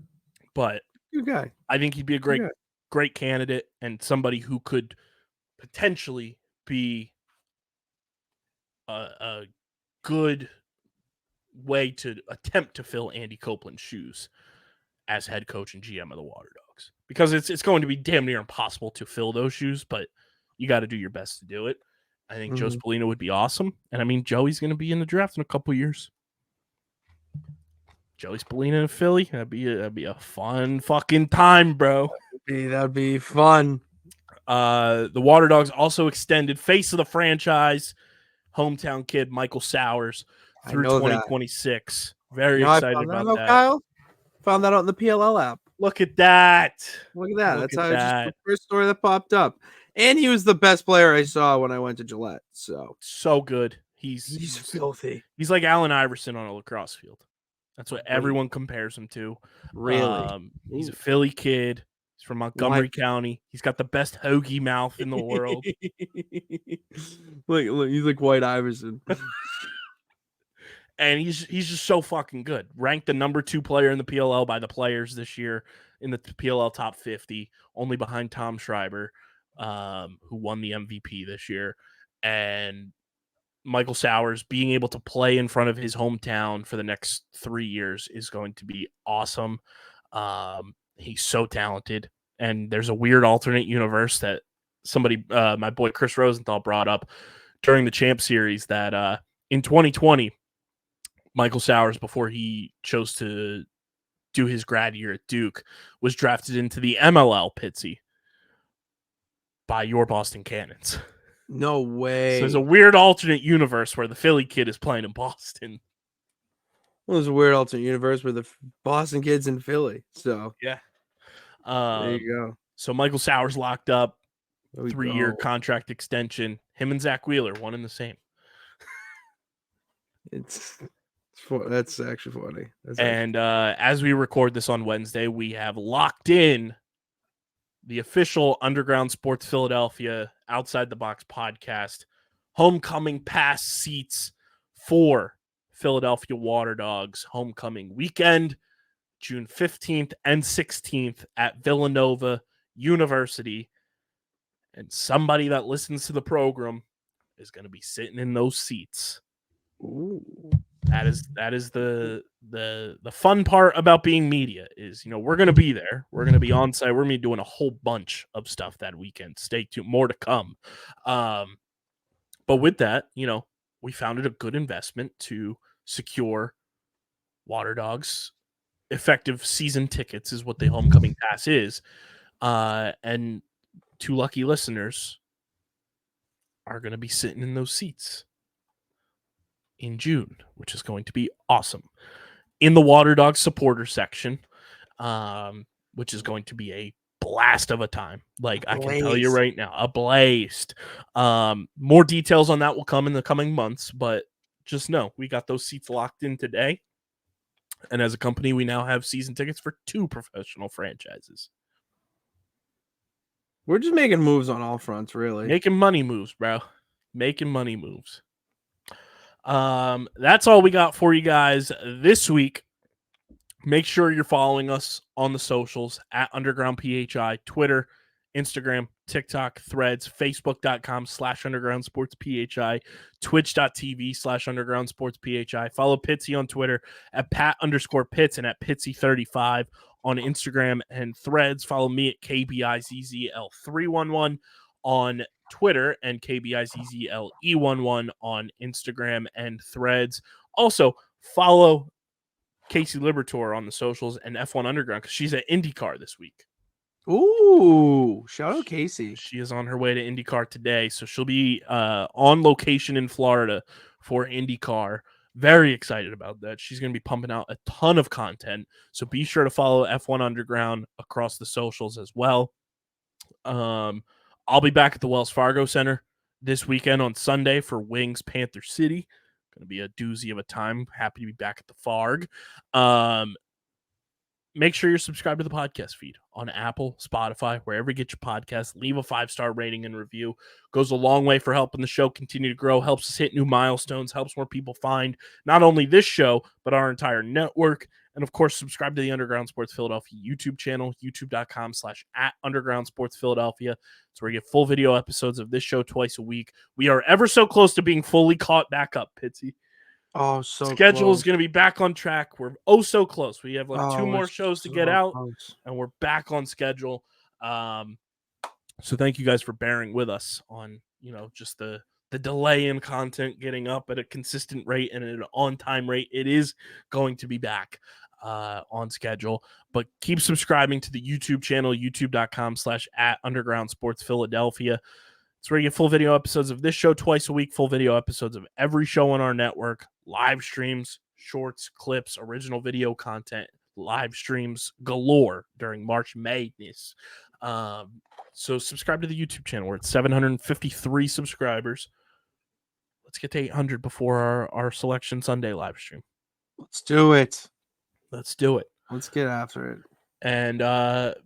Speaker 1: But
Speaker 3: Good guy.
Speaker 1: I think he'd be a great candidate and somebody who could potentially be a good way to attempt to fill Andy Copeland's shoes as head coach and GM of the Waterdogs. Because it's going to be damn near impossible to fill those shoes, but you got to do your best to do it. I think Joe Spallina would be awesome. And I mean, Joey's going to be in the draft in a couple years. Joey Spallina in Philly, that'd be a fun fucking time, bro.
Speaker 3: That'd be fun.
Speaker 1: The Waterdogs also extended face of the franchise, hometown kid Michael Sowers through 2026. Very excited about that.
Speaker 3: Kyle? Found that out in the PLL app.
Speaker 1: Look at that.
Speaker 3: Look at that. That's how just the first story that popped up. And he was the best player I saw when I went to Gillette. So
Speaker 1: good. He's
Speaker 3: filthy.
Speaker 1: He's like Allen Iverson on a lacrosse field. That's what everyone compares him to.
Speaker 3: Really?
Speaker 1: He's a Philly kid. He's from Montgomery County. He's got the best hoagie mouth in the world.
Speaker 3: Look, he's like White Iverson.
Speaker 1: And he's just so fucking good. Ranked the number 2 player in the PLL by the players this year in the PLL top 50, only behind Tom Schreiber, who won the MVP this year. And Michael Sowers being able to play in front of his hometown for the next 3 years is going to be awesome. He's so talented. And there's a weird alternate universe that somebody, my boy Chris Rosenthal, brought up during the Champ Series that in 2020, Michael Sowers, before he chose to do his grad year at Duke, was drafted into the MLL Pitsy by your Boston Cannons.
Speaker 3: No way.
Speaker 1: So there's a weird alternate universe where the Philly kid is playing in Boston.
Speaker 3: Well, there's a weird alternate universe where the Boston kid's in Philly. So
Speaker 1: yeah,
Speaker 3: there you go.
Speaker 1: So Michael Sowers locked up, 3-year contract extension. Him and Zack Wheeler, one and the same.
Speaker 3: That's actually funny.
Speaker 1: As we record this on Wednesday, we have locked in the official Underground Sports Philadelphia Outside the Box podcast homecoming pass seats for Philadelphia Waterdogs homecoming weekend, June 15th and 16th at Villanova University. And somebody that listens to the program is going to be sitting in those seats.
Speaker 3: Ooh.
Speaker 1: That is the fun part about being media is, we're going to be there. We're going to be on site. We're going to be doing a whole bunch of stuff that weekend. Stay tuned. More to come. But with that, we found it a good investment to secure Waterdogs effective season tickets is what the homecoming pass is. And 2 lucky listeners are going to be sitting in those seats in June, which is going to be awesome. In the Waterdogs supporter section, which is going to be a blast of a time. Like I can tell you right now, a blast. More details on that will come in the coming months, but just know we got those seats locked in today. And as a company, we now have season tickets for 2 professional franchises.
Speaker 3: We're just making moves on all fronts, really.
Speaker 1: Making money moves, bro. Making money moves. That's all we got for you guys this week. Make sure you're following us on the socials at Underground PHI, Twitter, Instagram, TikTok, Threads, Facebook.com/Underground Sports PHI, Twitch.tv/Underground Sports PHI. Follow Pitsy on Twitter at Pat_Pitts and at Pitsy35 on Instagram and Threads. Follow me at KBIZZL311 on Twitter and KBIZZLE11 on Instagram and Threads. Also, follow Casey Libertor on the socials and F1 Underground because she's at IndyCar this week.
Speaker 3: Ooh, shout out Casey.
Speaker 1: She is on her way to IndyCar today, so she'll be on location in Florida for IndyCar. Very excited about that. She's going to be pumping out a ton of content, so be sure to follow F1 Underground across the socials as well. I'll be back at the Wells Fargo Center this weekend on Sunday for Wings Panther City. Going to be a doozy of a time. Happy to be back at the Farg. Make sure you're subscribed to the podcast feed on Apple, Spotify, wherever you get your podcasts. Leave a 5-star rating and review. Goes a long way for helping the show continue to grow, helps us hit new milestones, helps more people find not only this show, but our entire network. And, of course, subscribe to the Underground Sports Philadelphia YouTube channel, youtube.com/@UndergroundSportsPhiladelphia. It's where you get full video episodes of this show twice a week. We are ever so close to being fully caught back up, Pitsy.
Speaker 3: Oh, so
Speaker 1: schedule
Speaker 3: close.
Speaker 1: is going to be back on track. We're so close. We have like 2 more shows to get out, and we're back on schedule. So thank you guys for bearing with us on, just the delay in content getting up at a consistent rate and at an on-time rate. It is going to be back on schedule, but keep subscribing to the YouTube channel, youtube.com/@UndergroundSportsPhiladelphia. It's where you get full video episodes of this show twice a week, full video episodes of every show on our network, live streams, shorts, clips, original video content, live streams galore during March Madness. So subscribe to the YouTube channel. We're at 753 subscribers. Let's get to 800 before our Selection Sunday live stream.
Speaker 3: Let's do it.
Speaker 1: Let's do it.
Speaker 3: Let's get after it.
Speaker 1: And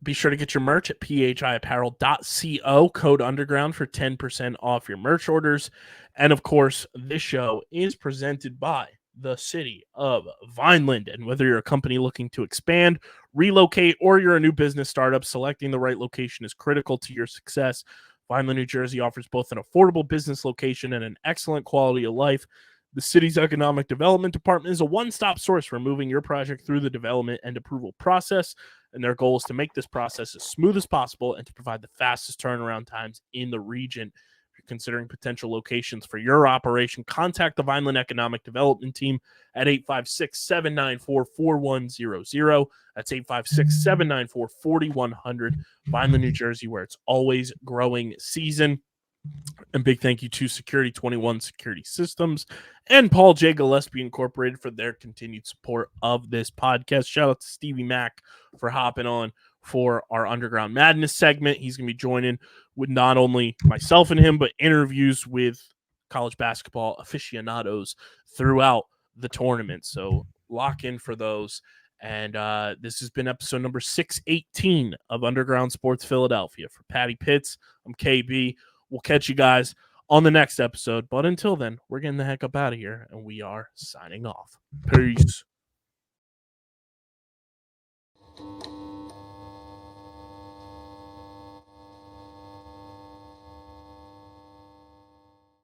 Speaker 1: be sure to get your merch at phiapparel.co, code underground for 10% off your merch orders. And of course, this show is presented by the city of Vineland. And whether you're a company looking to expand, relocate, or you're a new business startup, selecting the right location is critical to your success. Vineland, New Jersey offers both an affordable business location and an excellent quality of life. The city's economic development department is a one-stop source for moving your project through the development and approval process, and their goal is to make this process as smooth as possible and to provide the fastest turnaround times in the region. If you're considering potential locations for your operation, contact the Vineland Economic Development Team at 856-794-4100. That's 856-794-4100. Vineland, New Jersey, where it's always growing season. And big thank you to Security 21 Security Systems and Paul J. Gillespie Incorporated for their continued support of this podcast. Shout out to Stevie Mac for hopping on for our Underground Madness segment. He's going to be joining with not only myself and him, but interviews with college basketball aficionados throughout the tournament. So lock in for those. And this has been episode number 618 of Underground Sports Philadelphia. For Patty Pitts, I'm KB. We'll catch you guys on the next episode. But until then, we're getting the heck up out of here, and we are signing off. Peace.